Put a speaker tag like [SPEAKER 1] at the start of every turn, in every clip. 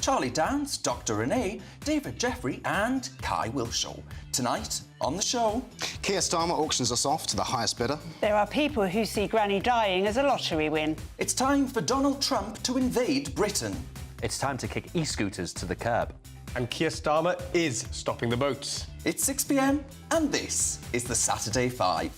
[SPEAKER 1] Charlie Downs, Dr Renee, David Jeffrey and Kai Wilshaw. Tonight on the show...
[SPEAKER 2] Keir Starmer auctions us off to the highest bidder.
[SPEAKER 3] There are people who see Granny dying as a lottery win.
[SPEAKER 1] It's time for Donald Trump to invade Britain.
[SPEAKER 4] It's time to kick e-scooters to the curb.
[SPEAKER 5] And Keir Starmer is stopping the boats.
[SPEAKER 1] It's 6 p.m. and this is the Saturday Five.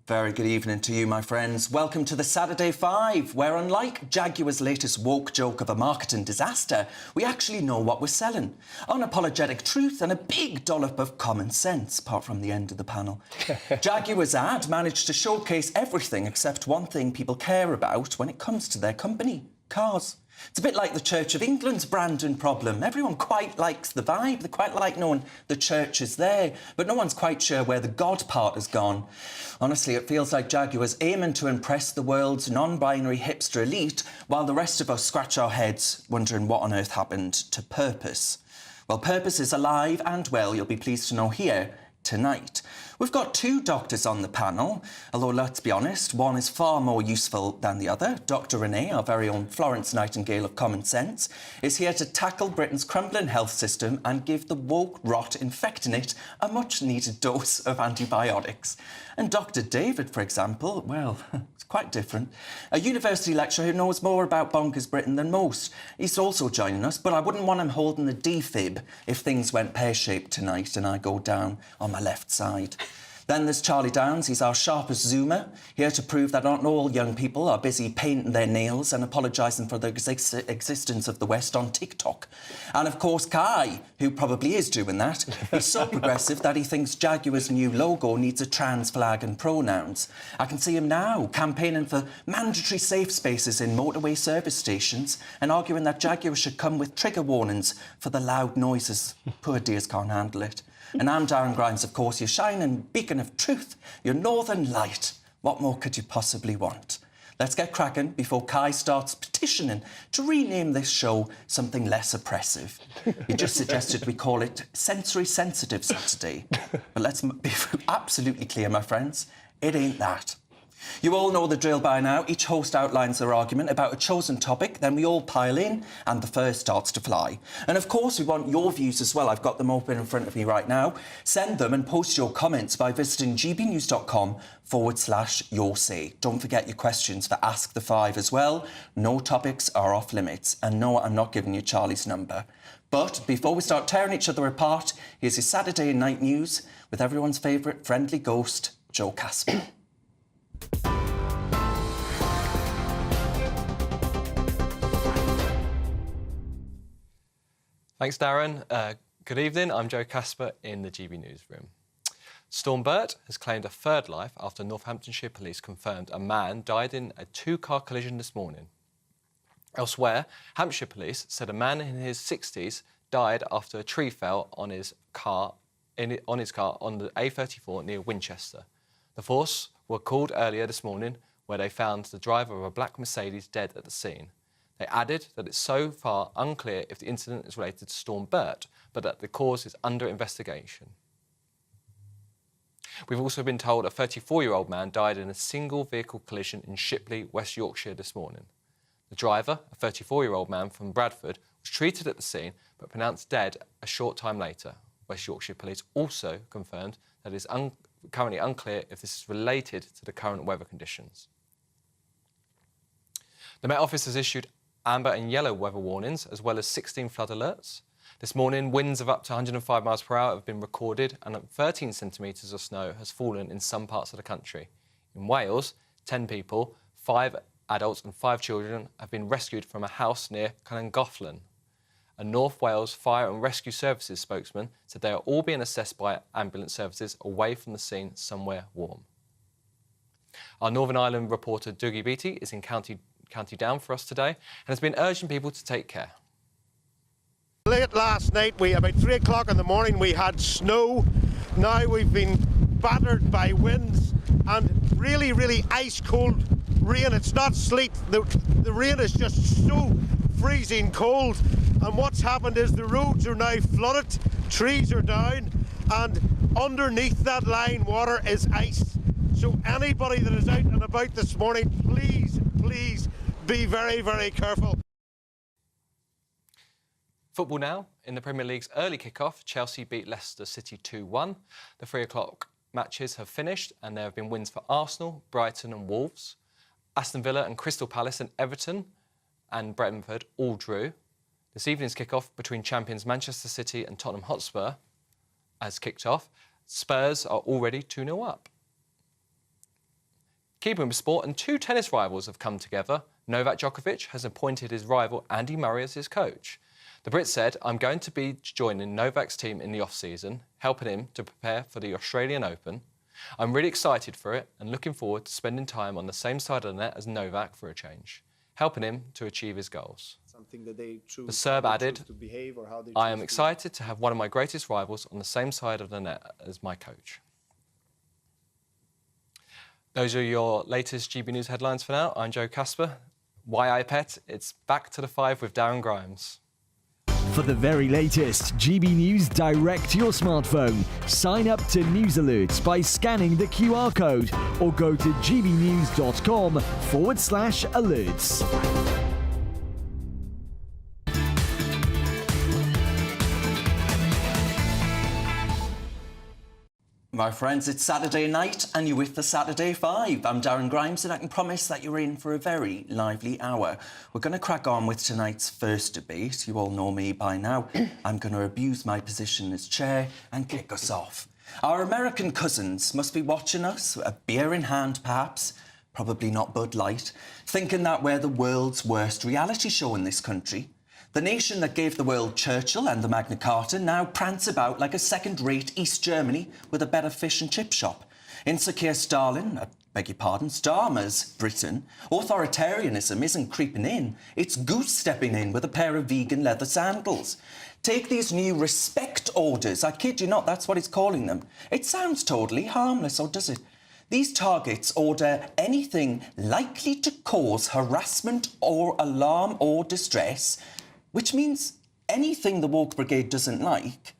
[SPEAKER 1] Very good evening to you, my friends. Welcome to the Saturday Five, where unlike Jaguar's latest woke joke of a marketing disaster, we actually know what we're selling. Unapologetic truth and a big dollop of common sense, apart from the end of the panel. Jaguar's ad managed to showcase everything except one thing people care about when it comes to their company: cars. It's a bit like the Church of England's branding problem. Everyone quite likes the vibe. They quite like knowing the church is there, but no one's quite sure where the God part has gone. Honestly, it feels like Jaguar's aiming to impress the world's non-binary hipster elite, while the rest of us scratch our heads wondering what on earth happened to Purpose. Well, Purpose is alive and well, you'll be pleased to know here tonight. We've got two doctors on the panel, although let's be honest, one is far more useful than the other. Dr Renee, our very own Florence Nightingale of common sense, is here to tackle Britain's crumbling health system and give the woke rot infecting it a much-needed dose of antibiotics. And Dr David, for example, well, it's quite different. A university lecturer who knows more about bonkers Britain than most. He's also joining us, but I wouldn't want him holding the defib if things went pear-shaped tonight and I go down on my left side. Then there's Charlie Downs. He's our sharpest zoomer, here to prove that not all young people are busy painting their nails and apologising for the existence of the West on TikTok. And, of course, Kai, who probably is doing that. He's so progressive that he thinks Jaguar's new logo needs a trans flag and pronouns. I can see him now campaigning for mandatory safe spaces in motorway service stations and arguing that Jaguar should come with trigger warnings for the loud noises. Poor dears can't handle it. And I'm Darren Grimes, of course, your shining beacon of truth, your northern light. What more could you possibly want? Let's get cracking before Kai starts petitioning to rename this show something less oppressive. He just suggested we call it Sensory Sensitive Saturday. But let's be absolutely clear, my friends, it ain't that. You all know the drill by now. Each host outlines their argument about a chosen topic, then we all pile in and the fur starts to fly. And of course we want your views as well. I've got them open in front of me right now. Send them and post your comments by visiting gbnews.com/your say. Don't forget your questions for Ask the Five as well. No topics are off limits. And no, I'm not giving you Charlie's number. But before we start tearing each other apart, here's your Saturday night news with everyone's favourite friendly ghost, Joe Casper.
[SPEAKER 6] Thanks, Darren. Good evening. I'm Joe Casper in the GB Newsroom. Storm Bert has claimed a third life after Northamptonshire police confirmed a man died in a two-car collision this morning. Elsewhere, Hampshire police said a man in his 60s died after a tree fell on his car on the A34 near Winchester. The force were called earlier this morning, where they found the driver of a black Mercedes dead at the scene. They added that it's so far unclear if the incident is related to Storm Bert, but that the cause is under investigation. We've also been told a 34-year-old man died in a single vehicle collision in Shipley, West Yorkshire this morning. The driver, a 34-year-old man from Bradford, was treated at the scene but pronounced dead a short time later. West Yorkshire police also confirmed that it is currently unclear if this is related to the current weather conditions. The Met Office has issued amber and yellow weather warnings, as well as 16 flood alerts. This morning, winds of up to 105 miles per hour have been recorded and 13 centimetres of snow has fallen in some parts of the country. In Wales, 10 people, 5 adults and 5 children have been rescued from a house near Llangollen. A North Wales Fire and Rescue Services spokesman said they are all being assessed by ambulance services away from the scene somewhere warm. Our Northern Ireland reporter Dougie Beattie is in County Down for us today and has been urging people to take care.
[SPEAKER 7] Late last night, about 3 o'clock in the morning, we had snow. Now we've been battered by winds and really, really ice cold rain. It's not sleet. The rain is just so freezing cold. And what's happened is the roads are now flooded, trees are down, and underneath that line water is ice. So anybody that is out and about this morning, please, please be very, very careful.
[SPEAKER 6] Football now. In the Premier League's early kick-off, Chelsea beat Leicester City 2-1. The 3 o'clock matches have finished and there have been wins for Arsenal, Brighton and Wolves. Aston Villa and Crystal Palace and Everton and Brentford all drew. This evening's kick-off between champions Manchester City and Tottenham Hotspur has kicked off. Spurs are already 2-0 up. Keeping with sport, and 2 tennis rivals have come together. Novak Djokovic has appointed his rival Andy Murray as his coach. The Brit said, "I'm going to be joining Novak's team in the off-season, helping him to prepare for the Australian Open. I'm really excited for it and looking forward to spending time on the same side of the net as Novak for a change, helping him to achieve his goals." The Serb added, "I am excited to have one of my greatest rivals on the same side of the net as my coach." Those are your latest GB News headlines for now. I'm Joe Casper. Why iPet? It's back to the 5 with Darren Grimes.
[SPEAKER 8] For the very latest GB News direct to your smartphone, sign up to News Alerts by scanning the QR code or go to gbnews.com/alerts.
[SPEAKER 1] My friends, it's Saturday night and you're with the Saturday 5. I'm Darren Grimes and I can promise that you're in for a very lively hour. We're going to crack on with tonight's first debate. You all know me by now. I'm going to abuse my position as chair and kick us off. Our American cousins must be watching us, a beer in hand perhaps, probably not Bud Light, thinking that we're the world's worst reality show in this country. The nation that gave the world Churchill and the Magna Carta now prance about like a second-rate East Germany with a better fish and chip shop. Insecure Stalin, Starmer's Britain, authoritarianism isn't creeping in, it's goose stepping in with a pair of vegan leather sandals. Take these new respect orders, I kid you not, that's what he's calling them. It sounds totally harmless, or does it? These targets order anything likely to cause harassment or alarm or distress, which means anything the woke brigade doesn't like,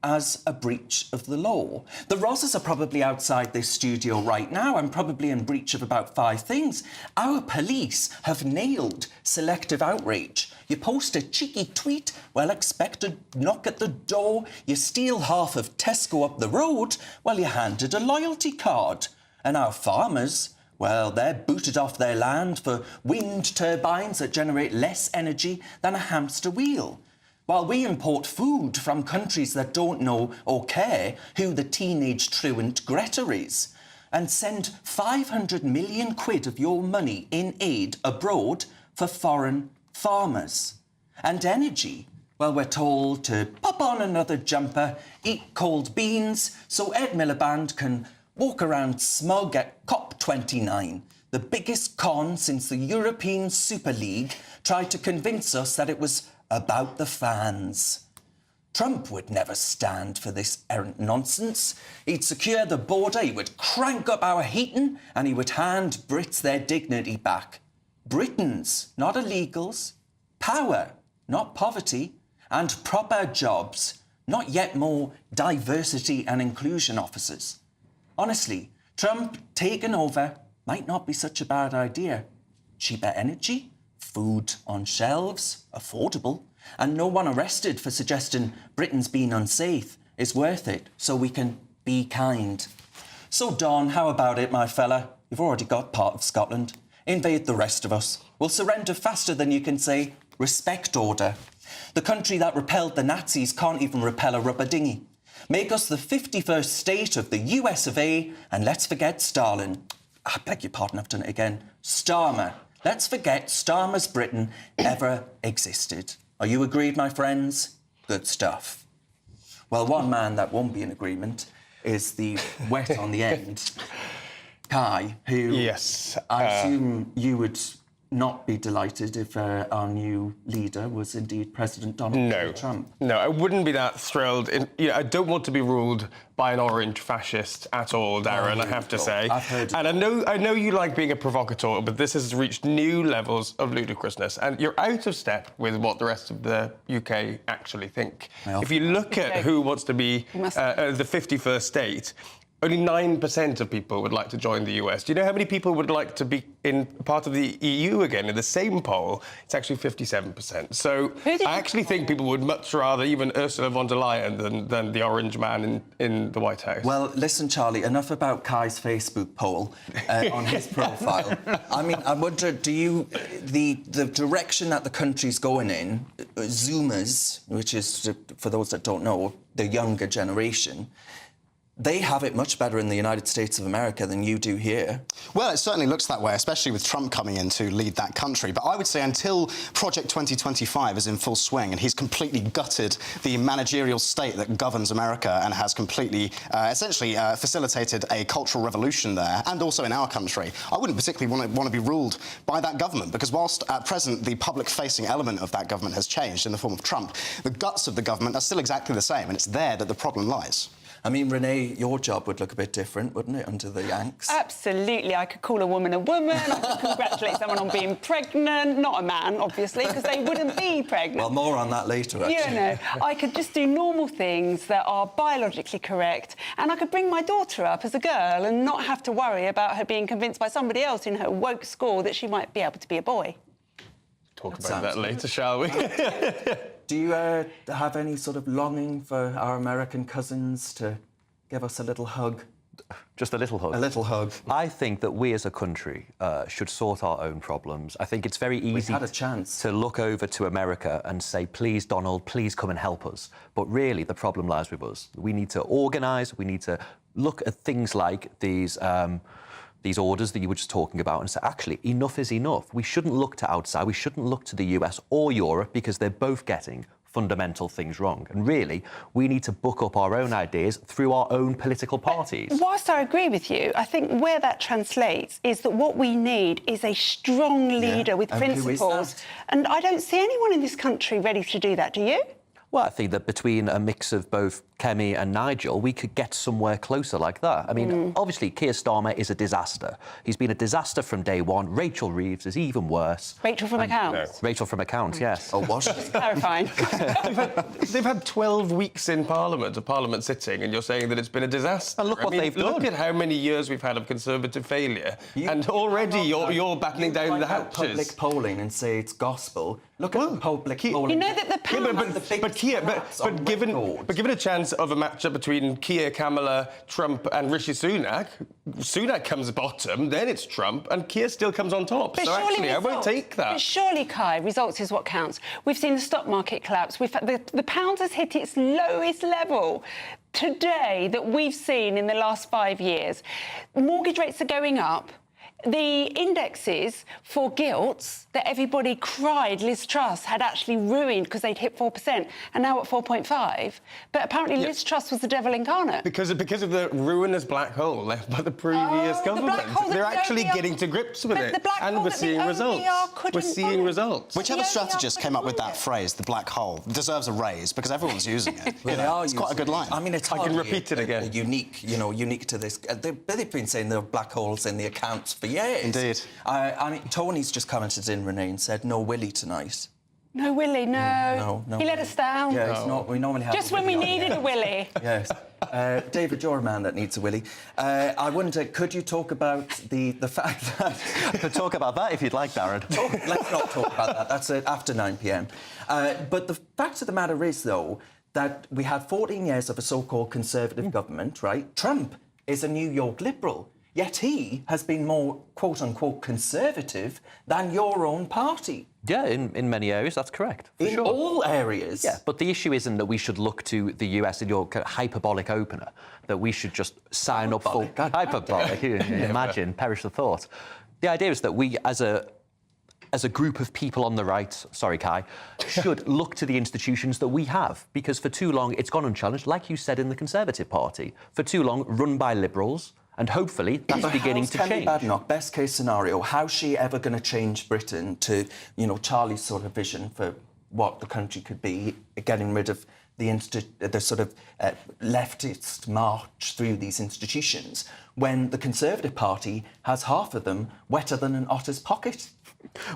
[SPEAKER 1] as a breach of the law. The Rosses are probably outside this studio right now and probably in breach of about 5 things. Our police have nailed selective outrage. You post a cheeky tweet, well, expect a knock at the door. You steal half of Tesco up the road, well, you're handed a loyalty card. And our farmers, well, they're booted off their land for wind turbines that generate less energy than a hamster wheel. While we import food from countries that don't know or care who the teenage truant Greta is, and send 500 million quid of your money in aid abroad for foreign farmers. And energy, well, we're told to pop on another jumper, eat cold beans, so Ed Miliband can walk around smug at COP29, the biggest con since the European Super League tried to convince us that it was about the fans. Trump would never stand for this errant nonsense. He'd secure the border, he would crank up our heating, and he would hand Brits their dignity back. Britons, not illegals. Power, not poverty. And proper jobs, not yet more diversity and inclusion officers. Honestly, Trump taking over might not be such a bad idea. Cheaper energy, food on shelves, affordable, and no one arrested for suggesting Britain's been unsafe is worth it, so we can be kind. So, Don, how about it, my fella? You've already got part of Scotland. Invade the rest of us. We'll surrender faster than you can say, respect order. The country that repelled the Nazis can't even repel a rubber dinghy. Make us the 51st state of the US of A, and let's forget Stalin. I beg your pardon, I've done it again. Starmer. Let's forget Starmer's Britain ever existed. Are you agreed, my friends? Good stuff. Well, one man that won't be in agreement is the wet on the end, Kai, who
[SPEAKER 5] Yes.
[SPEAKER 1] I assume you would not be delighted if our new leader was indeed President Donald J. Trump?
[SPEAKER 5] No, I wouldn't be that thrilled. I don't want to be ruled by an orange fascist at all, Darren, I have to say.
[SPEAKER 1] I've heard
[SPEAKER 5] and I know you like being a provocateur, but this has reached new levels of ludicrousness, and you're out of step with what the rest of the UK actually think. If you look at who wants to be the 51st state, only 9% of people would like to join the US. Do you know how many people would like to be in part of the EU again? In the same poll, it's actually 57%. So I actually think people would much rather even Ursula von der Leyen than the orange man in the White House.
[SPEAKER 1] Well, listen, Charlie, enough about Kai's Facebook poll on his profile. I mean, I wonder, do you... The direction that the country's going in, Zoomers, which is, for those that don't know, the younger generation, they have it much better in the United States of America than you do here.
[SPEAKER 2] Well, it certainly looks that way, especially with Trump coming in to lead that country. But I would say until Project 2025 is in full swing and he's completely gutted the managerial state that governs America and has completely, essentially, facilitated a cultural revolution there, and also in our country, I wouldn't particularly want to be ruled by that government, because whilst at present the public-facing element of that government has changed in the form of Trump, the guts of the government are still exactly the same, and it's there that the problem lies.
[SPEAKER 1] I mean, Renee, your job would look a bit different, wouldn't it, under the Yanks?
[SPEAKER 3] Absolutely. I could call a woman a woman. I could congratulate someone on being pregnant. Not a man, obviously, because they wouldn't be pregnant.
[SPEAKER 1] Well, more on that later, actually.
[SPEAKER 3] You know, I could just do normal things that are biologically correct, and I could bring my daughter up as a girl and not have to worry about her being convinced by somebody else in her woke school that she might be able to be a boy.
[SPEAKER 5] Talk about that later, shall we?
[SPEAKER 1] Do you have any sort of longing for our American cousins to give us a little hug?
[SPEAKER 4] Just a little hug.
[SPEAKER 1] A little hug.
[SPEAKER 4] I think that we as a country should sort our own problems. I think it's very easy
[SPEAKER 1] had a chance
[SPEAKER 4] to look over to America and say, please, Donald, please come and help us. But really, the problem lies with us. We need to organise, we need to look at things like these orders that you were just talking about and say, actually, enough is enough. We shouldn't look to outside, we shouldn't look to the US or Europe, because they're both getting fundamental things wrong. And really, we need to book up our own ideas through our own political parties.
[SPEAKER 3] Whilst I agree with you, I think where that translates is that what we need is a strong leader with
[SPEAKER 1] And who is
[SPEAKER 3] principles.
[SPEAKER 1] that?
[SPEAKER 3] And I don't see anyone in this country ready to do that, do you?
[SPEAKER 4] Well, I think that between a mix of both Kemi and Nigel, we could get somewhere closer like that. I mean, obviously, Keir Starmer is a disaster. He's been a disaster from day one. Rachel Reeves is even worse.
[SPEAKER 3] Rachel from Accounts?
[SPEAKER 4] Rachel from Accounts, yes.
[SPEAKER 1] Oh, was she?
[SPEAKER 3] Clarifying.
[SPEAKER 5] They've had 12 weeks in Parliament sitting, and you're saying that it's been a disaster.
[SPEAKER 4] And look what they've done.
[SPEAKER 5] Look at how many years we've had of Conservative failure, and already you're battening down the hatches.
[SPEAKER 1] Public polling and say it's gospel. Look at the public polling.
[SPEAKER 3] You know that the pound...
[SPEAKER 5] But given a chance of a matchup between Keir, Kamala, Trump and Rishi Sunak, Sunak comes bottom, then it's Trump, and Keir still comes on top. So actually, I won't take that.
[SPEAKER 3] But surely, Kai, results is what counts. We've seen the stock market collapse. The pound has hit its lowest level today that we've seen in the last 5 years. Mortgage rates are going up. The indexes for gilts that everybody cried Liz Truss had actually ruined because they'd hit 4%, and now at 4.5. But apparently Liz Truss was the devil incarnate.
[SPEAKER 5] Because of the ruinous black hole left by the previous government. They're actually getting to grips with it. And we're seeing results. We're seeing results.
[SPEAKER 2] Whichever strategist came up with that phrase, the black hole, deserves a raise, because everyone's using it. It's quite a good line.
[SPEAKER 1] I mean, it's
[SPEAKER 5] I can repeat it again.
[SPEAKER 1] Unique to this. They've been saying there are black holes in the accounts for years.
[SPEAKER 2] Indeed.
[SPEAKER 1] I mean, Tony's just commented in, Renee, and said, no Willie tonight.
[SPEAKER 3] No Willie, no.
[SPEAKER 1] No.
[SPEAKER 3] He let us down.
[SPEAKER 1] Yeah, it's not. We normally have
[SPEAKER 3] just when we needed a Willie.
[SPEAKER 1] Yes. David, you're a man that needs a Willie. I wonder, could you talk about the fact that...
[SPEAKER 4] I could talk about that if you'd like, Darren.
[SPEAKER 1] Let's not talk about that. That's after 9 p.m. But the fact of the matter is, though, that we had 14 years of a so-called Conservative government, right? Trump is a New York Liberal. Yet he has been more, quote-unquote, conservative than your own party.
[SPEAKER 4] Yeah, in many areas, that's correct.
[SPEAKER 1] In all areas.
[SPEAKER 4] Yeah, but the issue isn't that we should look to the US in your kind of hyperbolic opener, that we should just sign up for... Hyperbolic, imagine, perish the thought. The idea is that we, as a group of people on the right, sorry, Kai, should look to the institutions that we have, because for too long it's gone unchallenged, like you said, in the Conservative Party. For too long, run by Liberals, And hopefully that's beginning to change.
[SPEAKER 1] Badenoch, best case scenario, how's she ever going to change Britain to, you know, Charlie's sort of vision for what the country could be, getting rid of the sort of leftist march through these institutions, when the Conservative Party has half of them wetter than an otter's pocket?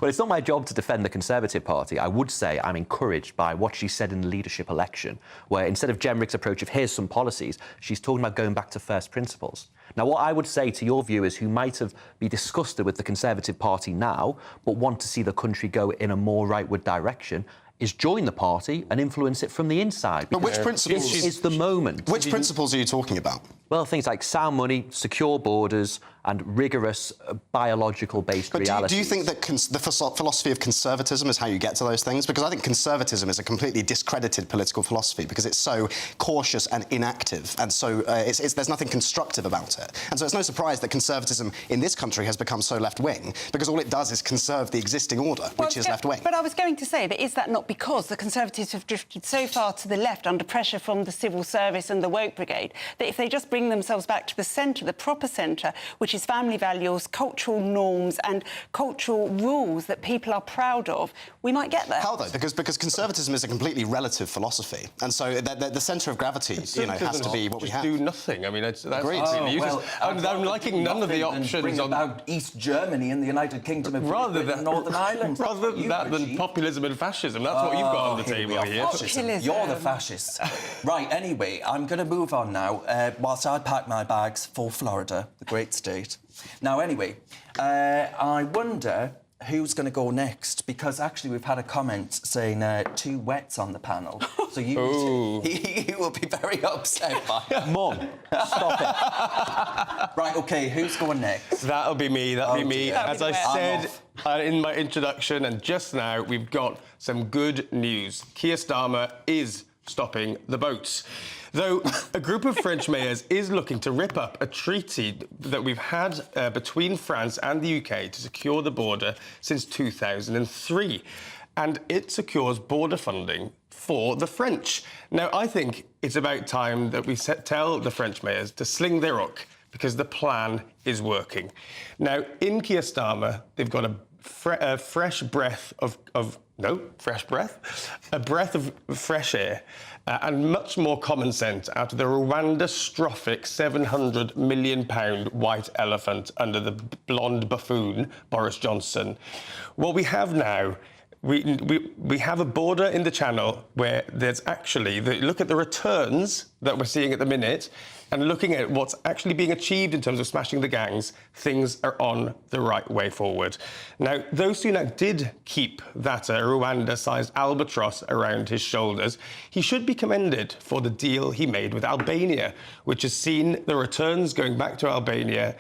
[SPEAKER 4] Well, it's not my job to defend the Conservative Party. I would say I'm encouraged by what she said in the leadership election, where instead of Jenrick's approach of here's some policies, she's talking about going back to first principles. Now, what I would say to your viewers who might have been disgusted with the Conservative Party now, but want to see the country go in a more rightward direction, is join the party and influence it from the inside.
[SPEAKER 2] But which principles
[SPEAKER 4] is the moment?
[SPEAKER 2] Which principles are you talking about?
[SPEAKER 4] Well, things like sound money, secure borders, and rigorous biological-based realities.
[SPEAKER 2] But do you think that the philosophy of conservatism is how you get to those things? Because I think conservatism is a completely discredited political philosophy because it's so cautious and inactive, and so there's nothing constructive about it. And so it's no surprise that conservatism in this country has become so left-wing, because all it does is conserve the existing order, which is left-wing.
[SPEAKER 3] But I was going to say that is that not because the Conservatives have drifted so far to the left under pressure from the civil service and the woke brigade that if they just bring themselves back to the centre, the proper centre, which is family values, cultural norms and cultural rules that people are proud of, we might get there.
[SPEAKER 2] How, though? Because conservatism is a completely relative philosophy, and so the centre of gravity, you know, has to be what we have.
[SPEAKER 5] Do nothing. I mean, that's
[SPEAKER 2] Agreed.
[SPEAKER 5] really useless. I'm liking none of the options
[SPEAKER 1] bring about East Germany and the United Kingdom of
[SPEAKER 5] rather than
[SPEAKER 1] Northern Ireland.
[SPEAKER 5] Rather than that, than populism and fascism. That's what you've got on the table here.
[SPEAKER 3] Populism.
[SPEAKER 1] You're the fascists. Right, anyway, I'm going to move on now, whilst I pack my bags for Florida, the great state. Now, anyway, I wonder who's going to go next, because actually we've had a comment saying two wets on the panel. So you will be very upset by it.
[SPEAKER 4] Mum, stop it.
[SPEAKER 1] Right, OK, who's going next?
[SPEAKER 5] That'll be me, that'll be me.
[SPEAKER 1] Dear.
[SPEAKER 5] As I said in my introduction and just now, we've got some good news. Keir Starmer is stopping the boats. Though a group of French mayors is looking to rip up a treaty that we've had between France and the UK to secure the border since 2003. And it secures border funding for the French. Now, I think it's about time that we tell the French mayors to sling their hook, because the plan is working. Now, in Keir Starmer, they've got a breath of fresh air and much more common sense out of the Rwanda-strophic £700 million white elephant under the blonde buffoon, Boris Johnson. What we have now, we have a border in the Channel where there's actually, look at the returns that we're seeing at the minute, and looking at what's actually being achieved in terms of smashing the gangs, things are on the right way forward. Now, though Sunak did keep that Rwanda-sized albatross around his shoulders, he should be commended for the deal he made with Albania, which has seen the returns going back to Albania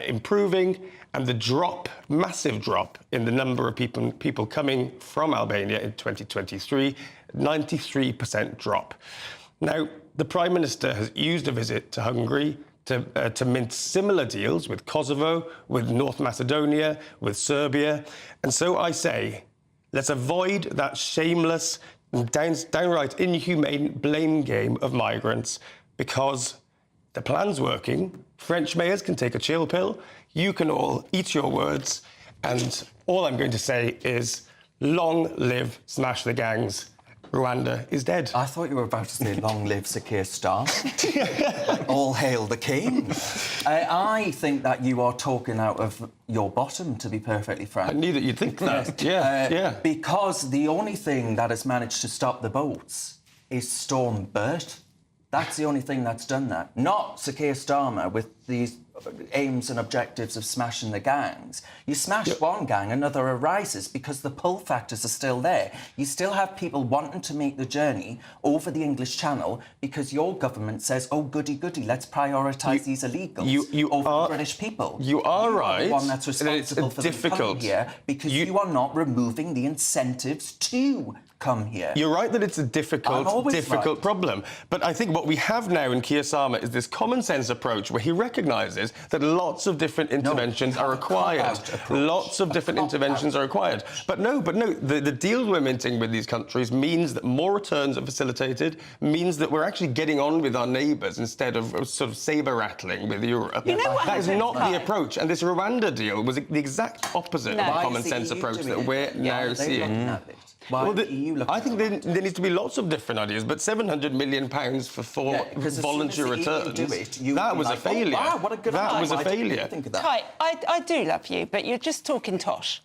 [SPEAKER 5] improving, and the massive drop in the number of people coming from Albania in 2023, 93% drop. Now, the Prime Minister has used a visit to Hungary to mint similar deals with Kosovo, with North Macedonia, with Serbia. And so I say, let's avoid that shameless, downright inhumane blame game of migrants, because the plan's working. French mayors can take a chill pill. You can all eat your words. And all I'm going to say is, long live Smash the Gangs. Rwanda is dead.
[SPEAKER 1] I thought you were about to say, long live Sir Keir Starmer. All hail the king. I think that you are talking out of your bottom, to be perfectly frank.
[SPEAKER 5] I knew that you'd think that. Yeah.
[SPEAKER 1] Because the only thing that has managed to stop the boats is Storm Bert. That's the only thing that's done that. Not Sir Keir Starmer with these aims and objectives of smashing the gangs. You smash one gang, another arises, because the pull factors are still there. You still have people wanting to make the journey over the English Channel because your government says, oh, goody, goody, let's prioritise these illegals over the British people.
[SPEAKER 5] You are right.
[SPEAKER 1] The one that's responsible for them coming here, because you are not removing the incentives to come here.
[SPEAKER 5] You're right that it's a difficult problem. But I think what we have now in Keir Starmer is this common sense approach where he recognises that lots of different interventions are required. Lots of different interventions are required. But no, the deals we're minting with these countries means that more returns are facilitated, means that we're actually getting on with our neighbours instead of sort of saber-rattling with Europe.
[SPEAKER 3] You know what
[SPEAKER 5] that is
[SPEAKER 3] happens,
[SPEAKER 5] not the
[SPEAKER 3] though?
[SPEAKER 5] approach. And this Rwanda deal was the exact opposite of the common sense approach that we're now seeing. Well, I think there needs to be lots of different ideas, but £700 million for four voluntary returns, that was a failure.
[SPEAKER 1] Oh, wow, what a good
[SPEAKER 5] that
[SPEAKER 1] idea.
[SPEAKER 5] was a
[SPEAKER 1] Why didn't you
[SPEAKER 5] failure.
[SPEAKER 1] think of that?
[SPEAKER 3] Kai, I do love you, but you're just talking tosh.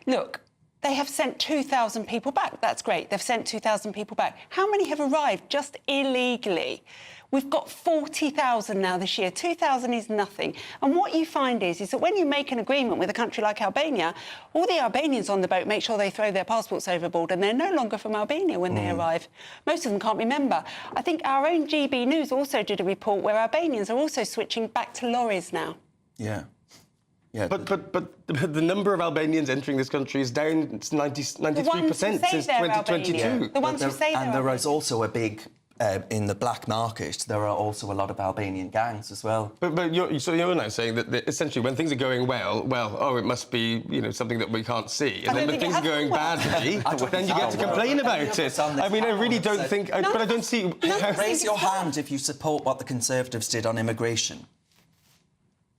[SPEAKER 3] Look, they have sent 2,000 people back. That's great. They've sent 2,000 people back. How many have arrived just illegally? We've got 40,000 now this year. 2,000 is nothing. And what you find is that when you make an agreement with a country like Albania, all the Albanians on the boat make sure they throw their passports overboard and they're no longer from Albania when they arrive. Most of them can't remember. I think our own GB News also did a report where Albanians are also switching back to lorries now.
[SPEAKER 1] Yeah. Yeah.
[SPEAKER 5] But the number of Albanians entering this country is down 93% since 2022.
[SPEAKER 3] The ones who say they're
[SPEAKER 1] And there is
[SPEAKER 3] Albanian.
[SPEAKER 1] also a big... in the black market, there are also a lot of Albanian gangs as well.
[SPEAKER 5] But you're now saying that essentially when things are going well, it must be something that we can't see, and then when things are going badly, then you get to complain about it. I mean, I really don't think, but I don't see.
[SPEAKER 1] Raise your hand if you support what the Conservatives did on immigration.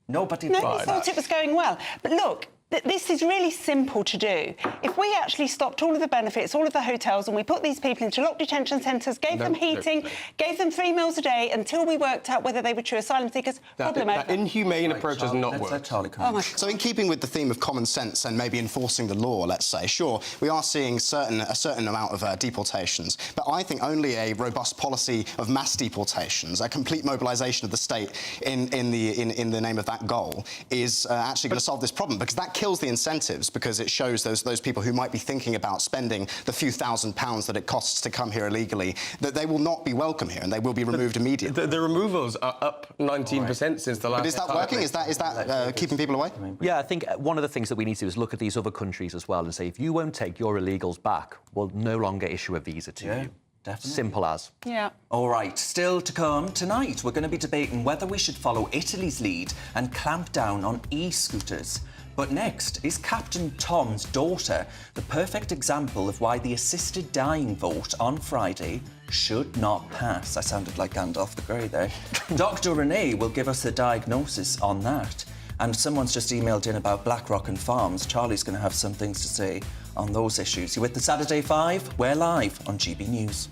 [SPEAKER 1] Nobody
[SPEAKER 3] thought it was going well. But look, this is really simple to do. If we actually stopped all of the benefits, all of the hotels, and we put these people into locked detention centres, gave them heating, gave them 3 meals a day until we worked out whether they were true asylum seekers, problem over.
[SPEAKER 5] That inhumane approach has not worked.
[SPEAKER 2] So in keeping with the theme of common sense and maybe enforcing the law, let's say, sure, we are seeing a certain amount of deportations, but I think only a robust policy of mass deportations, a complete mobilisation of the state in the name of that goal, is actually going to solve this problem, because that kills the incentives, because it shows those people who might be thinking about spending the few £1,000s that it costs to come here illegally, that they will not be welcome here and they will be removed immediately.
[SPEAKER 5] The removals are up 19% since the last.
[SPEAKER 2] But is that working? Is that keeping people away?
[SPEAKER 4] Yeah, I think one of the things that we need to do is look at these other countries as well and say, if you won't take your illegals back, we'll no longer issue a visa to you.
[SPEAKER 1] Definitely.
[SPEAKER 4] Simple as.
[SPEAKER 3] Yeah.
[SPEAKER 1] All right, still to come tonight, we're going to be debating whether we should follow Italy's lead and clamp down on e-scooters. But next, is Captain Tom's daughter the perfect example of why the assisted dying vote on Friday should not pass? I sounded like Gandalf the Grey there. Dr. Renee will give us the diagnosis on that. And someone's just emailed in about BlackRock and farms. Charlie's going to have some things to say on those issues. You're with the Saturday 5. We're live on GB News.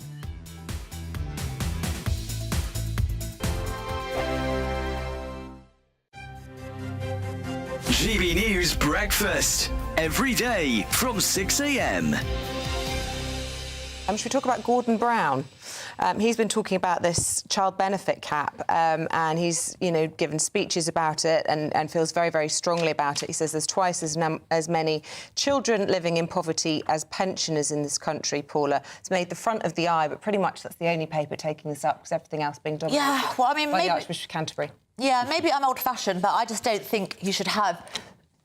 [SPEAKER 8] GB News Breakfast. Every day from 6 a.m.
[SPEAKER 9] Should we talk about Gordon Brown? He's been talking about this child benefit cap, and he's, given speeches about it and feels very, very strongly about it. He says there's twice as many children living in poverty as pensioners in this country, Paula. It's made the front of the eye, but pretty much that's the only paper taking this up, because everything else being dominated by the Archbishop of Canterbury.
[SPEAKER 10] Yeah, maybe I'm old-fashioned, but I just don't think you should have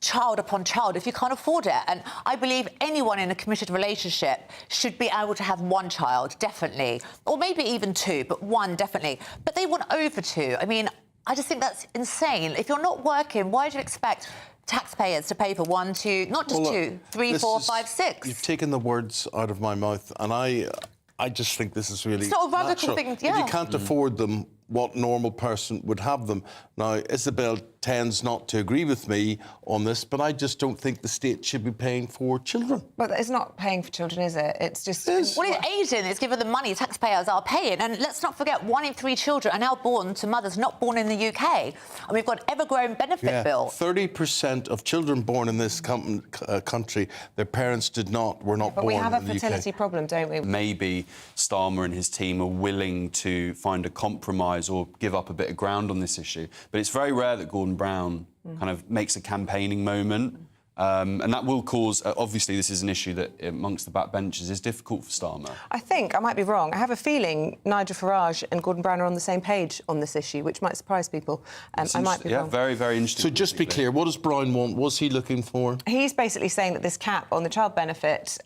[SPEAKER 10] child upon child if you can't afford it. And I believe anyone in a committed relationship should be able to have one child, definitely. Or maybe even 2, but 1, definitely. But they want over 2. I mean, I just think that's insane. If you're not working, why do you expect taxpayers to pay for 1, 2, not just 2, 3, 4, 5, 6?
[SPEAKER 11] You've taken the words out of my mouth, and I just think this is really
[SPEAKER 10] It's not a radical
[SPEAKER 11] natural.
[SPEAKER 10] thing,
[SPEAKER 11] If
[SPEAKER 10] yeah.
[SPEAKER 11] you can't afford them, what normal person would have them? Now, Isabel tends not to agree with me on this, but I just don't think the state should be paying for children.
[SPEAKER 9] But it's not paying for children, is it? It's just...
[SPEAKER 10] Well, it's aiding. It's giving them money. Taxpayers are paying. And let's not forget, 1 in 3 children are now born to mothers not born in the UK. And we've got an ever-growing benefit bill.
[SPEAKER 11] 30% of children born in this country, their parents were not born in the UK.
[SPEAKER 9] But we have a fertility problem, don't we?
[SPEAKER 12] Maybe Starmer and his team are willing to find a compromise or give up a bit of ground on this issue. But it's very rare that Gordon Brown kind of makes a campaigning moment. And that will cause... obviously, this is an issue that, amongst the backbenchers, is difficult for Starmer.
[SPEAKER 9] I think, I might be wrong, I have a feeling Nigel Farage and Gordon Brown are on the same page on this issue, which might surprise people. I might be wrong.
[SPEAKER 12] Yeah, very, very interesting.
[SPEAKER 11] So just be clear, what does Brown want? What's he looking for?
[SPEAKER 9] He's basically saying that this cap on the child benefit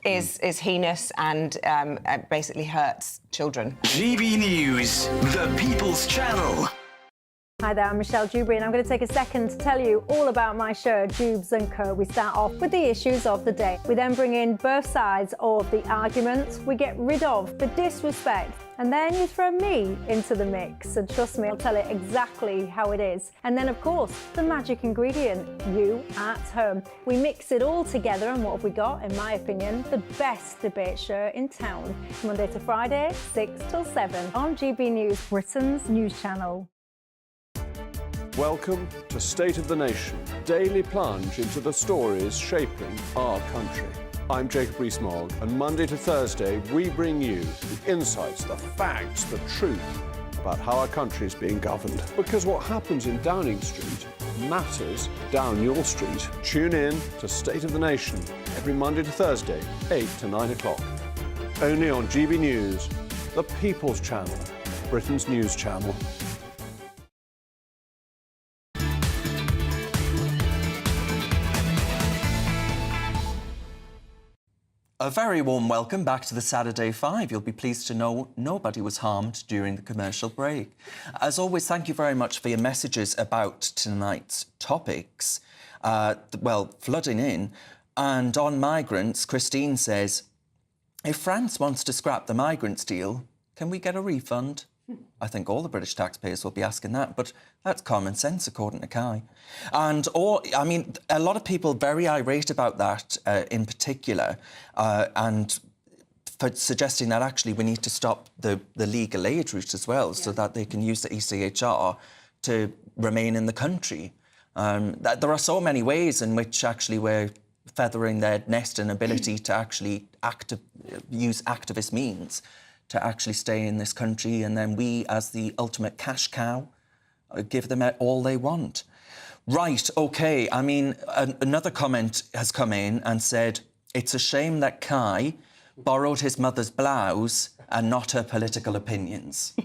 [SPEAKER 9] is heinous and basically hurts children.
[SPEAKER 8] GB News, the People's Channel.
[SPEAKER 13] Hi there, I'm Michelle Dewberry, and I'm going to take a second to tell you all about my show, Dubes & Co. We start off with the issues of the day. We then bring in both sides of the argument. We get rid of the disrespect. And then you throw me into the mix. And trust me, I'll tell it exactly how it is. And then, of course, the magic ingredient, you at home. We mix it all together, and what have we got? In my opinion, the best debate show in town. Monday to Friday, 6 till 7 on GB News, Britain's news channel.
[SPEAKER 14] Welcome to State of the Nation, daily plunge into the stories shaping our country. I'm Jacob Rees-Mogg, and Monday to Thursday we bring you the insights, the facts, the truth about how our country is being governed. Because what happens in Downing Street matters down your street. Tune in to State of the Nation every Monday to Thursday, 8 to 9 o'clock. Only on GB News, the People's Channel, Britain's news channel.
[SPEAKER 1] A very warm welcome back to the Saturday 5. You'll be pleased to know nobody was harmed during the commercial break. As always, thank you very much for your messages about tonight's topics. Flooding in. And on migrants, Christine says, if France wants to scrap the migrants deal, can we get a refund? I think all the British taxpayers will be asking that, but that's common sense, according to Kai. And, a lot of people very irate about that in particular, and for suggesting that actually we need to stop the legal aid route as well, so that they can use the ECHR to remain in the country. There are so many ways in which actually we're feathering their nest and ability to actually use activist means to actually stay in this country, and then we, as the ultimate cash cow, give them all they want. Right, OK, another comment has come in and said, it's a shame that Kai borrowed his mother's blouse and not her political opinions.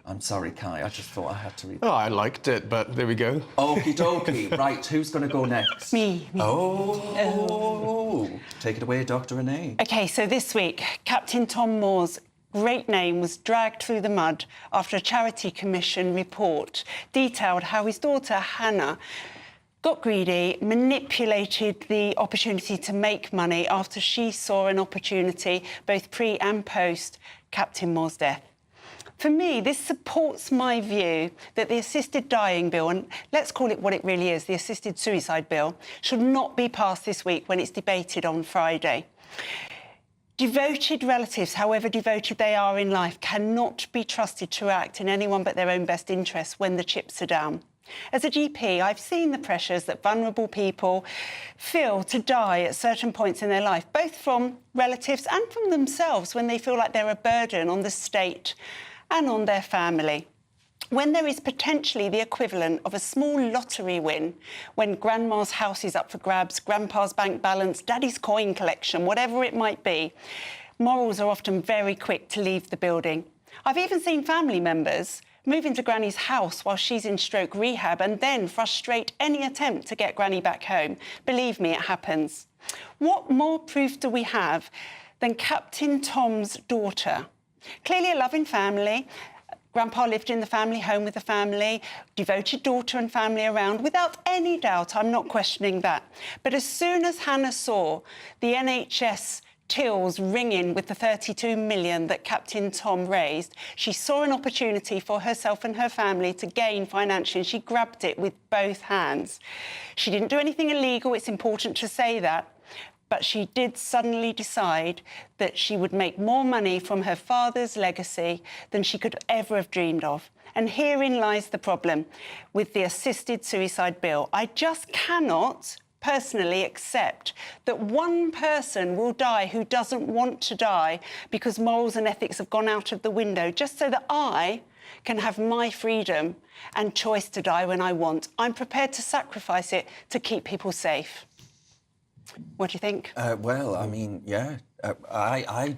[SPEAKER 1] I'm sorry, Kai, I just thought I had to read that.
[SPEAKER 5] Oh, I liked it, but there we go.
[SPEAKER 1] Okie dokie. Right, who's going to go next?
[SPEAKER 3] Me.
[SPEAKER 1] Oh. Take it away, Dr. Renee.
[SPEAKER 3] OK, so this week, Captain Tom Moore's great name was dragged through the mud after a Charity Commission report detailed how his daughter, Hannah, got greedy, manipulated the opportunity to make money after she saw an opportunity both pre and post Captain Moore's death. For me, this supports my view that the assisted dying bill, and let's call it what it really is, the assisted suicide bill, should not be passed this week when it's debated on Friday. Devoted relatives, however devoted they are in life, cannot be trusted to act in anyone but their own best interests when the chips are down. As a GP, I've seen the pressures that vulnerable people feel to die at certain points in their life, both from relatives and from themselves when they feel like they're a burden on the state and on their family. When there is potentially the equivalent of a small lottery win, when grandma's house is up for grabs, grandpa's bank balance, daddy's coin collection, whatever it might be, morals are often very quick to leave the building. I've even seen family members move into Granny's house while she's in stroke rehab and then frustrate any attempt to get Granny back home. Believe me, it happens. What more proof do we have than Captain Tom's daughter? Clearly a loving family. Grandpa lived in the family home with the family, devoted daughter and family around, without any doubt. I'm not questioning that. But as soon as Hannah saw the NHS tills ringing with the 32 million that Captain Tom raised, she saw an opportunity for herself and her family to gain financially, and she grabbed it with both hands. She didn't do anything illegal, it's important to say that. But she did suddenly decide that she would make more money from her father's legacy than she could ever have dreamed of. And herein lies the problem with the assisted suicide bill. I just cannot personally accept that one person will die who doesn't want to die because morals and ethics have gone out of the window, just so that I can have my freedom and choice to die when I want. I'm prepared to sacrifice it to keep people safe. What do you think?
[SPEAKER 1] I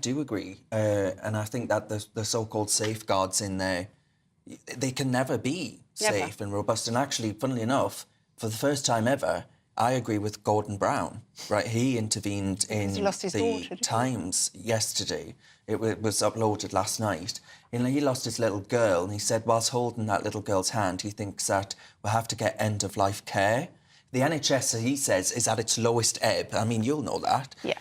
[SPEAKER 1] do agree. And I think that the so-called safeguards in there, they can never be safe and robust. And actually, funnily enough, for the first time ever, I agree with Gordon Brown, right? He intervened in the Times yesterday It was uploaded last night. He lost his little girl, and he said whilst holding that little girl's hand, he thinks that we'll have to get end-of-life care. The NHS, he says, is at its lowest ebb. I mean, you'll know that.
[SPEAKER 3] Yeah.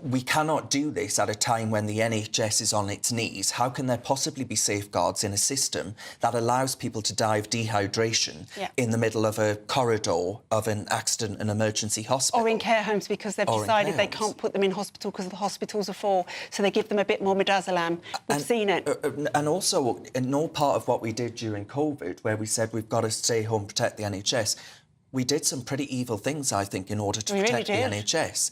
[SPEAKER 1] We cannot do this at a time when the NHS is on its knees. How can there possibly be safeguards in a system that allows people to die of dehydration in the middle of a corridor of an accident and emergency hospital?
[SPEAKER 3] Or in care homes because they've decided they can't put them in hospital because the hospitals are full, so they give them a bit more midazolam. We've seen it.
[SPEAKER 1] And also, no part of what we did during COVID, where we said we've got to stay home, protect the NHS, we did some pretty evil things, I think, in order to protect the NHS.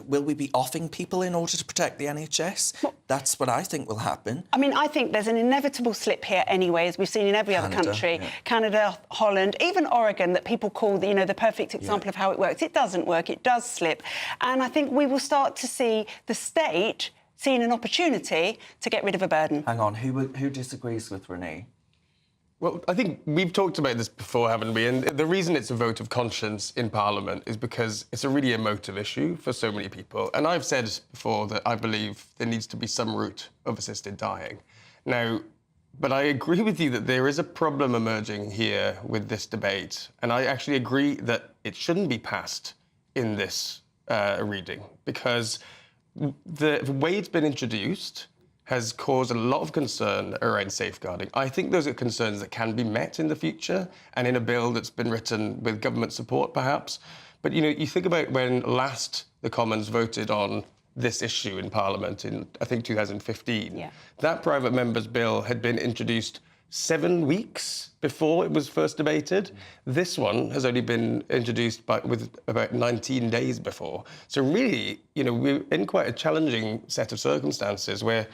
[SPEAKER 1] Will we be offing people in order to protect the NHS? That's what I think will happen.
[SPEAKER 3] I mean, I think there's an inevitable slip here anyway, as we've seen in every other country. Yeah. Canada, Holland, even Oregon, that people call the perfect example of how it works. It doesn't work, it does slip. And I think we will start to see the state seeing an opportunity to get rid of a burden.
[SPEAKER 1] Hang on, who disagrees with Renee?
[SPEAKER 5] Well, I think we've talked about this before, haven't we? And the reason it's a vote of conscience in Parliament is because it's a really emotive issue for so many people. And I've said before that I believe there needs to be some route of assisted dying. Now, but I agree with you that there is a problem emerging here with this debate. And I actually agree that it shouldn't be passed in this reading because the way it's been introduced has caused a lot of concern around safeguarding. I think those are concerns that can be met in the future and in a bill that's been written with government support, perhaps. But, you think about when last the Commons voted on this issue in Parliament in, I think, 2015. Yeah. That private member's bill had been introduced 7 weeks before it was first debated. This one has only been introduced with about 19 days before. So really, we're in quite a challenging set of circumstances where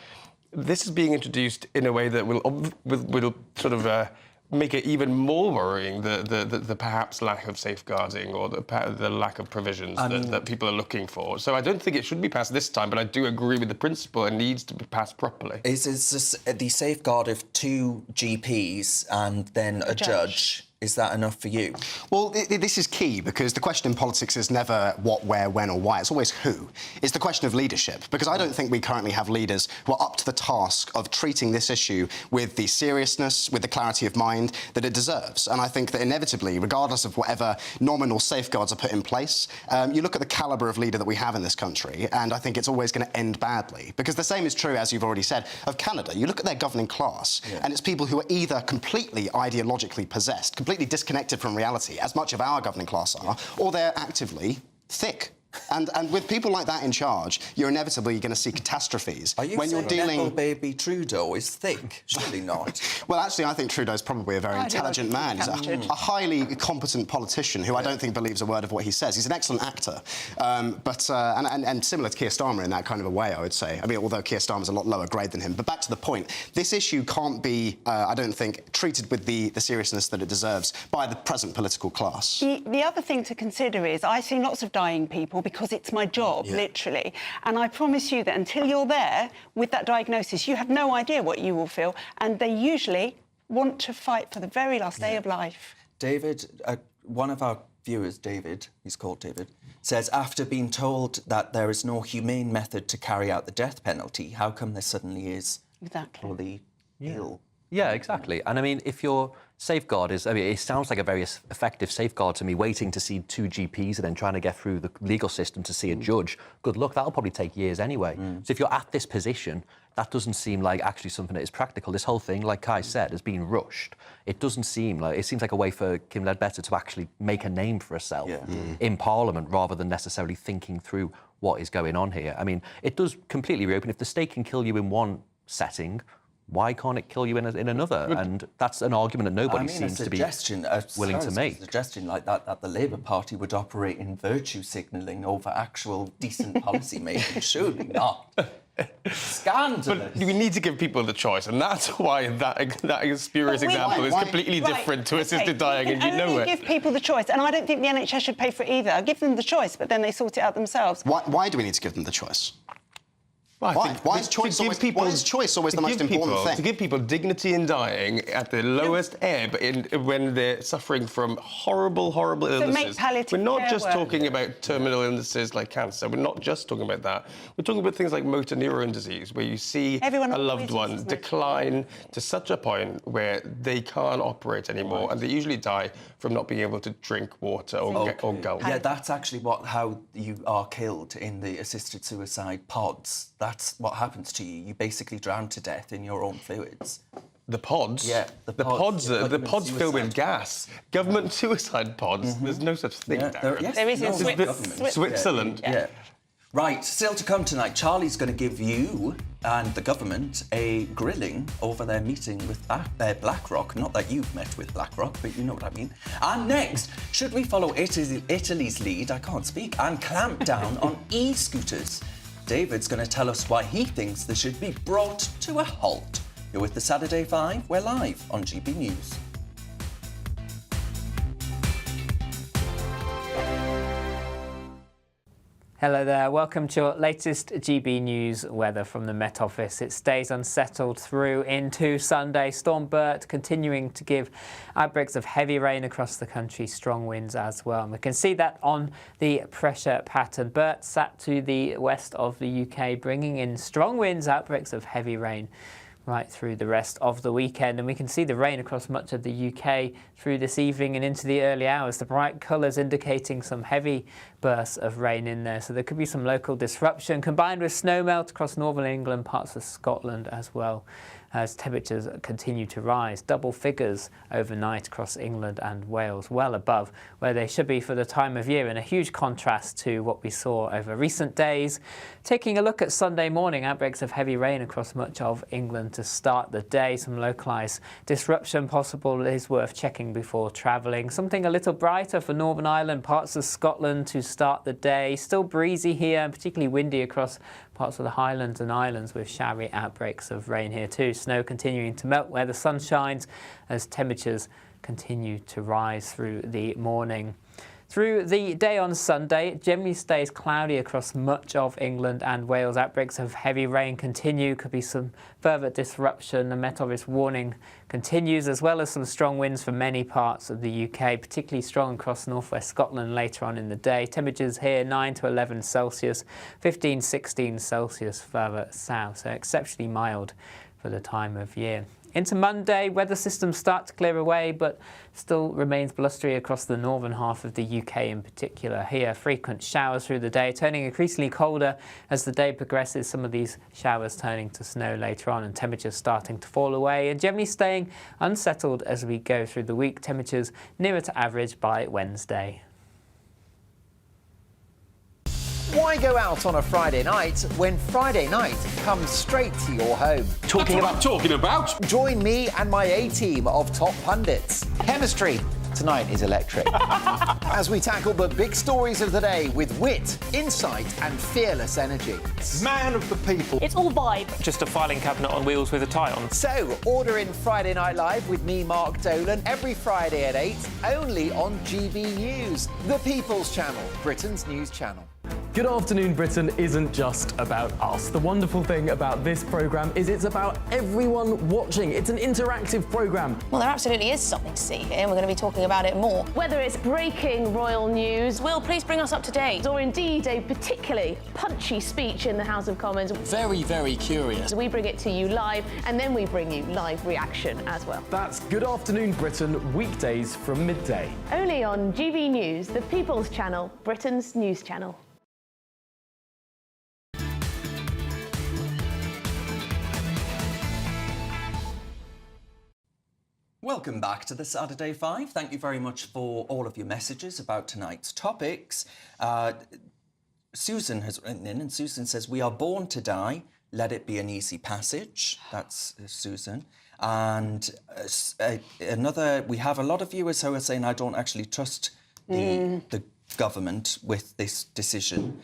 [SPEAKER 5] this is being introduced in a way that will sort of make it even more worrying, the perhaps lack of safeguarding or the lack of provisions that people are looking for. So I don't think it should be passed this time, but I do agree with the principle. It needs to be passed properly.
[SPEAKER 1] Is this the safeguard of 2 GPs and then a judge? Is that enough for you?
[SPEAKER 2] Well, this is key because the question in politics is never what, where, when or why. It's always who. It's the question of leadership because I don't think we currently have leaders who are up to the task of treating this issue with the seriousness, with the clarity of mind that it deserves. And I think that inevitably, regardless of whatever nominal safeguards are put in place, you look at the calibre of leader that we have in this country and I think it's always going to end badly. Because the same is true, as you've already said, of Canada. You look at their governing class and it's people who are either completely ideologically possessed, completely disconnected from reality, as much of our governing class are, or they're actively thick. And with people like that in charge, you're inevitably going to see catastrophes.
[SPEAKER 1] Are you saying Nettle baby Trudeau is thick? Surely not.
[SPEAKER 2] Well, actually, I think Trudeau's probably a very intelligent man. He's a highly competent politician who I don't think believes a word of what he says. He's an excellent actor, and similar to Keir Starmer in that kind of a way, I would say. I mean, although Keir Starmer's a lot lower grade than him. But back to the point, this issue can't be, I don't think, treated with the seriousness that it deserves by the present political class.
[SPEAKER 3] The other thing to consider is I see lots of dying people because it's my job, literally. And I promise you that until you're there with that diagnosis, you have no idea what you will feel. And they usually want to fight for the very last day of life.
[SPEAKER 1] David, one of our viewers, David, he's called David, says, after being told that there is no humane method to carry out the death penalty, how come there suddenly is for the ill?
[SPEAKER 4] Yeah, exactly. And I mean, if your safeguard is, I mean, it sounds like a very effective safeguard to me, waiting to see 2 GPs and then trying to get through the legal system to see a judge. Good luck, that'll probably take years anyway. So if you're at this position, that doesn't seem like actually something that is practical. This whole thing, like Kai said, has been rushed. It doesn't seem like, it seems like a way for Kim Ledbetter to actually make a name for herself in Parliament rather than necessarily thinking through what is going on here. I mean, it does completely reopen. If the state can kill you in one setting, why can't it kill you in another? And that's an argument that nobody seems to be willing to make.
[SPEAKER 1] A suggestion like that the Labour Party would operate in virtue signalling over actual decent policy making. Surely not. Scandalous.
[SPEAKER 5] But we need to give people the choice, and that's why that spurious example is completely different to assisted dying, and you know it.
[SPEAKER 3] Give people the choice, and I don't think the NHS should pay for it either. Give them the choice, but then they sort it out themselves.
[SPEAKER 2] Why do we need to give them the choice?
[SPEAKER 5] Well,
[SPEAKER 2] Why is choice always the most important thing?
[SPEAKER 5] To give people dignity in dying at the lowest ebb when they're suffering from horrible, horrible illnesses.
[SPEAKER 3] make palliative
[SPEAKER 5] We're not
[SPEAKER 3] care
[SPEAKER 5] just
[SPEAKER 3] work.
[SPEAKER 5] talking about terminal illnesses like cancer. We're not just talking about that. We're talking about things like motor neuron disease, where you see
[SPEAKER 3] Everyone
[SPEAKER 5] a loved
[SPEAKER 3] always
[SPEAKER 5] one
[SPEAKER 3] uses
[SPEAKER 5] decline to such a point where they can't operate anymore, and they usually die from not being able to drink water or gulp.
[SPEAKER 1] Yeah, that's actually how you are killed in the assisted suicide pods. That's what happens to you. You basically drown to death in your own fluids.
[SPEAKER 5] The pods?
[SPEAKER 1] Yeah,
[SPEAKER 5] the pods fill with
[SPEAKER 1] suicide
[SPEAKER 5] gas. Government suicide pods. There's no such thing, Darren.
[SPEAKER 1] Yes,
[SPEAKER 3] There is in
[SPEAKER 5] Switzerland.
[SPEAKER 1] Yeah. Right, still to come tonight, Charlie's going to give you and the government a grilling over their meeting with BlackRock. Not that you've met with BlackRock, but you know what I mean. And next, should we follow Italy's lead, I can't speak, and clamp down on e-scooters? David's going to tell us why he thinks they should be brought to a halt. You're with the Saturday 5. We're live on GB News.
[SPEAKER 15] Hello there, welcome to your latest GB News weather from the Met Office. It stays unsettled through into Sunday. Storm Bert continuing to give outbreaks of heavy rain across the country, strong winds as well. And we can see that on the pressure pattern. Bert sat to the west of the UK, bringing in strong winds, outbreaks of heavy rain right through the rest of the weekend. And we can see the rain across much of the UK through this evening and into the early hours. The bright colours indicating some heavy bursts of rain in there. So there could be some local disruption combined with snowmelt across northern England, parts of Scotland as well, as temperatures continue to rise. Double figures overnight across England and Wales, well above where they should be for the time of year, in a huge contrast to what we saw over recent days. Taking a look at Sunday morning, outbreaks of heavy rain across much of England to start the day. Some localised disruption possible is worth checking before travelling. Something a little brighter for Northern Ireland, parts of Scotland to start the day. Still breezy here, and particularly windy across parts of the Highlands and Islands, with showery outbreaks of rain here too. Snow continuing to melt where the sun shines as temperatures continue to rise through the morning. Through the day on Sunday, it generally stays cloudy across much of England and Wales. Outbreaks of heavy rain continue. Could be some further disruption. The Met Office warning continues, as well as some strong winds for many parts of the UK, particularly strong across northwest Scotland later on in the day. Temperatures here 9 to 11 Celsius, 15, 16 Celsius further south, so exceptionally mild for the time of year. Into Monday, weather systems start to clear away, but still remains blustery across the northern half of the UK in particular. Here, frequent showers through the day, turning increasingly colder as the day progresses. Some of these showers turning to snow later on, and temperatures starting to fall away, and generally staying unsettled as we go through the week. Temperatures nearer to average by Wednesday.
[SPEAKER 16] Why go out on a Friday night when Friday night comes straight to your home?
[SPEAKER 11] Talking about?
[SPEAKER 16] Join me and my A-team of top pundits. Chemistry tonight is electric. As we tackle the big stories of the day with wit, insight and fearless energy.
[SPEAKER 11] Man of the people.
[SPEAKER 17] It's all vibe.
[SPEAKER 18] Just a filing cabinet on wheels with a tie on.
[SPEAKER 16] So, order in Friday Night Live with me, Mark Dolan, every Friday at 8, only on GB News, the People's Channel, Britain's news channel.
[SPEAKER 19] Good Afternoon Britain isn't just about us. The wonderful thing about this programme is it's about everyone watching. It's an interactive programme.
[SPEAKER 17] Well, there absolutely is something to see here, and we're going to be talking about it more. Whether it's breaking royal news, Will, please bring us up to date, or indeed a particularly punchy speech in the House of Commons.
[SPEAKER 19] Very, very curious.
[SPEAKER 17] We bring it to you live, and then we bring you live reaction as well.
[SPEAKER 19] That's Good Afternoon Britain, weekdays from midday.
[SPEAKER 17] Only on GB News, the People's Channel, Britain's news channel.
[SPEAKER 1] Welcome back to the Saturday 5. Thank you very much for all of your messages about tonight's topics. Susan has written in, and Susan says, "We are born to die. Let it be an easy passage." That's Susan. And we have a lot of viewers who are saying, "I don't actually trust the government with this decision."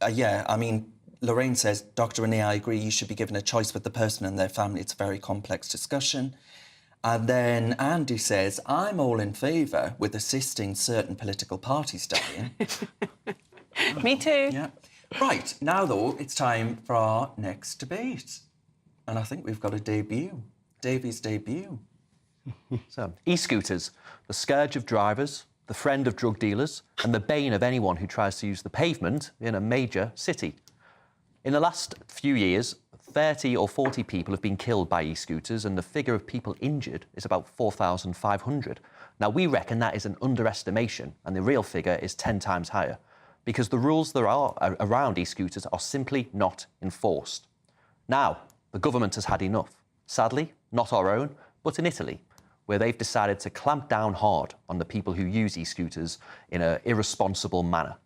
[SPEAKER 1] Yeah, I mean, Lorraine says, "Dr. Renee, I agree, you should be given a choice with the person and their family. It's a very complex discussion." And then Andy says, "I'm all in favour with assisting certain political parties dying."
[SPEAKER 3] Me too.
[SPEAKER 1] Yeah. Right, now, though, it's time for our next debate. And I think we've got a debut. Davy's debut.
[SPEAKER 4] So, e-scooters, the scourge of drivers, the friend of drug dealers, and the bane of anyone who tries to use the pavement in a major city. In the last few years, 30 or 40 people have been killed by e-scooters, and the figure of people injured is about 4,500. Now, we reckon that is an underestimation, and the real figure is 10 times higher, because the rules there are around e-scooters are simply not enforced. Now, the government has had enough. Sadly, not our own, but in Italy, where they've decided to clamp down hard on the people who use e-scooters in an irresponsible manner.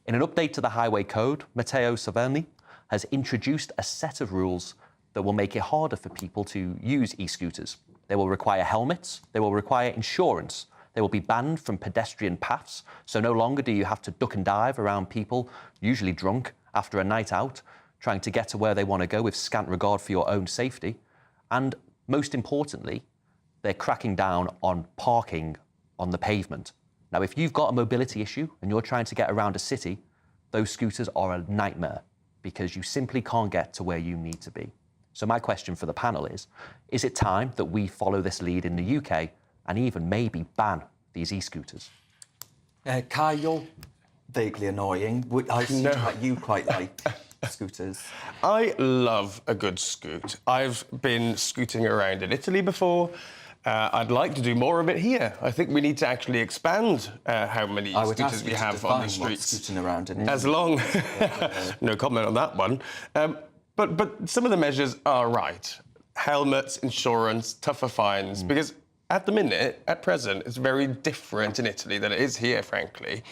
[SPEAKER 4] In an update to the Highway Code, Matteo Salvini has introduced a set of rules that will make it harder for people to use e-scooters. They will require helmets, they will require insurance, they will be banned from pedestrian paths, so no longer do you have to duck and dive around people, usually drunk, after a night out, trying to get to where they want to go with scant regard for your own safety. And most importantly, they're cracking down on parking on the pavement. Now, if you've got a mobility issue and you're trying to get around a city, those scooters are a nightmare because you simply can't get to where you need to be. So my question for the panel is it time that we follow this lead in the UK and even maybe ban these e-scooters?
[SPEAKER 1] Kai, you're vaguely annoying. I see that you quite like scooters.
[SPEAKER 5] I love a good scoot. I've been scooting around in Italy before. I'd like to do more of it here. I think we need to actually expand how many scooters we have on the streets.
[SPEAKER 1] Scooting around in
[SPEAKER 5] as long, no comment on that one. But some of the measures are right. Helmets, insurance, tougher fines, because at the minute, at present, it's very different in Italy than it is here, frankly.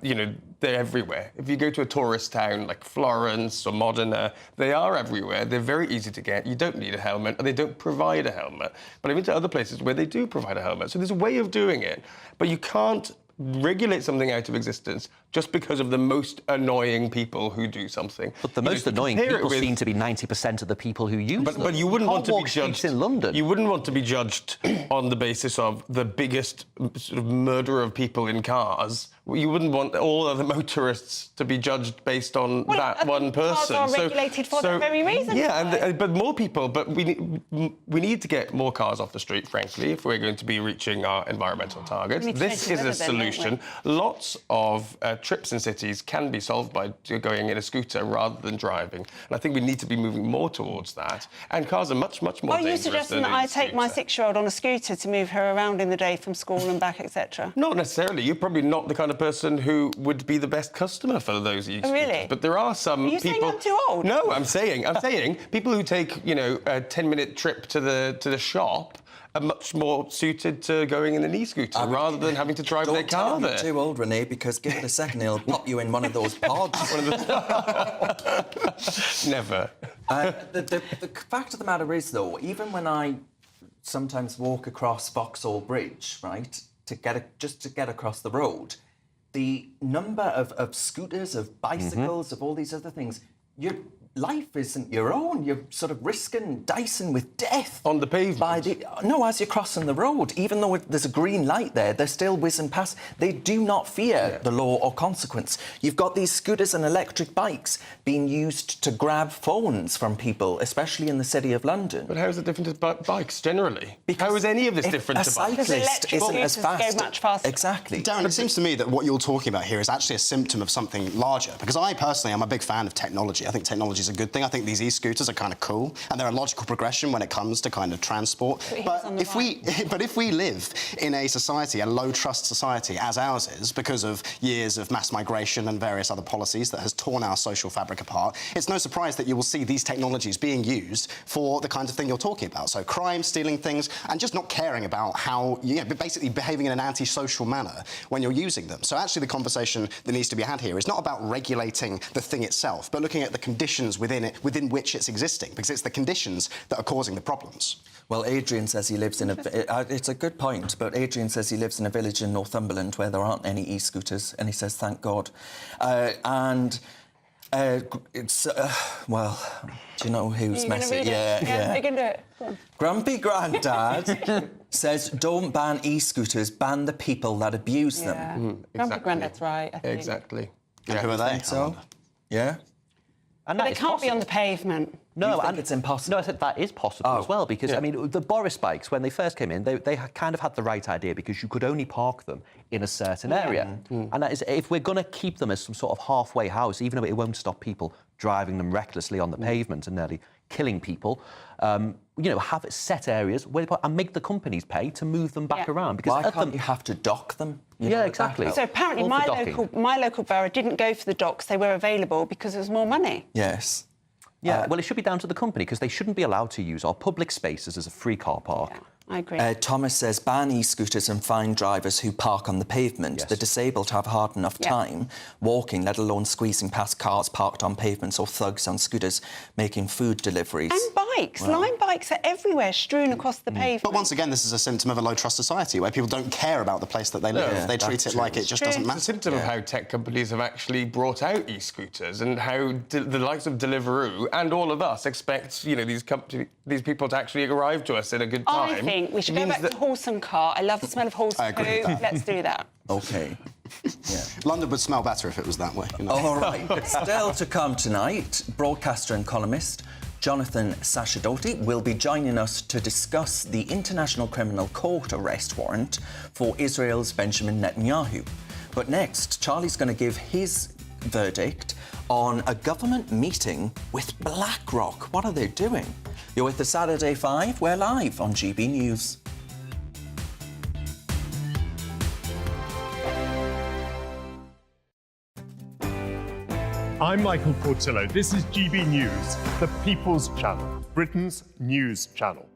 [SPEAKER 5] You know, they're everywhere. If you go to a tourist town like Florence or Modena, they are everywhere. They're very easy to get. You don't need a helmet, and they don't provide a helmet. But I've been to other places where they do provide a helmet. So there's a way of doing it. But you can't regulate something out of existence just because of the most annoying people who do something.
[SPEAKER 4] But the most annoying people seem to be 90% of the people who use them.
[SPEAKER 5] But you wouldn't want to be judged
[SPEAKER 4] in London.
[SPEAKER 5] You wouldn't want to be judged on the basis of the biggest sort of murderer of people in cars. You wouldn't want all other motorists to be judged based on that one person.
[SPEAKER 3] Cars are regulated for that very reason.
[SPEAKER 5] Yeah, but more people. But we need to get more cars off the street, frankly, if we're going to be reaching our environmental targets. This is a solution. Lots of trips in cities can be solved by going in a scooter rather than driving. And I think we need to be moving more towards that. And cars are much, much more dangerous.
[SPEAKER 3] Are you suggesting that I take my 6-year-old on a scooter to move her around in the day from school and back, etc.?
[SPEAKER 5] Not necessarily. You're probably not the kind of person who would be the best customer for those e-scooters.
[SPEAKER 3] Oh, really?
[SPEAKER 5] But there are some people...
[SPEAKER 3] Are you saying I'm too old?
[SPEAKER 5] No, I'm saying people who take, you know, a 10-minute trip to the shop are much more suited to going in an e-scooter rather than having to drive their car there.
[SPEAKER 1] You're too old, Renee, because give it a second, he'll pop you in one of those pods.
[SPEAKER 5] Never.
[SPEAKER 1] The fact of the matter is, though, even when I sometimes walk across Vauxhall Bridge, right, just to get across the road, the number of scooters, of bicycles, of all these other things, your life isn't your own. You're sort of risking, dicing with death.
[SPEAKER 5] On the pavement?
[SPEAKER 1] No, as you're crossing the road. Even though there's a green light there, they're still whizzing past. They do not fear the law or consequence. You've got these scooters and electric bikes being used to grab phones from people, especially in the City of London.
[SPEAKER 5] But how is it different to bikes generally? How is any of this different to bikes?
[SPEAKER 1] A cyclist isn't as fast.
[SPEAKER 3] Go much faster.
[SPEAKER 1] Exactly.
[SPEAKER 2] Darren, it seems to me that what you're talking about here is actually a symptom of something larger, because I personally am a big fan of technology. I think technology is a good thing. I think these e-scooters are kind of cool, and they're a logical progression when it comes to kind of transport. But if we live in a society, a low-trust society, as ours is, because of years of mass migration and various other policies that has torn our social fabric apart, it's no surprise that you will see these technologies being used for the kind of thing you're talking about. So crime, stealing things, and just not caring about how, basically behaving in an antisocial manner when you're using them. So actually the conversation that needs to be had here is not about regulating the thing itself, but looking at the conditions within which it's existing, because it's the conditions that are causing the problems.
[SPEAKER 1] Well, Adrian says he lives in it's a good point, but Adrian says he lives in a village in Northumberland where there aren't any e-scooters, and he says, thank God. Well, do you know who's messy?
[SPEAKER 3] Yeah, you can do it. Go on.
[SPEAKER 1] Grumpy Grandad says, don't ban e-scooters, ban the people that abuse them.
[SPEAKER 3] Grumpy Grandad's right, I think.
[SPEAKER 5] Exactly.
[SPEAKER 2] And who are they?
[SPEAKER 1] So? Yeah?
[SPEAKER 4] And
[SPEAKER 3] But
[SPEAKER 4] that
[SPEAKER 3] they
[SPEAKER 4] is
[SPEAKER 3] can't be
[SPEAKER 4] possible.
[SPEAKER 3] on the pavement.
[SPEAKER 4] No,
[SPEAKER 1] You think
[SPEAKER 4] and
[SPEAKER 1] it's impossible?
[SPEAKER 4] No, I said that is possible as well, because, I mean, the Boris bikes, when they first came in, they kind of had the right idea, because you could only park them in a certain area. And that is, if we're going to keep them as some sort of halfway house, even though it won't stop people driving them recklessly on the pavement and nearly killing people, you know, have set areas where and make the companies pay to move them back around. Because
[SPEAKER 1] why can't you have to dock them?
[SPEAKER 4] Yeah, exactly.
[SPEAKER 3] So apparently my local borough didn't go for the docks. They were available because there was more money.
[SPEAKER 1] Yes.
[SPEAKER 4] Yeah, well, it should be down to the company, because they shouldn't be allowed to use our public spaces as a free car park.
[SPEAKER 3] Yeah, I agree.
[SPEAKER 1] Thomas says ban e-scooters and fine drivers who park on the pavement.
[SPEAKER 4] Yes.
[SPEAKER 1] The disabled have hard enough time walking, let alone squeezing past cars parked on pavements or thugs on scooters making food deliveries.
[SPEAKER 3] And bikes. Line bikes are everywhere, strewn across the pavement.
[SPEAKER 2] But once again, this is a symptom of a low-trust society where people don't care about the place that they live. They treat it like it just doesn't matter.
[SPEAKER 5] It's a symptom of how tech companies have actually brought out e-scooters and how the likes of Deliveroo and all of us expect, you know, these people to actually arrive to us in a good time.
[SPEAKER 3] I think we should go back to horse and cart. I love the smell of horse poo. Let's do that.
[SPEAKER 1] OK.
[SPEAKER 2] London would smell better if it was that way. You know?
[SPEAKER 1] All right. Still to come tonight, broadcaster and columnist Jonathan Sacerdoti will be joining us to discuss the International Criminal Court arrest warrant for Israel's Benjamin Netanyahu. But next, Charlie's going to give his verdict on a government meeting with BlackRock. What are they doing? You're with the Saturday 5. We're live on GB News.
[SPEAKER 20] I'm Michael Portillo. This is GB News, the People's Channel, Britain's news channel.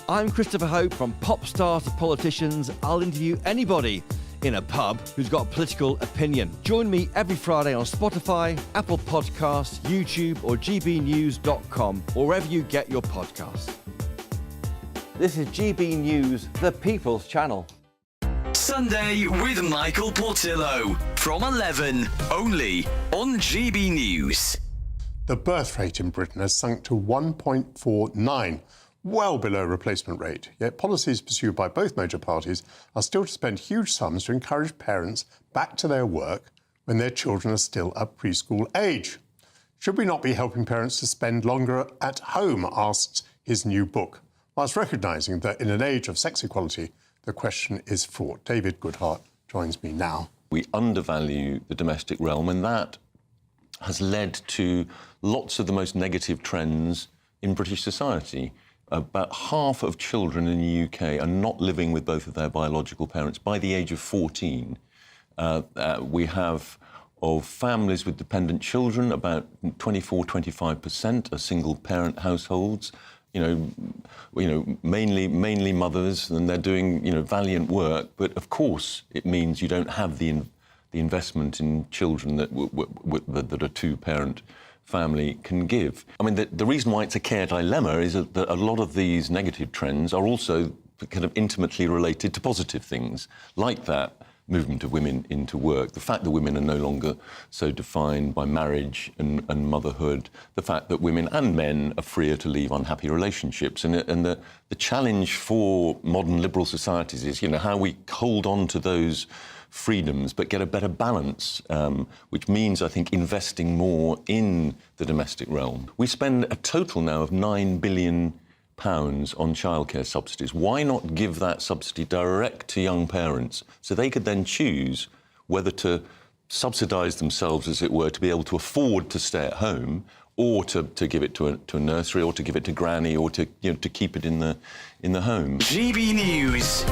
[SPEAKER 21] I'm Christopher Hope. From pop stars to politicians, I'll interview anybody in a pub who's got a political opinion. Join me every Friday on Spotify, Apple Podcasts, YouTube or gbnews.com, or wherever you get your podcasts. This is GB News, the People's Channel.
[SPEAKER 22] Sunday with Michael Portillo from 11, only on GB News.
[SPEAKER 20] The birth rate in Britain has sunk to 1.49, well below replacement rate. Yet policies pursued by both major parties are still to spend huge sums to encourage parents back to their work when their children are still at preschool age. Should we not be helping parents to spend longer at home, asks his new book, whilst recognising that in an age of sex equality, the question is fraught. David Goodhart joins me now.
[SPEAKER 23] We undervalue the domestic realm, and that has led to lots of the most negative trends in British society. About half of children in the UK are not living with both of their biological parents by the age of 14. We have, of families with dependent children, about 24-25% are single-parent households. You know, mainly mothers, and they're doing, you know, valiant work. But of course, it means you don't have the investment in children that a two-parent family can give. I mean, the reason why it's a care dilemma is that a lot of these negative trends are also kind of intimately related to positive things, like that movement of women into work, the fact that women are no longer so defined by marriage and motherhood, the fact that women and men are freer to leave unhappy relationships. And the challenge for modern liberal societies is, you know, how we hold on to those freedoms but get a better balance, which means, I think, investing more in the domestic realm. We spend a total now of £9 billion on childcare subsidies. Why not give that subsidy direct to young parents so they could then choose whether to subsidise themselves, as it were, to be able to afford to stay at home, or to give it to a nursery, or to give it to granny, or to, you know, to keep it in the home.
[SPEAKER 22] GB News.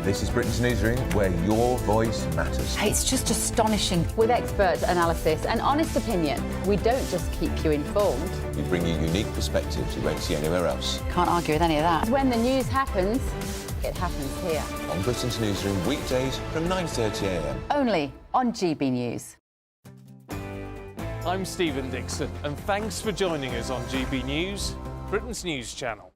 [SPEAKER 24] This is Britain's Newsroom, where your voice matters.
[SPEAKER 25] It's just astonishing. With expert analysis and honest opinion, we don't just keep you informed.
[SPEAKER 24] We bring you unique perspectives you won't see anywhere else.
[SPEAKER 25] Can't argue with any of that. When the news happens, it happens here.
[SPEAKER 24] On Britain's Newsroom, weekdays from 9:30 a.m.
[SPEAKER 25] Only on GB News.
[SPEAKER 26] I'm Stephen Dixon, and thanks for joining us on GB News, Britain's news channel.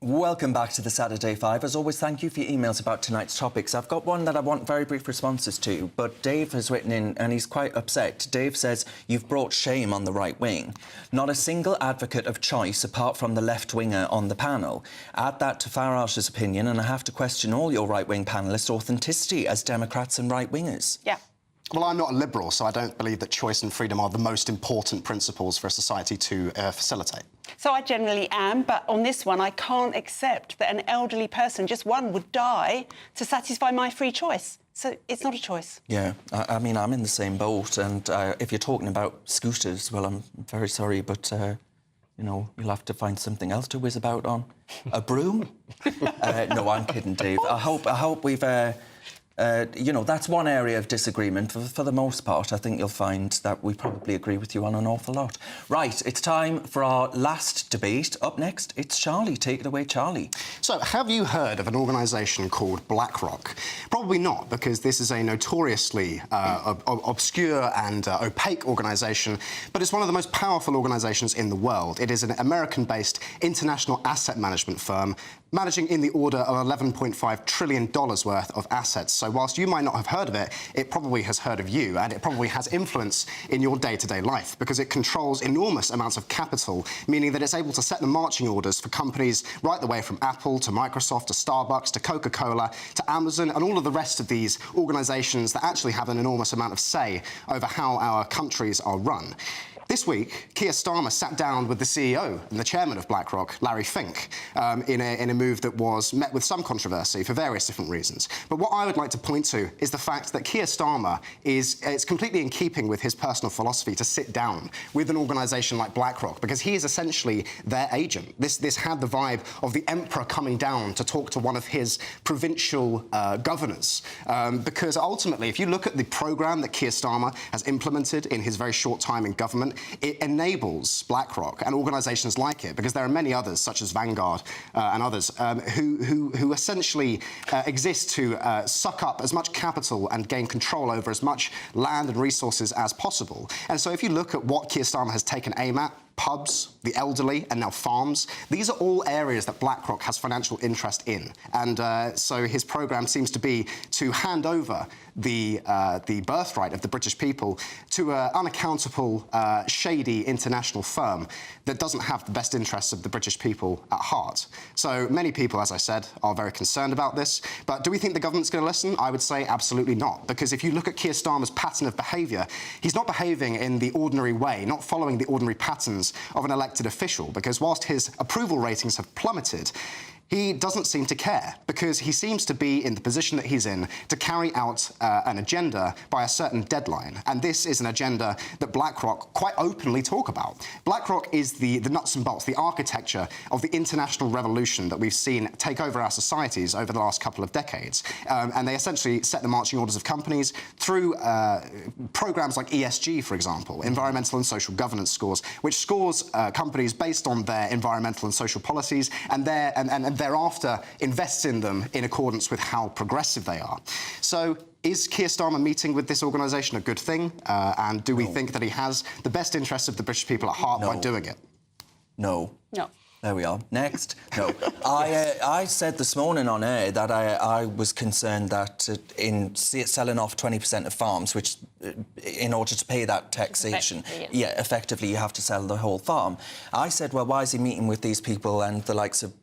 [SPEAKER 1] Welcome back to the Saturday Five. As always, thank you for your emails about tonight's topics. I've got one that I want very brief responses to, but Dave has written in and he's quite upset. Dave says, you've brought shame on the right wing. Not a single advocate of choice apart from the left-winger on the panel. Add that to Farage's opinion and I have to question all your right-wing panellists' authenticity as Democrats and right-wingers.
[SPEAKER 3] Yeah.
[SPEAKER 2] Well, I'm not a liberal, so I don't believe that choice and freedom are the most important principles for a society to facilitate.
[SPEAKER 3] So I generally am, but on this one, I can't accept that an elderly person, just one, would die to satisfy my free choice. So it's not a choice.
[SPEAKER 1] Yeah, I mean, I'm in the same boat, and if you're talking about scooters, well, I'm very sorry, but, you know, you'll have to find something else to whiz about on. A broom? No, I'm kidding, Dave. I hope we've... you know, that's one area of disagreement. For the most part, I think you'll find that we probably agree with you on an awful lot. Right, it's time for our last debate. Up next, it's Charlie. Take it away, Charlie.
[SPEAKER 2] So, have you heard of an organisation called BlackRock? Probably not, because this is a notoriously obscure and opaque organisation, but it's one of the most powerful organisations in the world. It is an American-based international asset management firm managing in the order of $11.5 trillion worth of assets. So whilst you might not have heard of it, it probably has heard of you, and it probably has influence in your day-to-day life, because it controls enormous amounts of capital, meaning that it's able to set the marching orders for companies right the way from Apple to Microsoft to Starbucks to Coca-Cola to Amazon and all of the rest of these organisations that actually have an enormous amount of say over how our countries are run. This week, Keir Starmer sat down with the CEO and the chairman of BlackRock, Larry Fink, in a move that was met with some controversy for various different reasons. But what I would like to point to is the fact that Keir Starmer it's completely in keeping with his personal philosophy to sit down with an organisation like BlackRock, because he is essentially their agent. This had the vibe of the emperor coming down to talk to one of his provincial governors. Because ultimately, if you look at the programme that Keir Starmer has implemented in his very short time in government, it enables BlackRock and organisations like it, because there are many others, such as Vanguard and others, who essentially exist to suck up as much capital and gain control over as much land and resources as possible. And so if you look at what Keir Starmer has taken aim at, pubs, the elderly, and now farms. These are all areas that BlackRock has financial interest in. And so his programme seems to be to hand over the birthright of the British people to an unaccountable, shady international firm that doesn't have the best interests of the British people at heart. So many people, as I said, are very concerned about this. But do we think the government's going to listen? I would say absolutely not. Because if you look at Keir Starmer's pattern of behaviour, he's not behaving in the ordinary way, not following the ordinary patterns of an elected official, because whilst his approval ratings have plummeted, he doesn't seem to care, because he seems to be in the position that he's in to carry out an agenda by a certain deadline. And this is an agenda that BlackRock quite openly talk about. BlackRock is the nuts and bolts, the architecture of the international revolution that we've seen take over our societies over the last couple of decades. And they essentially set the marching orders of companies through programs like ESG, for example, environmental and social governance scores, which scores companies based on their environmental and social policies and thereafter invests in them in accordance with how progressive they are. So is Keir Starmer meeting with this organisation a good thing? And do we think that he has the best interests of the British people at heart by doing it?
[SPEAKER 1] No.
[SPEAKER 3] No.
[SPEAKER 1] There we are. Next. No. I said this morning on air that I was concerned that in selling off 20% of farms, which in order to pay that taxation, effectively you have to sell the whole farm. I said, well, why is he meeting with these people and the likes of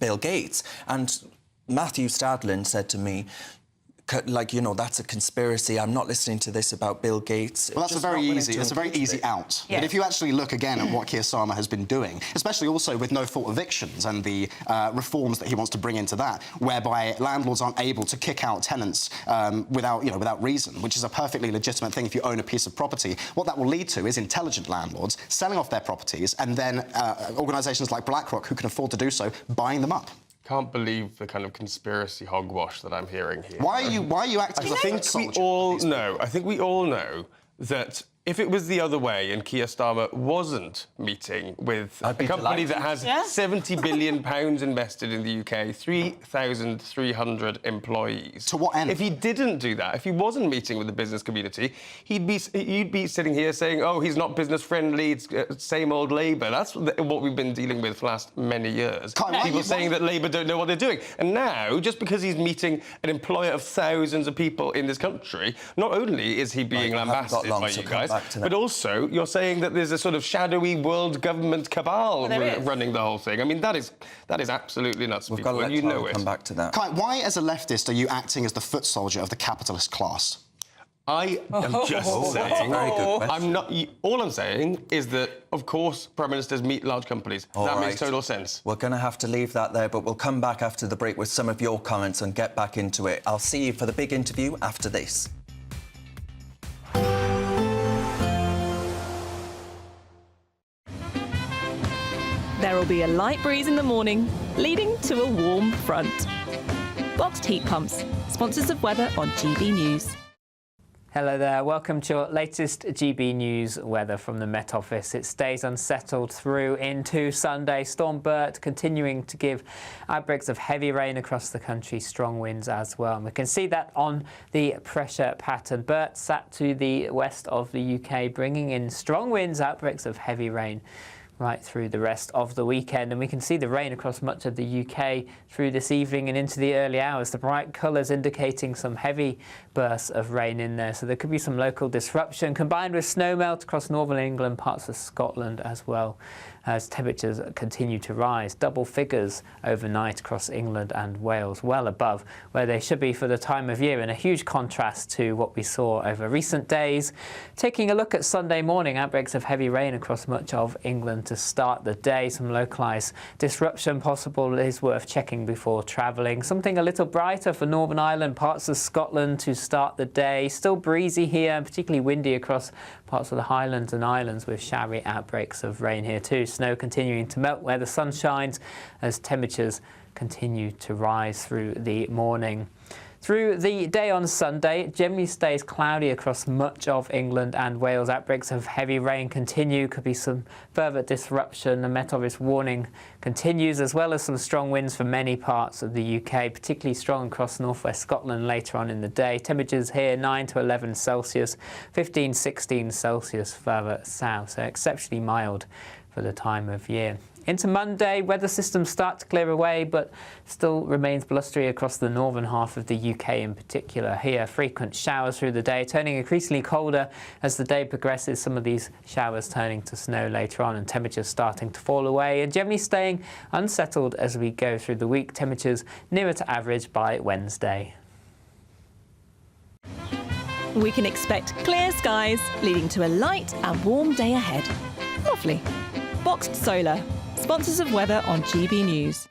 [SPEAKER 1] Bill Gates? And Matthew Stadlin said to me, like, you know, that's a conspiracy. I'm not listening to this about Bill Gates.
[SPEAKER 2] Well, that's a very easy out. Yeah. But if you actually look again at what Keir Starmer has been doing, especially also with no-fault evictions and the reforms that he wants to bring into that, whereby landlords aren't able to kick out tenants without reason, which is a perfectly legitimate thing if you own a piece of property. What that will lead to is intelligent landlords selling off their properties and then organisations like BlackRock, who can afford to do so, buying them up.
[SPEAKER 5] Can't believe the kind of conspiracy hogwash that I'm hearing here.
[SPEAKER 2] Why are you acting as a foot soldier?
[SPEAKER 5] I think we all know that if it was the other way and Keir Starmer wasn't meeting with a company that has £70 billion invested in the UK, 3,300 employees.
[SPEAKER 2] To what end?
[SPEAKER 5] If he didn't do that, if he wasn't meeting with the business community, you'd be sitting here saying, oh, he's not business friendly, it's same old Labour. That's what we've been dealing with for the last many years. People saying that Labour don't know what they're doing. And now, just because he's meeting an employer of thousands of people in this country, not only is he being lambasted by you guys, but also you're saying that there's a sort of shadowy world government cabal running the whole thing. I mean, that is absolutely nuts.
[SPEAKER 1] We've got to let Clara come back to that.
[SPEAKER 2] Kai, why, as a leftist, are you acting as the foot soldier of the capitalist class?
[SPEAKER 5] I am just saying.
[SPEAKER 1] Very good question.
[SPEAKER 5] I'm not. All I'm saying is that, of course, prime ministers meet large companies. That makes total sense.
[SPEAKER 1] We're going to have to leave that there, but we'll come back after the break with some of your comments and get back into it. I'll see you for the big interview after this.
[SPEAKER 6] There will be a light breeze in the morning, leading to a warm front. Boxed heat pumps, sponsors of weather on GB News.
[SPEAKER 15] Hello there, welcome to your latest GB News weather from the Met Office. It stays unsettled through into Sunday. Storm Bert continuing to give outbreaks of heavy rain across the country, strong winds as well. And we can see that on the pressure pattern. Bert sat to the west of the UK, bringing in strong winds, outbreaks of heavy rain right through the rest of the weekend. And we can see the rain across much of the UK through this evening and into the early hours. The bright colours indicating some heavy bursts of rain in there. So there could be some local disruption combined with snowmelt across northern England, parts of Scotland as well, as temperatures continue to rise. Double figures overnight across England and Wales, well above where they should be for the time of year, in a huge contrast to what we saw over recent days. Taking a look at Sunday morning, outbreaks of heavy rain across much of England to start the day. Some localised disruption possible is worth checking before travelling. Something a little brighter for Northern Ireland, parts of Scotland to start the day. Still breezy here and particularly windy across parts of the Highlands and Islands, with showery outbreaks of rain here too. Snow continuing to melt where the sun shines as temperatures continue to rise through the morning. Through the day on Sunday, it generally stays cloudy across much of England and Wales. Outbreaks of heavy rain continue. Could be some further disruption. The Met Office warning continues, as well as some strong winds for many parts of the UK, particularly strong across northwest Scotland later on in the day. Temperatures here 9 to 11 Celsius, 15, 16 Celsius further south, so exceptionally mild for the time of year. Into Monday, weather systems start to clear away, but still remains blustery across the northern half of the UK in particular. Here, frequent showers through the day, turning increasingly colder as the day progresses. Some of these showers turning to snow later on, and temperatures starting to fall away, and generally staying unsettled as we go through the week. Temperatures nearer to average by Wednesday.
[SPEAKER 6] We can expect clear skies, leading to a light and warm day ahead. Lovely. Boxed Solar, sponsors of weather on GB News.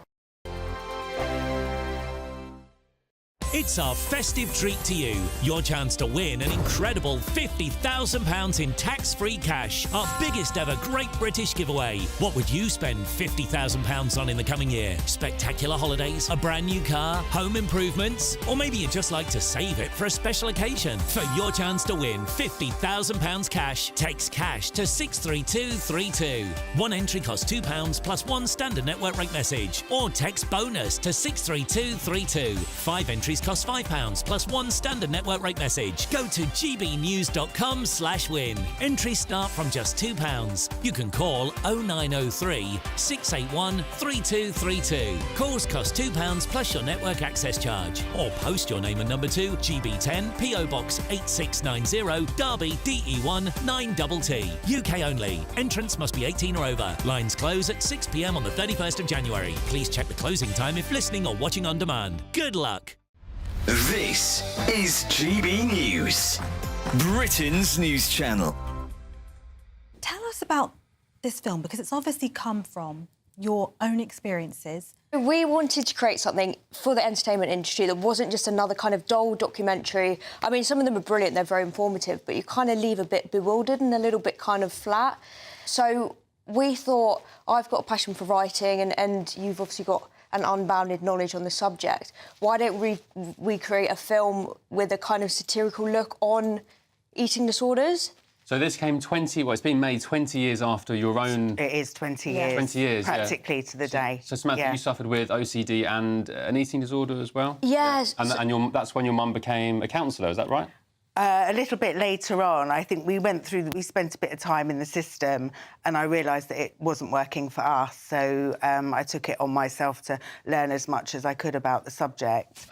[SPEAKER 7] It's our festive treat to you. Your chance to win an incredible £50,000 in tax-free cash. Our biggest ever Great British giveaway. What would you spend £50,000 on in the coming year? Spectacular holidays, a brand new car, home improvements, or maybe you'd just like to save it for a special occasion. For your chance to win £50,000 cash, text cash to 63232. One entry costs £2 plus one standard network rate message, or text bonus to 63232. 5 entries cost £5 plus one standard network rate message. Go to gbnews.com/win. Entries start from just £2. You can call 0903 681 3232. Calls cost £2 plus your network access charge. Or post your name and number to GB10 PO Box 8690 Derby DE1 9TT. UK only. Entrance must be 18 or over. Lines close at 6 p.m. on the 31st of January. Please check the closing time if listening or watching on demand. Good luck.
[SPEAKER 22] This is GB News, Britain's news channel.
[SPEAKER 8] Tell us about this film, because it's obviously come from your own experiences.
[SPEAKER 9] We wanted to create something for the entertainment industry that wasn't just another kind of dull documentary. I mean, some of them are brilliant, they're very informative, but you kind of leave a bit bewildered and a little bit kind of flat. So we thought, I've got a passion for writing and you've obviously got an unbounded knowledge on the subject. Why don't we create a film with a kind of satirical look on eating disorders?
[SPEAKER 10] So this came it's been made 20 years after your own...
[SPEAKER 11] It is 20 years.
[SPEAKER 10] 20 years,
[SPEAKER 11] practically to the day.
[SPEAKER 10] So Samantha, you suffered with OCD and an eating disorder as well?
[SPEAKER 9] Yes.
[SPEAKER 10] And that's when your mum became a counsellor, is that right?
[SPEAKER 11] A little bit later on, I think we spent a bit of time in the system and I realised that it wasn't working for us. So I took it on myself to learn as much as I could about the subject.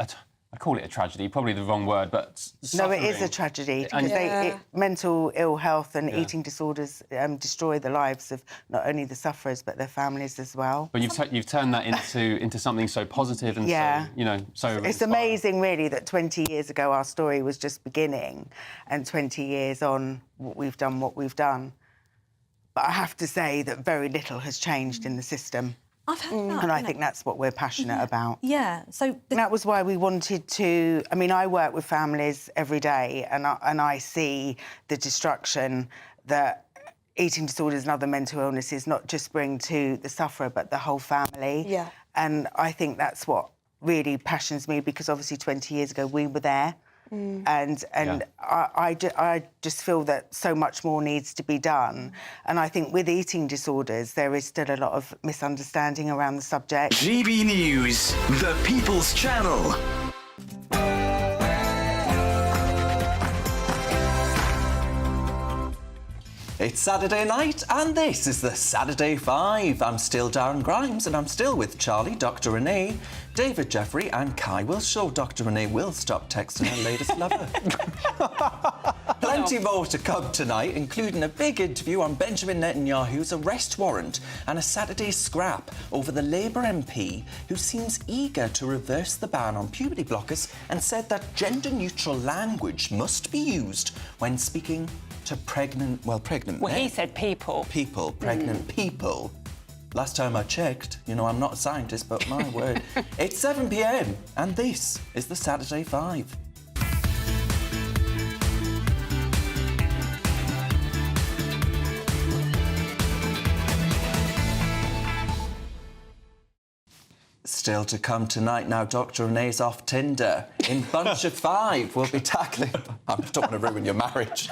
[SPEAKER 10] I call it a tragedy, probably the wrong word, but
[SPEAKER 11] suffering. No, it is a tragedy because mental ill health and eating disorders destroy the lives of not only the sufferers but their families as well.
[SPEAKER 10] But you've turned that into something so positive and so
[SPEAKER 11] It's
[SPEAKER 10] inspiring.
[SPEAKER 11] amazing, really, that 20 years ago our story was just beginning, and 20 years on, we've done what we've done. But I have to say that very little has changed in the system.
[SPEAKER 8] I've heard that.
[SPEAKER 11] And I think that's what we're passionate about.
[SPEAKER 8] Yeah, so...
[SPEAKER 11] That was why we wanted to... I mean, I work with families every day and I see the destruction that eating disorders and other mental illnesses not just bring to the sufferer but the whole family.
[SPEAKER 9] Yeah.
[SPEAKER 11] And I think that's what really passions me, because obviously 20 years ago we were there. And I just feel that so much more needs to be done. And I think with eating disorders, there is still a lot of misunderstanding around the subject.
[SPEAKER 22] GB News, the People's Channel.
[SPEAKER 1] It's Saturday night and this is the Saturday 5. I'm still Darren Grimes and I'm still with Charlie, Dr Renee, David Jeffrey and Kai will show Dr Renee will stop texting her latest lover. Plenty more to come tonight, including a big interview on Benjamin Netanyahu's arrest warrant and a Saturday scrap over the Labour MP who seems eager to reverse the ban on puberty blockers and said that gender-neutral language must be used when speaking to pregnant men.
[SPEAKER 3] Well, he said people.
[SPEAKER 1] Pregnant people. Last time I checked, you know, I'm not a scientist, but my word. It's 7 p.m. and this is the Saturday 5. Still to come tonight now, Dr Renee's off Tinder. In Bunch of Five, we'll be tackling... I don't want to ruin your marriage.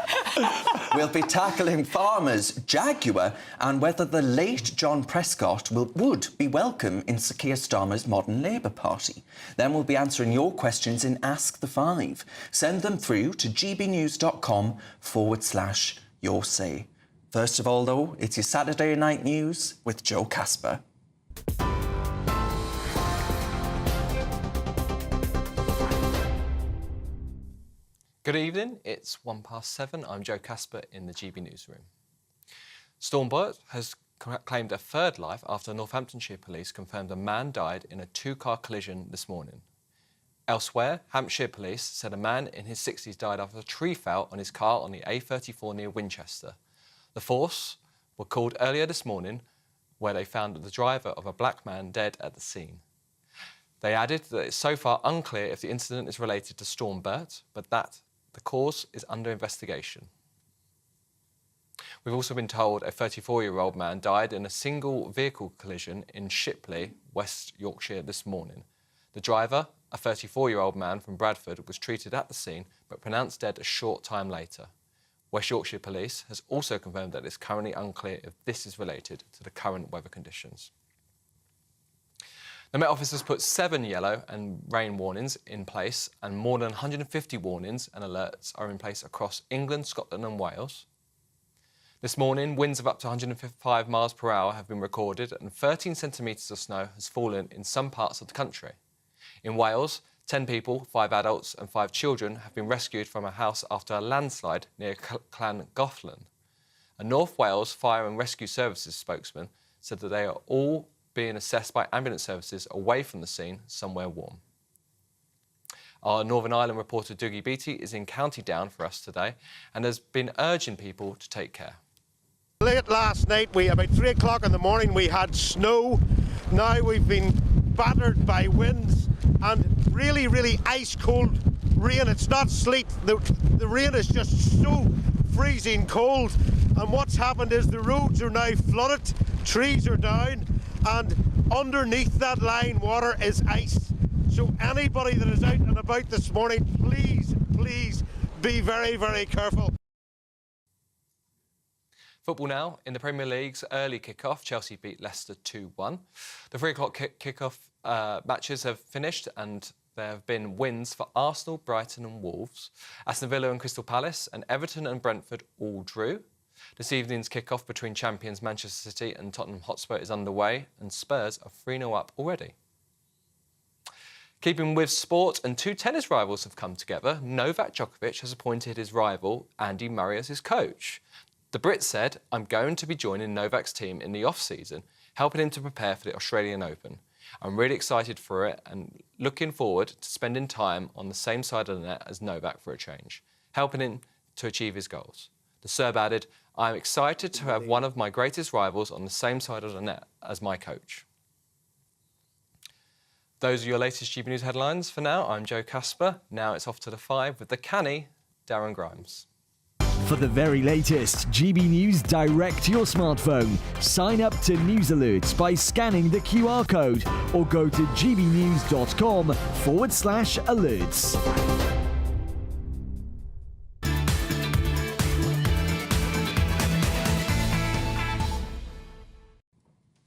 [SPEAKER 1] We'll be tackling farmers, Jaguar, and whether the late John Prescott would be welcome in Sir Keir Starmer's modern Labour Party. Then we'll be answering your questions in Ask the Five. Send them through to gbnews.com/your say. First of all, though, it's your Saturday night news with Joe Casper.
[SPEAKER 12] Good evening, it's 7:01. I'm Joe Casper in the GB Newsroom. Stormbert has claimed a third life after Northamptonshire police confirmed a man died in a two-car collision this morning. Elsewhere, Hampshire police said a man in his 60s died after a tree fell on his car on the A34 near Winchester. The force were called earlier this morning where they found the driver of a black man dead at the scene. They added that it's so far unclear if the incident is related to Stormbert, but that the cause is under investigation. We've also been told a 34-year-old man died in a single vehicle collision in Shipley, West Yorkshire this morning. The driver, a 34-year-old man from Bradford, was treated at the scene but pronounced dead a short time later. West Yorkshire Police has also confirmed that it's currently unclear if this is related to the current weather conditions. The Met Office has put 7 yellow and rain warnings in place, and more than 150 warnings and alerts are in place across England, Scotland and Wales. This morning, winds of up to 155 miles per hour have been recorded and 13 centimetres of snow has fallen in some parts of the country. In Wales, 10 people, 5 adults and 5 children have been rescued from a house after a landslide near Llangollen. A North Wales Fire and Rescue Services spokesman said that they are all being assessed by ambulance services away from the scene, somewhere warm. Our Northern Ireland reporter Dougie Beattie is in County Down for us today and has been urging people to take care.
[SPEAKER 13] Late last night, about 3 o'clock in the morning, we had snow. Now we've been battered by winds and really, really ice-cold rain. It's not sleet. The rain is just so freezing cold. And what's happened is the roads are now flooded, trees are down, and underneath that line water is ice. So anybody that is out and about this morning, please, please be very, very careful.
[SPEAKER 12] Football now. In the Premier League's early kick-off, Chelsea beat Leicester 2-1. The 3 o'clock kick-off matches have finished and there have been wins for Arsenal, Brighton and Wolves. Aston Villa and Crystal Palace and Everton and Brentford all drew. This evening's kick-off between champions Manchester City and Tottenham Hotspur is underway and Spurs are 3-0 up already. Keeping with sport, and 2 tennis rivals have come together. Novak Djokovic has appointed his rival, Andy Murray, as his coach. The Brit said, "I'm going to be joining Novak's team in the off-season, helping him to prepare for the Australian Open. I'm really excited for it and looking forward to spending time on the same side of the net as Novak for a change, helping him to achieve his goals." The Serb added, "I'm excited to have one of my greatest rivals on the same side of the net as my coach." Those are your latest GB News headlines. For now, I'm Joe Casper. Now it's off to the 5 with the canny Darren Grimes.
[SPEAKER 4] For the very latest GB News direct to your smartphone, sign up to News Alerts by scanning the QR code or go to gbnews.com/alerts.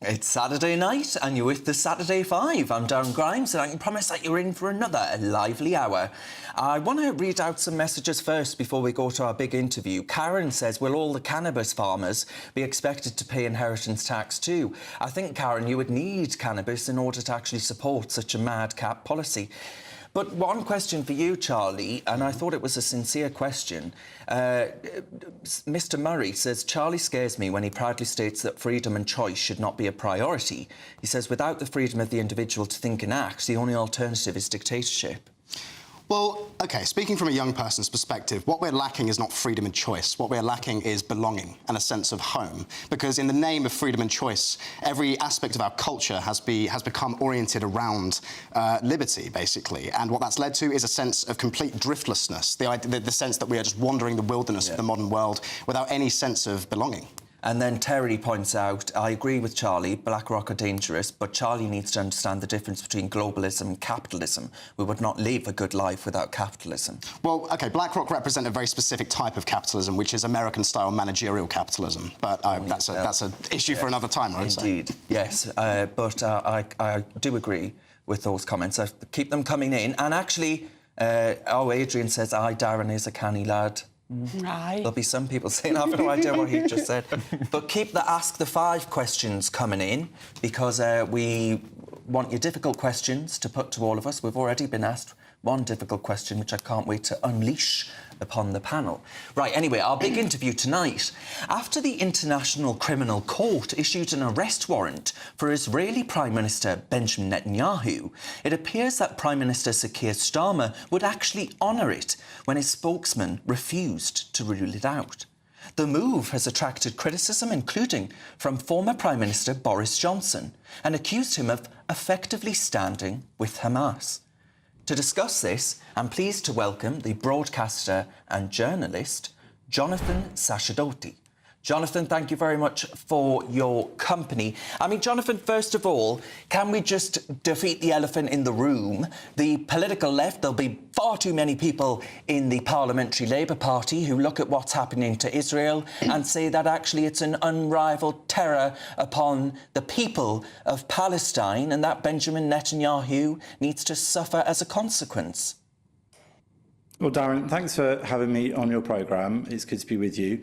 [SPEAKER 1] It's Saturday night and you're with the Saturday 5. I'm Darren Grimes and I can promise that you're in for another lively hour. I want to read out some messages first before we go to our big interview. Karen says, will all the cannabis farmers be expected to pay inheritance tax too? I think, Karen, you would need cannabis in order to actually support such a madcap policy. But one question for you, Charlie, and I thought it was a sincere question. Mr. Murray says, Charlie scares me when he proudly states that freedom and choice should not be a priority. He says, without the freedom of the individual to think and act, the only alternative is dictatorship.
[SPEAKER 2] Well, OK, speaking from a young person's perspective, what we're lacking is not freedom and choice. What we're lacking is belonging and a sense of home. Because in the name of freedom and choice, every aspect of our culture has become oriented around liberty, basically. And what that's led to is a sense of complete driftlessness, the sense that we are just wandering the wilderness of the modern world without any sense of belonging.
[SPEAKER 1] And then Terry points out, I agree with Charlie, BlackRock are dangerous, but Charlie needs to understand the difference between globalism and capitalism. We would not live a good life without capitalism.
[SPEAKER 2] Well, OK, BlackRock represent a very specific type of capitalism, which is American-style managerial capitalism. But that's an issue for another time, I would say.
[SPEAKER 1] Indeed, yes. But I do agree with those comments. I keep them coming in. And actually, Adrian says, aye, Darren is a canny lad.
[SPEAKER 3] Right.
[SPEAKER 1] There'll be some people saying, I've no idea what he just said. But keep the Ask the Five questions coming in, because we want your difficult questions to put to all of us. We've already been asked one difficult question, which I can't wait to unleash upon the panel. Right, anyway, our big interview tonight. After the International Criminal Court issued an arrest warrant for Israeli Prime Minister Benjamin Netanyahu, it appears that Prime Minister Sir Keir Starmer would actually honour it when his spokesman refused to rule it out. The move has attracted criticism, including from former Prime Minister Boris Johnson, and accused him of effectively standing with Hamas. To discuss this, I'm pleased to welcome the broadcaster and journalist, Jonathan Sacerdoti. Jonathan, thank you very much for your company. I mean, Jonathan, first of all, can we just defeat the elephant in the room? The political left, there'll be far too many people in the Parliamentary Labour Party who look at what's happening to Israel and say that actually it's an unrivalled terror upon the people of Palestine and that Benjamin Netanyahu needs to suffer as a consequence.
[SPEAKER 14] Well, Darren, thanks for having me on your programme. It's good to be with you.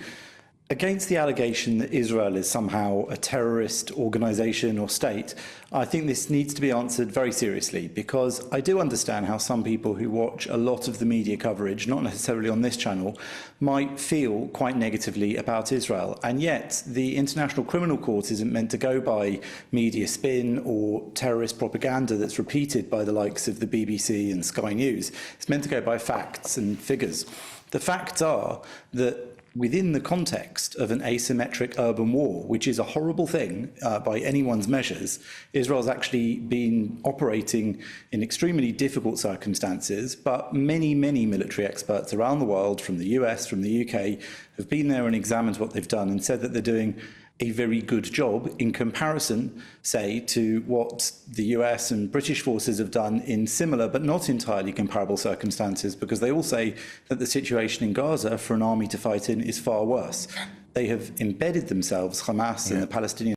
[SPEAKER 14] Against the allegation that Israel is somehow a terrorist organisation or state, I think this needs to be answered very seriously, because I do understand how some people who watch a lot of the media coverage, not necessarily on this channel, might feel quite negatively about Israel. And yet the International Criminal Court isn't meant to go by media spin or terrorist propaganda that's repeated by the likes of the BBC and Sky News. It's meant to go by facts and figures. The facts are that within the context of an asymmetric urban war, which is a horrible thing by anyone's measures, Israel's actually been operating in extremely difficult circumstances, but many, many military experts around the world, from the US, from the UK, have been there and examined what they've done and said that they're doing a very good job in comparison, say, to what the US and British forces have done in similar but not entirely comparable circumstances, because they all say that the situation in Gaza for an army to fight in is far worse. They have embedded themselves, Hamas and the Palestinian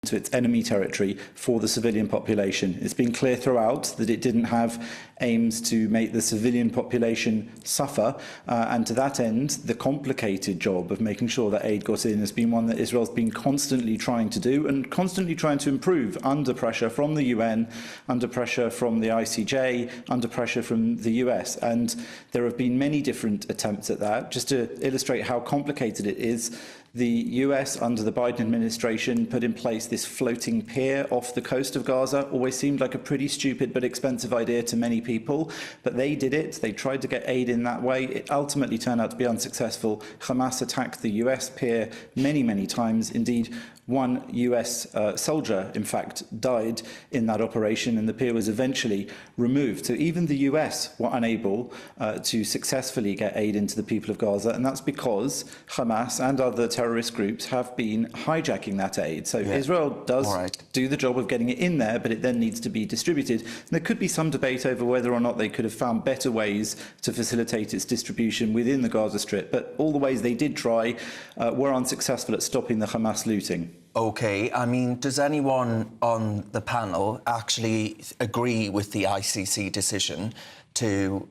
[SPEAKER 14] to its enemy territory for the civilian population. It's been clear throughout that it didn't have aims to make the civilian population suffer, and to that end, the complicated job of making sure that aid got in has been one that Israel's been constantly trying to do and constantly trying to improve under pressure from the UN, under pressure from the ICJ, under pressure from the US. And there have been many different attempts at that. Just to illustrate how complicated it is, the US, under the Biden administration, put in place this floating pier off the coast of Gaza. Always seemed like a pretty stupid but expensive idea to many people, but they did it. They tried to get aid in that way. It ultimately turned out to be unsuccessful. Hamas attacked the US pier many, many times. Indeed, one US soldier, in fact, died in that operation, and the pier was eventually removed. So even the US were unable to successfully get aid into the people of Gaza, and that's because Hamas and other terrorist groups have been hijacking that aid. So Israel does do the job of getting it in there, but it then needs to be distributed. And there could be some debate over whether or not they could have found better ways to facilitate its distribution within the Gaza Strip, but all the ways they did try were unsuccessful at stopping the Hamas looting.
[SPEAKER 1] OK, I mean, does anyone on the panel actually agree with the ICC decision to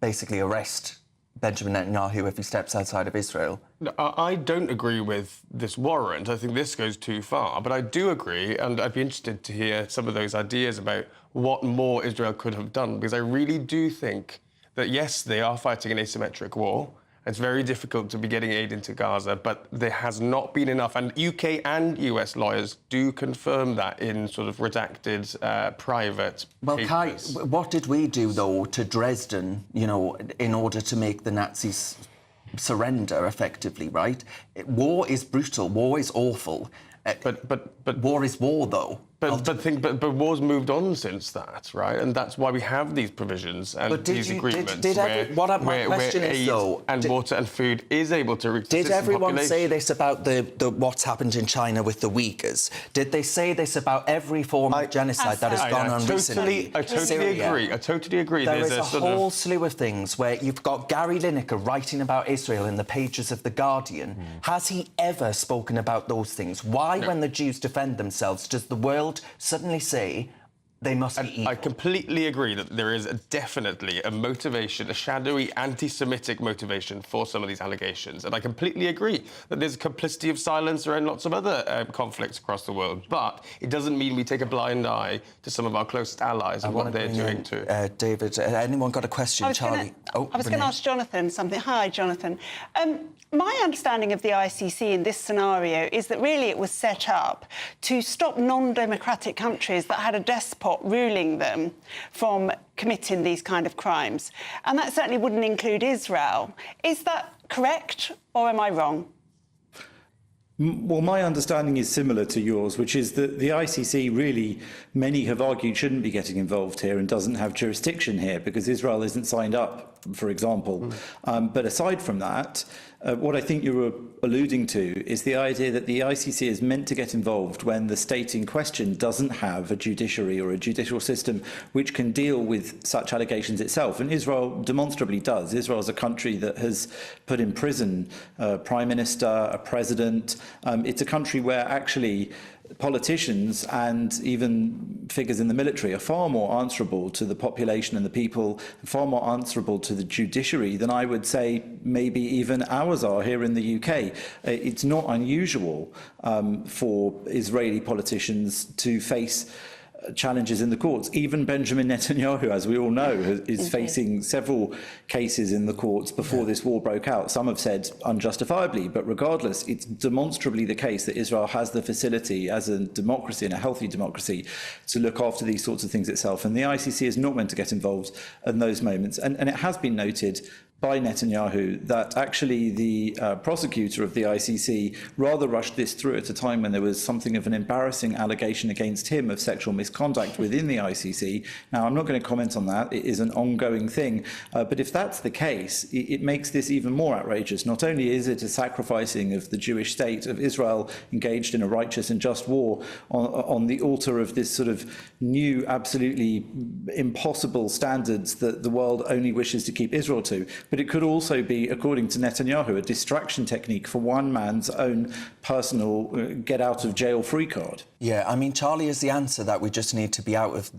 [SPEAKER 1] basically arrest Benjamin Netanyahu if he steps outside of Israel?
[SPEAKER 5] No, I don't agree with this warrant. I think this goes too far. But I do agree, and I'd be interested to hear some of those ideas about what more Israel could have done, because I really do think that, yes, they are fighting an asymmetric war. It's very difficult to be getting aid into Gaza, but there has not been enough. And UK and US lawyers do confirm that in sort of redacted private papers.
[SPEAKER 1] Kai, what did we do, though, to Dresden, you know, in order to make the Nazis surrender effectively, right? War is brutal. War is awful. But war is war, though.
[SPEAKER 5] But war's moved on since that, right? And that's why we have these provisions and these agreements where aid and water and food is able to reach the
[SPEAKER 1] Did everyone
[SPEAKER 5] population.
[SPEAKER 1] say this about the what's happened in China with the Uyghurs? Did they say this about every form of genocide that has gone on recently?
[SPEAKER 5] I totally agree. I totally agree.
[SPEAKER 1] There is a whole slew of things where you've got Gary Lineker writing about Israel in the pages of The Guardian. Has he ever spoken about those things? Why, when the Jews defend themselves, does the world suddenly say, They must be evil.
[SPEAKER 5] I completely agree that there is definitely a motivation, a shadowy anti-Semitic motivation for some of these allegations. And I completely agree that there's complicity of silence around lots of other conflicts across the world. But it doesn't mean we take a blind eye to some of our closest allies and what they're doing too.
[SPEAKER 1] David, anyone got a question? Charlie?
[SPEAKER 3] I was going to ask Jonathan something. Hi, Jonathan. My understanding of the ICC in this scenario is that really it was set up to stop non-democratic countries that had a despot ruling them from committing these kind of crimes. And that certainly wouldn't include Israel. Is that correct, or am I wrong?
[SPEAKER 14] Well, my understanding is similar to yours, which is that the ICC really, many have argued, shouldn't be getting involved here and doesn't have jurisdiction here because Israel isn't signed up, for example. But aside from that, what I think you were alluding to is the idea that the ICC is meant to get involved when the state in question doesn't have a judiciary or a judicial system which can deal with such allegations itself. And Israel demonstrably does. Israel is a country that has put in prison a prime minister, a president. It's a country where actually politicians and even figures in the military are far more answerable to the population and the people, far more answerable to the judiciary than I would say maybe even ours are here in the UK. It's not unusual for Israeli politicians to face challenges in the courts. Even Benjamin Netanyahu, as we all know, is facing several cases in the courts before this war broke out. Some have said unjustifiably, but regardless, it's demonstrably the case that Israel has the facility as a democracy and a healthy democracy to look after these sorts of things itself. And the ICC is not meant to get involved in those moments. And it has been noted by Netanyahu that actually the prosecutor of the ICC rather rushed this through at a time when there was something of an embarrassing allegation against him of sexual misconduct within the ICC. Now, I'm not going to comment on that. It is an ongoing thing. But if that's the case, it makes this even more outrageous. Not only is it a sacrificing of the Jewish state of Israel engaged in a righteous and just war on the altar of this sort of new, absolutely impossible standards that the world only wishes to keep Israel to, but it could also be, according to Netanyahu, a distraction technique for one man's own personal get-out-of-jail-free card.
[SPEAKER 1] Yeah, I mean, Charlie is the answer that we just need to be out of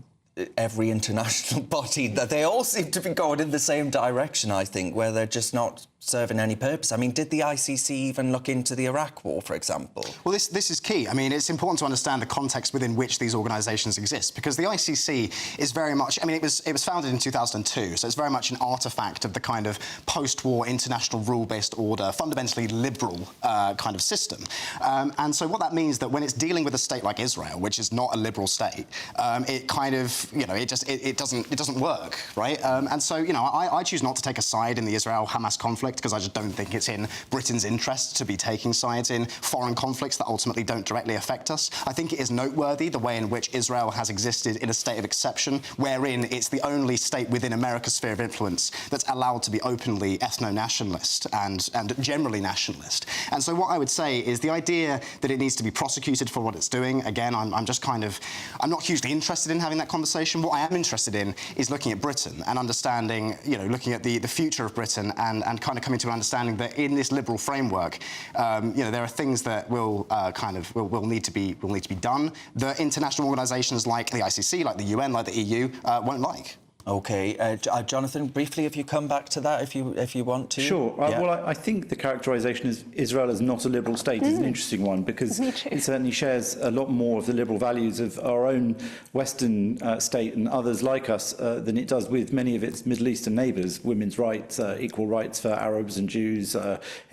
[SPEAKER 1] every international body, that they all seem to be going in the same direction, I think, where they're just not serving any purpose. I mean, did the ICC even look into the Iraq war, for example?
[SPEAKER 2] Well, this is key. I mean, it's important to understand the context within which these organisations exist, because the ICC is very much, I mean, it was founded in 2002, so it's very much an artefact of the kind of post-war international rule-based order, fundamentally liberal kind of system. And so what that means that when it's dealing with a state like Israel, which is not a liberal state, it kind of, you know, it doesn't work, right? And so, you know, I choose not to take a side in the Israel-Hamas conflict, because I just don't think it's in Britain's interest to be taking sides in foreign conflicts that ultimately don't directly affect us. I think it is noteworthy the way in which Israel has existed in a state of exception, wherein it's the only state within America's sphere of influence that's allowed to be openly ethno-nationalist and generally nationalist. And so what I would say is the idea that it needs to be prosecuted for what it's doing, again, I'm not hugely interested in having that conversation. What I am interested in is looking at Britain and understanding, you know, looking at the future of Britain and kind of coming to an understanding that in this liberal framework, you know, there are things that will need to be done that international organisations like the ICC, like the UN, like the EU won't like.
[SPEAKER 1] OK. Jonathan, briefly, if you come back to that, if you want to.
[SPEAKER 14] Sure.
[SPEAKER 1] Yeah.
[SPEAKER 14] Well, I think the characterisation of Israel as not a liberal state is an interesting one, because it certainly shares a lot more of the liberal values of our own Western state and others like us than it does with many of its Middle Eastern neighbours. Women's rights, equal rights for Arabs and Jews,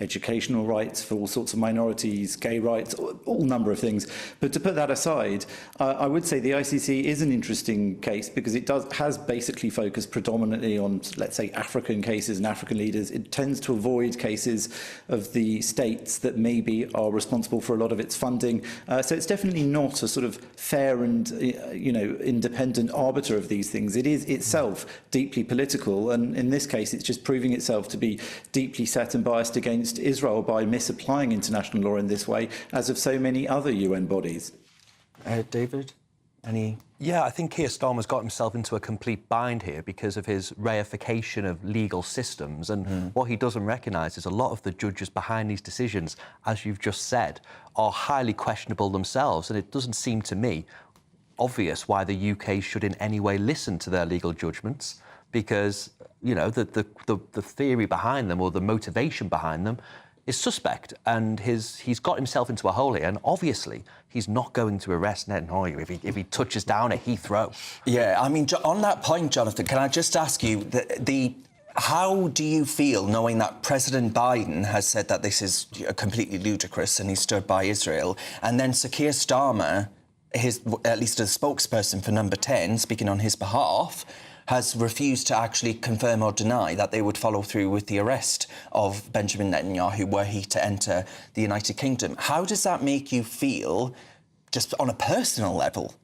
[SPEAKER 14] educational rights for all sorts of minorities, gay rights, all number of things. But to put that aside, I would say the ICC is an interesting case because it has basically focused predominantly on, let's say, African cases and African leaders. It tends to avoid cases of the states that maybe are responsible for a lot of its funding. So it's definitely not a sort of fair and, you know, independent arbiter of these things. It is itself deeply political, and in this case, it's just proving itself to be deeply set and biased against Israel by misapplying international law in this way, as of so many other UN bodies.
[SPEAKER 1] David, any?
[SPEAKER 16] Yeah, I think Keir Starmer's got himself into a complete bind here because of his reification of legal systems. And what he doesn't recognise is a lot of the judges behind these decisions, as you've just said, are highly questionable themselves. And it doesn't seem to me, obvious why the UK should in any way listen to their legal judgments, because, you know, the theory behind them or the motivation behind them is suspect, and he's got himself into a hole here, and obviously he's not going to arrest Netanyahu if he touches down at Heathrow.
[SPEAKER 1] Yeah, I mean, on that point, Jonathan, can I just ask you, how do you feel knowing that President Biden has said that this is completely ludicrous and he stood by Israel, and then Sir Keir Starmer, at least a spokesperson for Number 10, speaking on his behalf, has refused to actually confirm or deny that they would follow through with the arrest of Benjamin Netanyahu were he to enter the United Kingdom? How does that make you feel, just on a personal level?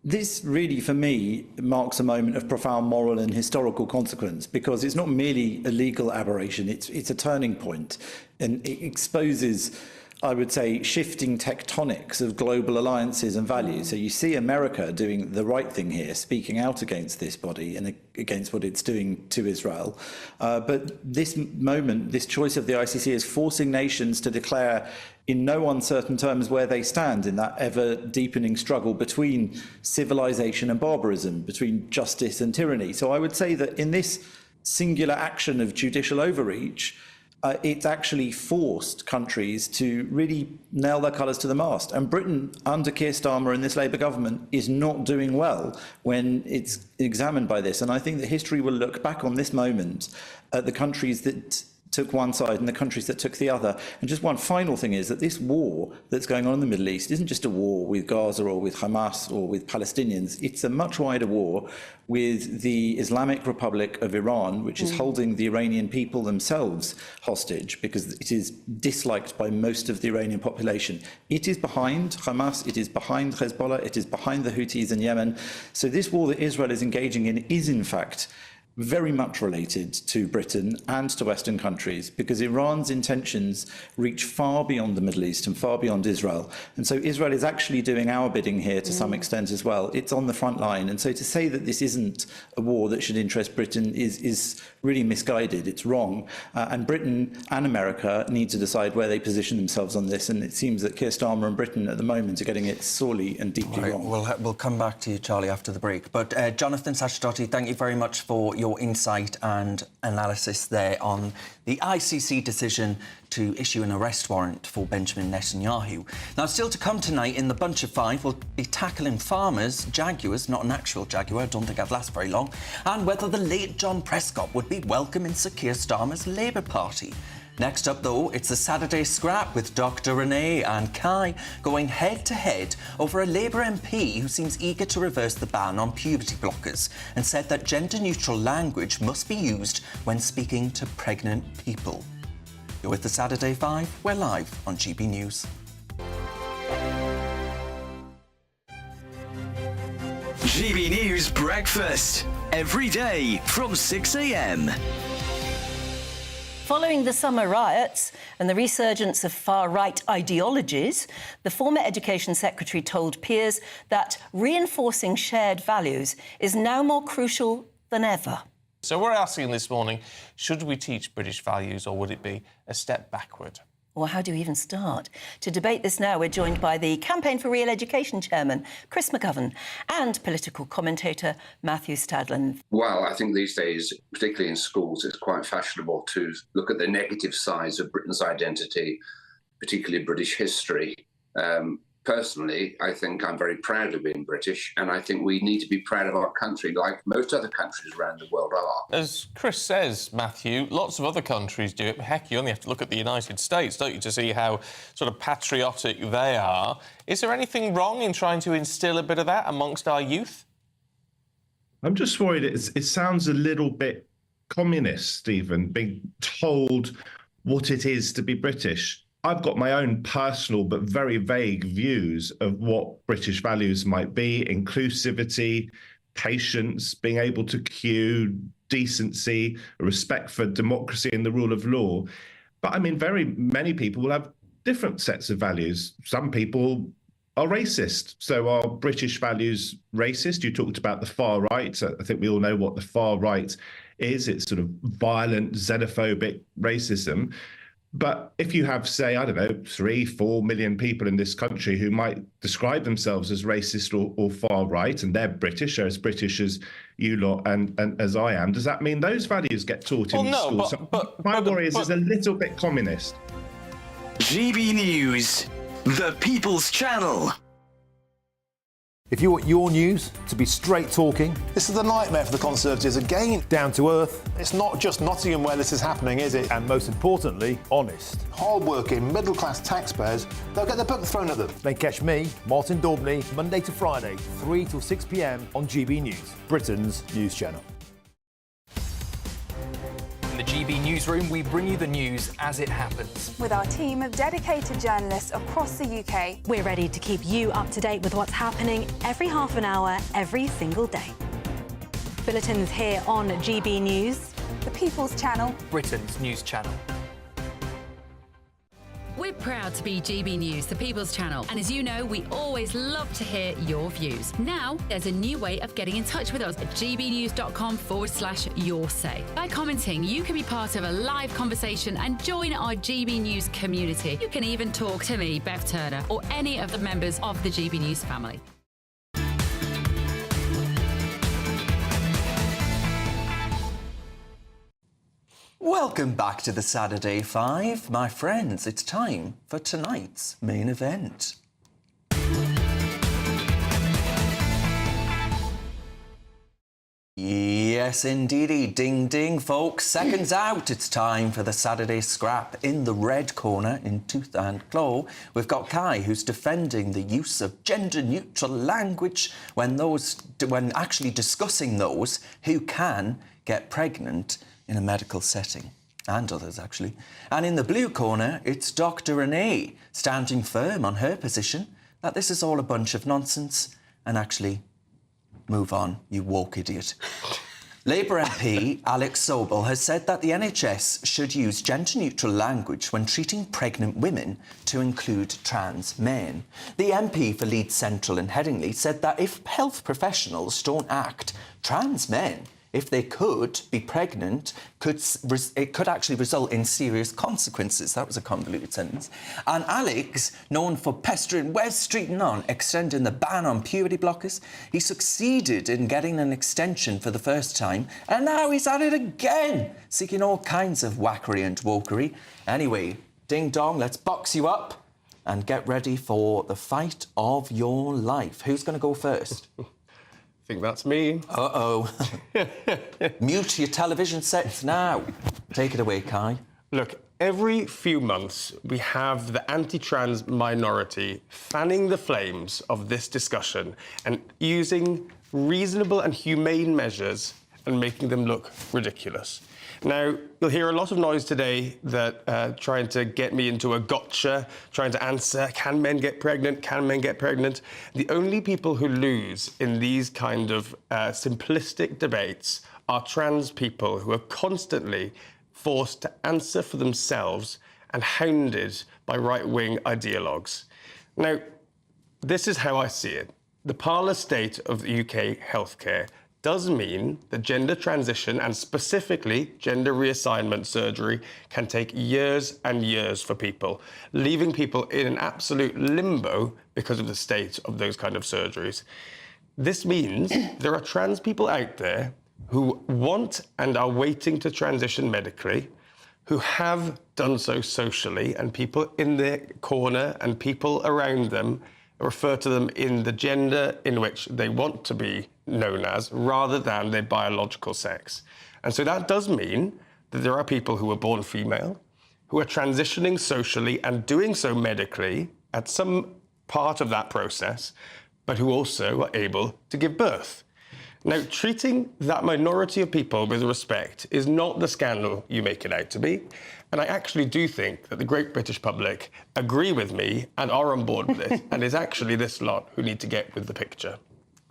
[SPEAKER 14] This really, for me, marks a moment of profound moral and historical consequence, because it's not merely a legal aberration, it's a turning point, and it exposes, I would say, shifting tectonics of global alliances and values. So you see America doing the right thing here, speaking out against this body and against what it's doing to Israel. But this moment, this choice of the ICC is forcing nations to declare in no uncertain terms where they stand in that ever-deepening struggle between civilization and barbarism, between justice and tyranny. So I would say that in this singular action of judicial overreach, it's actually forced countries to really nail their colours to the mast. And Britain, under Keir Starmer and this Labour government, is not doing well when it's examined by this. And I think that history will look back on this moment at the countries that took one side and the countries that took the other. And just one final thing is that this war that's going on in the Middle East isn't just a war with Gaza or with Hamas or with Palestinians. It's a much wider war with the Islamic Republic of Iran, which is holding the Iranian people themselves hostage because it is disliked by most of the Iranian population. It is behind Hamas, it is behind Hezbollah, it is behind the Houthis in Yemen. So this war that Israel is engaging in is, in fact, very much related to Britain and to Western countries, because Iran's intentions reach far beyond the Middle East and far beyond Israel. And so Israel is actually doing our bidding here to some extent as well. It's on the front line. And so to say that this isn't a war that should interest Britain is really misguided. It's wrong. And Britain and America need to decide where they position themselves on this. And it seems that Keir Starmer and Britain at the moment are getting it sorely and deeply wrong.
[SPEAKER 1] We'll come back to you, Charlie, after the break. But Jonathan Sacerdoti, thank you very much for your insight and analysis there on the ICC decision to issue an arrest warrant for Benjamin Netanyahu. Now, still to come tonight in the Bunch of Five, we'll be tackling farmers, jaguars, not an actual jaguar, I don't think I'd last very long, and whether the late John Prescott would be welcome in Sir Keir Starmer's Labour Party. Next up, though, it's a Saturday scrap with Dr Renee and Kai going head-to-head over a Labour MP who seems eager to reverse the ban on puberty blockers and said that gender-neutral language must be used when speaking to pregnant people. You're with the Saturday Five. We're live on GB News.
[SPEAKER 22] GB News Breakfast. Every day from 6 a.m.
[SPEAKER 17] Following the summer riots and the resurgence of far-right ideologies, the former Education Secretary told peers that reinforcing shared values is now more crucial than ever.
[SPEAKER 26] So we're asking this morning, should we teach British values or would it be a step backward?
[SPEAKER 17] Or how do you even start? To debate this now, we're joined by the Campaign for Real Education chairman, Chris McGovern, and political commentator Matthew Stadlen.
[SPEAKER 18] Well, I think these days, particularly in schools, it's quite fashionable to look at the negative sides of Britain's identity, particularly British history. Personally, I think I'm very proud of being British, and I think we need to be proud of our country like most other countries around the world are.
[SPEAKER 26] As Chris says, Matthew, lots of other countries do it. Heck, you only have to look at the United States, don't you, to see how sort of patriotic they are. Is there anything wrong in trying to instil a bit of that amongst our youth?
[SPEAKER 19] I'm just worried it sounds a little bit communist, Stephen, being told what it is to be British. I've got my own personal but very vague views of what British values might be: inclusivity, patience, being able to queue, decency, respect for democracy and the rule of law. But I mean, very many people will have different sets of values. Some people are racist. So are British values racist? You talked about the far right. I think we all know what the far right is. It's sort of violent, xenophobic racism. But if you have, say, I don't know, 3-4 million people in this country who might describe themselves as racist or far right, and they're British, or as British as you lot and as I am, does that mean those values get taught in schools? My worry is it's a little bit communist.
[SPEAKER 22] GB News, the People's Channel.
[SPEAKER 15] If you want your news to be straight talking...
[SPEAKER 20] This is a nightmare for the Conservatives again.
[SPEAKER 15] Down to earth.
[SPEAKER 20] It's not just Nottingham where this is happening, is it?
[SPEAKER 15] And most importantly, honest.
[SPEAKER 20] Hard-working, middle-class taxpayers, they'll get their book thrown at them.
[SPEAKER 15] Then catch me, Martin Daubney, Monday to Friday, 3 till 6 p.m. on GB News, Britain's news channel.
[SPEAKER 21] In the GB Newsroom, we bring you the news as it happens.
[SPEAKER 23] With our team of dedicated journalists across the UK.
[SPEAKER 24] We're ready to keep you up to date with what's happening every half an hour, every single day. Bulletins here on GB News.
[SPEAKER 23] The People's Channel.
[SPEAKER 21] Britain's news channel.
[SPEAKER 25] We're proud to be GB News, the People's Channel. And as you know, we always love to hear your views. Now, there's a new way of getting in touch with us at gbnews.com/yoursay. By commenting, you can be part of a live conversation and join our GB News community. You can even talk to me, Bev Turner, or any of the members of the GB News family.
[SPEAKER 1] Welcome back to the Saturday 5. My friends, it's time for tonight's main event. Yes, indeedy. Ding, ding, folks. Seconds out. It's time for the Saturday scrap. In the red corner, in tooth and claw, we've got Kai, who's defending the use of gender-neutral language when actually discussing those who can get pregnant in a medical setting, and others, actually. And in the blue corner, it's Dr. Renee, standing firm on her position that this is all a bunch of nonsense, and actually, move on, you woke idiot. Labour MP Alex Sobel has said that the NHS should use gender-neutral language when treating pregnant women to include trans men. The MP for Leeds Central and Headingley said that if health professionals don't act, trans men, if they could be pregnant, it could actually result in serious consequences. That was a convoluted sentence. And Alex, known for pestering West Street and on, extending the ban on puberty blockers, he succeeded in getting an extension for the first time, and now he's at it again, seeking all kinds of whackery and wokery. Anyway, ding dong, let's box you up and get ready for the fight of your life. Who's going to go first?
[SPEAKER 5] I think that's me.
[SPEAKER 1] Uh-oh. Mute your television sets now. Take it away, Kai.
[SPEAKER 5] Look, every few months we have the anti-trans minority fanning the flames of this discussion and using reasonable and humane measures and making them look ridiculous. Now, you'll hear a lot of noise today that trying to get me into a gotcha, trying to answer, can men get pregnant? Can men get pregnant? The only people who lose in these kind of simplistic debates are trans people who are constantly forced to answer for themselves and hounded by right-wing ideologues. Now, this is how I see it. The parlous state of the UK healthcare does mean that gender transition and specifically gender reassignment surgery can take years and years for people, leaving people in an absolute limbo because of the state of those kind of surgeries. This means there are trans people out there who want and are waiting to transition medically, who have done so socially, and people in their corner and people around them refer to them in the gender in which they want to be known as, rather than their biological sex. And so that does mean that there are people who are born female, who are transitioning socially and doing so medically at some part of that process, but who also are able to give birth. Now, treating that minority of people with respect is not the scandal you make it out to be. And I actually do think that the great British public agree with me and are on board with it, and it's actually this lot who need to get with the picture.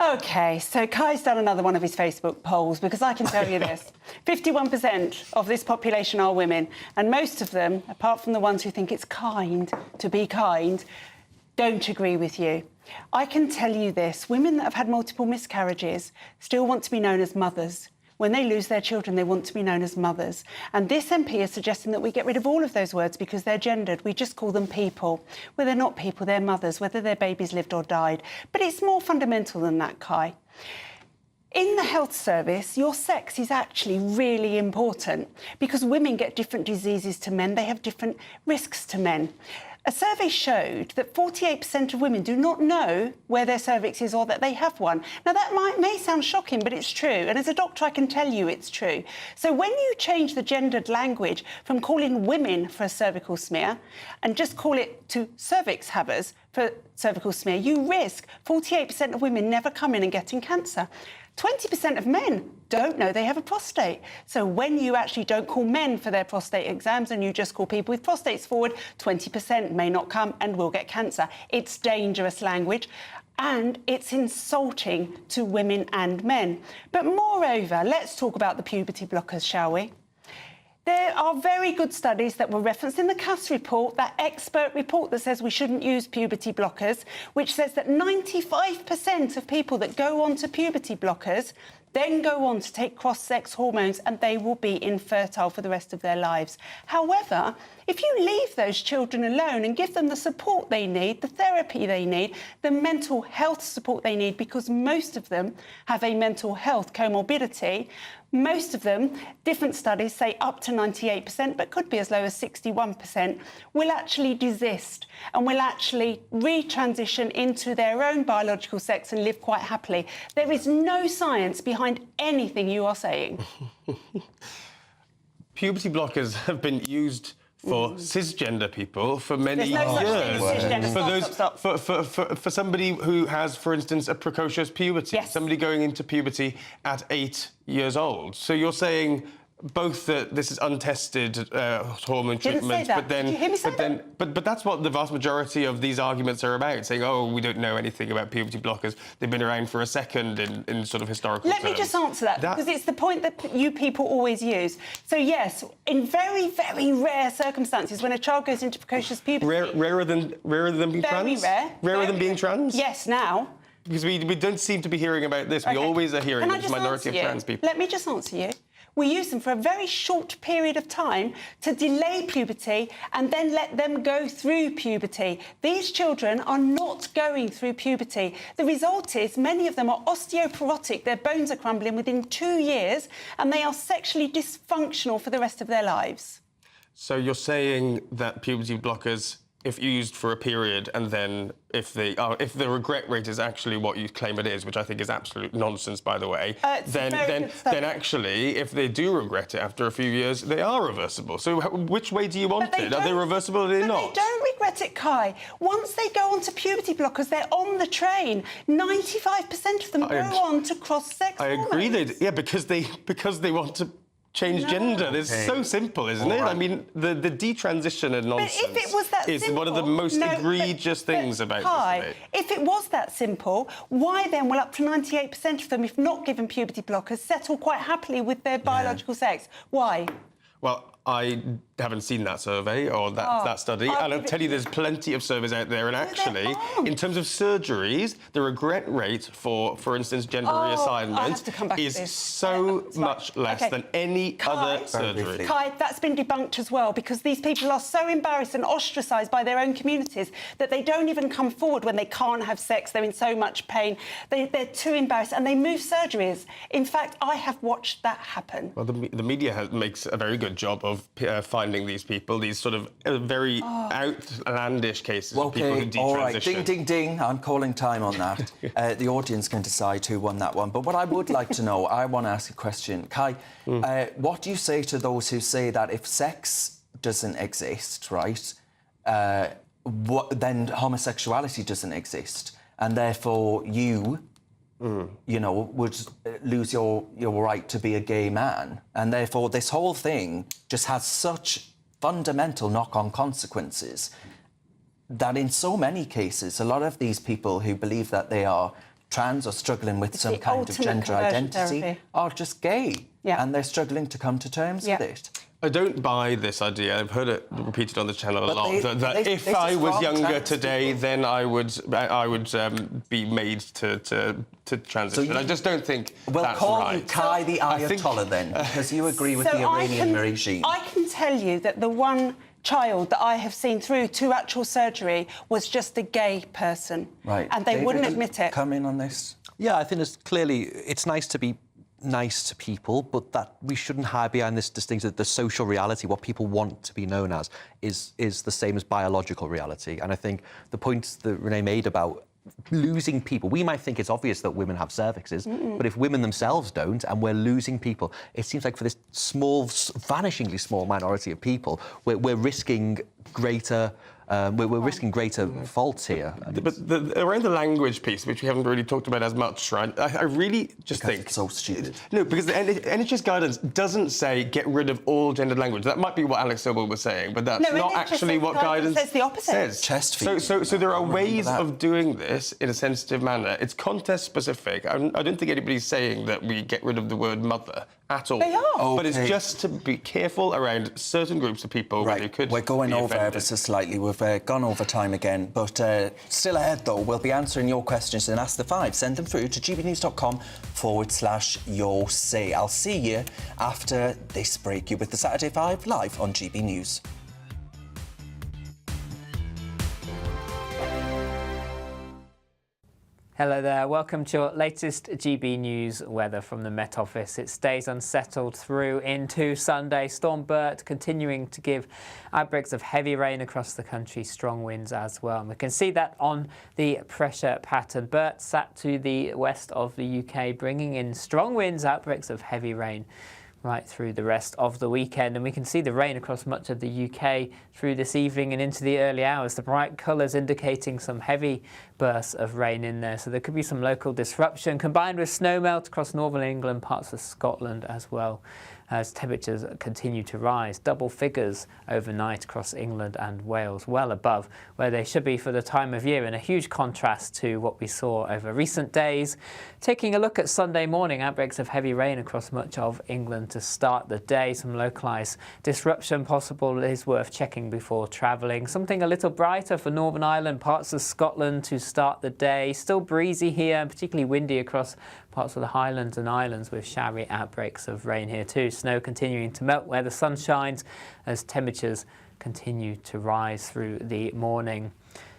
[SPEAKER 3] OK, so Kai's done another one of his Facebook polls, because I can tell you this. 51% of this population are women, and most of them, apart from the ones who think it's kind to be kind, don't agree with you. I can tell you this, women that have had multiple miscarriages still want to be known as mothers, When they lose their children, they want to be known as mothers. And this MP is suggesting that we get rid of all of those words because they're gendered. We just call them people. Well, they're not people, they're mothers, whether their babies lived or died. But it's more fundamental than that, Kai. In the health service, your sex is actually really important because women get different diseases to men. They have different risks to men. A survey showed that 48% of women do not know where their cervix is or that they have one. Now, that may sound shocking, but it's true. And as a doctor, I can tell you it's true. So when you change the gendered language from calling women for a cervical smear and just call it to cervix havers for cervical smear, you risk 48% of women never coming and getting cancer. 20% of men don't know they have a prostate. So when you actually don't call men for their prostate exams and you just call people with prostates forward, 20% may not come and will get cancer. It's dangerous language and it's insulting to women and men. But moreover, let's talk about the puberty blockers, shall we? There are very good studies that were referenced in the CAS report, that expert report that says we shouldn't use puberty blockers, which says that 95% of people that go on to puberty blockers then go on to take cross-sex hormones and they will be infertile for the rest of their lives. However, if you leave those children alone and give them the support they need, the therapy they need, the mental health support they need, because most of them have a mental health comorbidity, most of them, different studies say up to 98%, but could be as low as 61%, will actually desist and will actually retransition into their own biological sex and live quite happily. There is no science behind anything you are saying.
[SPEAKER 5] Puberty blockers have been used for cisgender people for many
[SPEAKER 3] There's no
[SPEAKER 5] years.
[SPEAKER 3] such thing as cisgender.
[SPEAKER 5] For somebody who has, for instance, a precocious puberty, somebody going into puberty at 8 years old. So you're saying both that this is untested hormone treatment, but that's what the vast majority of these arguments are about, saying, oh, we don't know anything about puberty blockers. They've been around for a second in sort of historical terms.
[SPEAKER 3] Let me just answer that, because it's the point that you people always use. So, yes, in very, very rare circumstances, when a child goes into precocious puberty...
[SPEAKER 5] Rarer than being trans?
[SPEAKER 3] Very rare.
[SPEAKER 5] Rarer than being trans?
[SPEAKER 3] Yes, now.
[SPEAKER 5] Because we don't seem to be hearing about this. We always are hearing the minority of trans people.
[SPEAKER 3] Let me just answer you. We use them for a very short period of time to delay puberty and then let them go through puberty. These children are not going through puberty. The result is many of them are osteoporotic, their bones are crumbling within 2 years, and they are sexually dysfunctional for the rest of their lives.
[SPEAKER 5] So you're saying that puberty blockers, if used for a period, and then if the regret rate is actually what you claim it is, which I think is absolute nonsense, by the way, then actually, if they do regret it after a few years, they are reversible. So which way do you want it? Are they reversible or are they not?
[SPEAKER 3] They don't regret it, Kai. Once they go on to puberty blockers, they're on the train. 95% of them go on to cross-sex hormones.
[SPEAKER 5] I agree, because they want to change gender. It's so simple, isn't it? I mean, the detransition and nonsense is one of the most egregious things about this debate.
[SPEAKER 3] If it was that simple, why then will up to 98% of them, if not given puberty blockers, settle quite happily with their biological sex? Why?
[SPEAKER 5] Well, I haven't seen that survey or that study, and I'll tell you there's plenty of surveys out there, and actually, in terms of surgeries, the regret rate for instance, gender reassignment is so much less than any other surgery.
[SPEAKER 3] Kai, that's been debunked as well, because these people are so embarrassed and ostracised by their own communities that they don't even come forward when they can't have sex. They're in so much pain. They're too embarrassed, and they move surgeries. In fact, I have watched that happen.
[SPEAKER 5] Well, the media makes a very good job of finding these people, these sort of very outlandish cases of people who detransition.
[SPEAKER 1] All right, ding, ding, ding. I'm calling time on that. The audience can decide who won that one. But what I would like to know, I want to ask a question. Kai, what do you say to those who say that if sex doesn't exist, right, then homosexuality doesn't exist, and therefore you would lose your right to be a gay man. And therefore, this whole thing just has such fundamental knock-on consequences that in so many cases, a lot of these people who believe that they are trans or struggling with some kind of gender identity are just gay. And they're struggling to come to terms with it.
[SPEAKER 5] I don't buy this idea. I've heard it repeated on the channel a
[SPEAKER 1] But
[SPEAKER 5] lot. That if I was younger today, then I would be made to transition. I just don't think that's
[SPEAKER 1] call
[SPEAKER 5] right.
[SPEAKER 1] Kai the Ayatollah then, because you agree with the Iranian regime.
[SPEAKER 3] I can tell you that the one child that I have seen through to actual surgery was just a gay person.
[SPEAKER 1] Right.
[SPEAKER 3] And they
[SPEAKER 1] David,
[SPEAKER 3] wouldn't admit it.
[SPEAKER 1] Come in on this.
[SPEAKER 16] Yeah, I think it's nice to be nice to people, but that we shouldn't hide behind this distinction that the social reality, what people want to be known as, is the same as biological reality. And I think the points that Renee made about losing people, we might think it's obvious that women have cervixes, but if women themselves don't, and we're losing people, it seems like for this small, vanishingly small minority of people, we're risking greater. We're risking greater faults here.
[SPEAKER 5] But around the language piece, which we haven't really talked about as much, right? I really just think
[SPEAKER 1] it's so stupid.
[SPEAKER 5] No, because the NHS guidance doesn't say get rid of all gendered language. That might be what Alex Sobel was saying, but that's not actually what guidance
[SPEAKER 3] says. The opposite.
[SPEAKER 5] Says.
[SPEAKER 1] Chest
[SPEAKER 5] so there are ways of doing this in a sensitive manner. It's context specific. I don't think anybody's saying that we get rid of the word mother at all.
[SPEAKER 3] They are.
[SPEAKER 5] But it's just to be careful around certain groups of people who could.
[SPEAKER 1] We're going
[SPEAKER 5] be
[SPEAKER 1] over
[SPEAKER 5] offended.
[SPEAKER 1] ever so slightly. We've gone over time again, but still ahead though. We'll be answering your questions in Ask the Five. Send them through to gbnews.com/your say. I'll see you after this break. You're with the Saturday Five live on GB News.
[SPEAKER 6] Hello there, welcome to your latest GB News weather from the Met Office. It stays unsettled through into Sunday. Storm Bert continuing to give outbreaks of heavy rain across the country, strong winds as well. And we can see that on the pressure pattern. Bert sat to the west of the UK, bringing in strong winds, outbreaks of heavy rain right through the rest of the weekend. And we can see the rain across much of the UK through this evening and into the early hours. The bright colours indicating some heavy bursts of rain in there. So there could be some local disruption combined with snowmelt across northern England, parts of Scotland as well, as temperatures continue to rise. Double figures overnight across England and Wales, well above where they should be for the time of year, in a huge contrast to what we saw over recent days. Taking a look at Sunday morning, outbreaks of heavy rain across much of England to start the day. Some localised disruption possible is worth checking before travelling. Something a little brighter for Northern Ireland, parts of Scotland to start the day. Still breezy here and particularly windy across parts of the Highlands and Islands, with showery outbreaks of rain here too. Snow continuing to melt where the sun shines as temperatures continue to rise through the morning.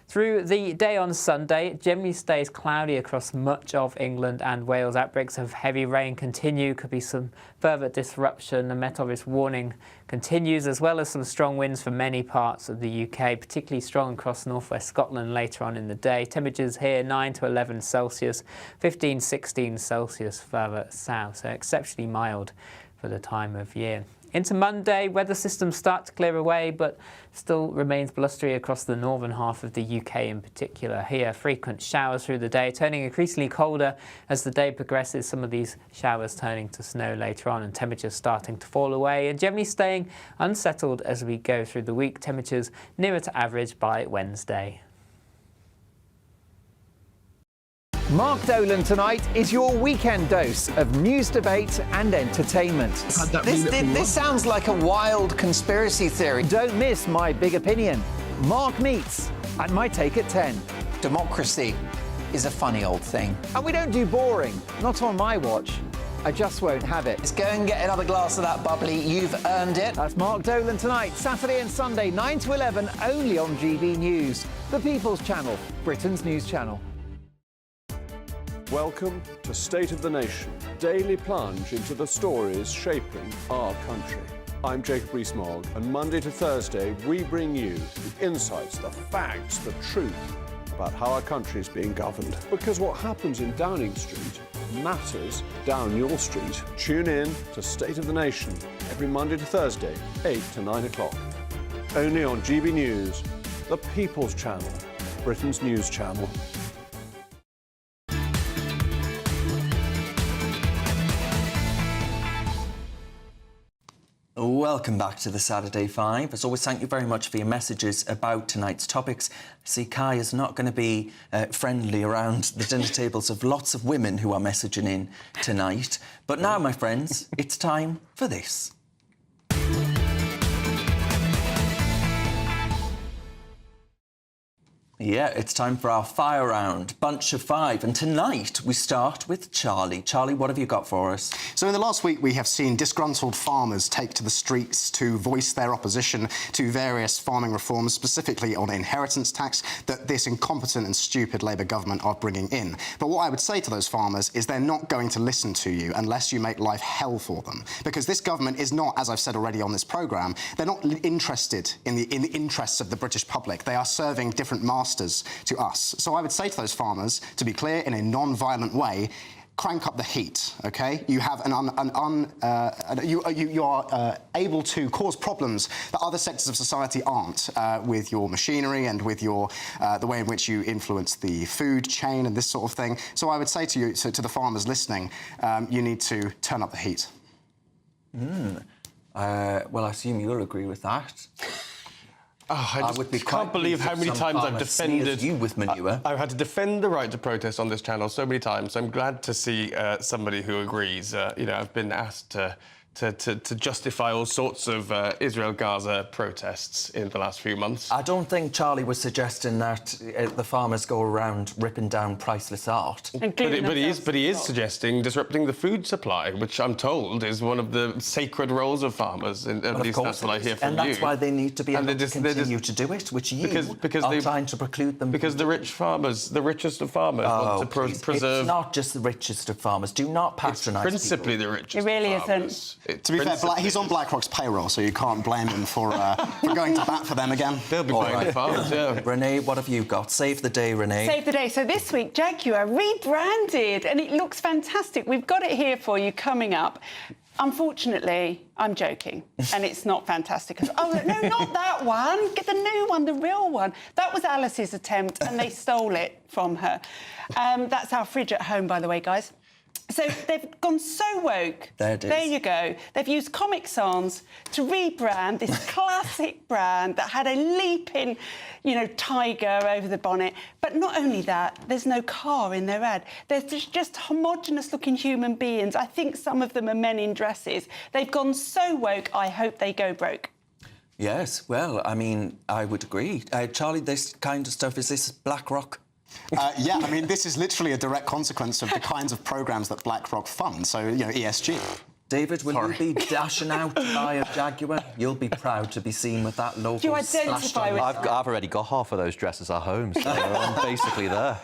[SPEAKER 6] Through the day on Sunday, it generally stays cloudy across much of England and Wales. Outbreaks of heavy rain continue. Could be some further disruption. The Met Office warning continues, as well as some strong winds for many parts of the UK, particularly strong across northwest Scotland later on in the day. Temperatures here 9 to 11 Celsius, 15, 16 Celsius further south, so exceptionally mild for the time of year. Into Monday, weather systems start to clear away, but still remains blustery across the northern half of the UK in particular. Here, frequent showers through the day, turning increasingly colder as the day progresses. Some of these showers turning to snow later on, and temperatures starting to fall away, and generally staying unsettled as we go through the week. Temperatures nearer to average by Wednesday.
[SPEAKER 7] Mark Dolan tonight is your weekend dose of news, debate and entertainment.
[SPEAKER 8] This sounds like a wild conspiracy theory.
[SPEAKER 7] Don't miss My Big Opinion. Mark meets at My Take at 10.
[SPEAKER 8] Democracy is a funny old thing.
[SPEAKER 7] And we don't do boring, not on my watch. I just won't have it.
[SPEAKER 8] Let's go and get another glass of that bubbly. You've earned it.
[SPEAKER 7] That's Mark Dolan tonight, Saturday and Sunday, 9 to 11, only on GB News, the People's Channel, Britain's news channel.
[SPEAKER 9] Welcome to State of the Nation, daily plunge into the stories shaping our country. I'm Jacob Rees-Mogg, and Monday to Thursday we bring you the insights, the facts, the truth about how our country is being governed. Because what happens in Downing Street matters down your street. Tune in to State of the Nation every Monday to Thursday, 8 to 9 o'clock. Only on GB News, the People's Channel, Britain's news channel.
[SPEAKER 1] Welcome back to the Saturday Five. As always, thank you very much for your messages about tonight's topics. I see Kai is not going to be friendly around the dinner tables of lots of women who are messaging in tonight. But now, my friends, it's time for this. Yeah, it's time for our fire round, bunch of five. And tonight we start with Charlie. Charlie, what have you got for us?
[SPEAKER 2] So in the last week, we have seen disgruntled farmers take to the streets to voice their opposition to various farming reforms, specifically on inheritance tax, that this incompetent and stupid Labour government are bringing in. But what I would say to those farmers is they're not going to listen to you unless you make life hell for them. Because this government is not, as I've said already on this programme, they're not interested in the interests of the British public. They are serving different masters to us. So I would say to those farmers, to be clear, in a non-violent way, crank up the heat, OK? You have you are able to cause problems that other sectors of society aren't with your machinery and with your the way in which you influence the food chain and this sort of thing. So I would say to you, to the farmers listening, you need to turn up the heat.
[SPEAKER 1] Well, I assume you'll agree with that.
[SPEAKER 5] I can't believe how many times I've defended
[SPEAKER 1] you with manure.
[SPEAKER 5] I've had to defend the right to protest on this channel so many times. So I'm glad to see somebody who agrees. I've been asked to justify all sorts of Israel-Gaza protests in the last few months.
[SPEAKER 1] I don't think Charlie was suggesting that the farmers go around ripping down priceless art.
[SPEAKER 5] But he is suggesting disrupting the food supply, which I'm told is one of the sacred roles of farmers. At least that's what I hear from you.
[SPEAKER 1] And that's why they need to be able to continue to do it, which you are trying to preclude them.
[SPEAKER 5] Because the rich farmers, the richest of farmers, want to preserve...
[SPEAKER 1] It's not just the richest of farmers. Do not patronise
[SPEAKER 5] It's principally the richest
[SPEAKER 3] It really
[SPEAKER 5] of farmers.
[SPEAKER 3] isn't.
[SPEAKER 2] To be fair, he's on BlackRock's payroll, so you can't blame him for going to bat for them again.
[SPEAKER 5] They'll be buying the farmers, yeah.
[SPEAKER 1] Renee, what have you got? Save the day, Renee.
[SPEAKER 3] Save the day. So this week, Jaguar rebranded, and it looks fantastic. We've got it here for you coming up. Unfortunately, I'm joking, and it's not fantastic. Oh, no, not that one. Get the new one, the real one. That was Alice's attempt, and they stole it from her. That's our fridge at home, by the way, guys. So they've gone so woke.
[SPEAKER 1] There it is.
[SPEAKER 3] There you go. They've used Comic Sans to rebrand this classic brand that had a leaping, tiger over the bonnet. But not only that, there's no car in their ad. They're just homogenous-looking human beings. I think some of them are men in dresses. They've gone so woke, I hope they go broke.
[SPEAKER 1] Yes, well, I mean, I would agree. Charlie, this kind of stuff, is this BlackRock?
[SPEAKER 2] Yeah, I mean, this is literally a direct consequence of the kinds of programmes that BlackRock fund, so, ESG.
[SPEAKER 1] David, will you be dashing out to buy a Jaguar? You'll be proud to be seen with that logo.
[SPEAKER 3] Do you identify with
[SPEAKER 16] I've already got half of those dresses at home, so I'm basically there.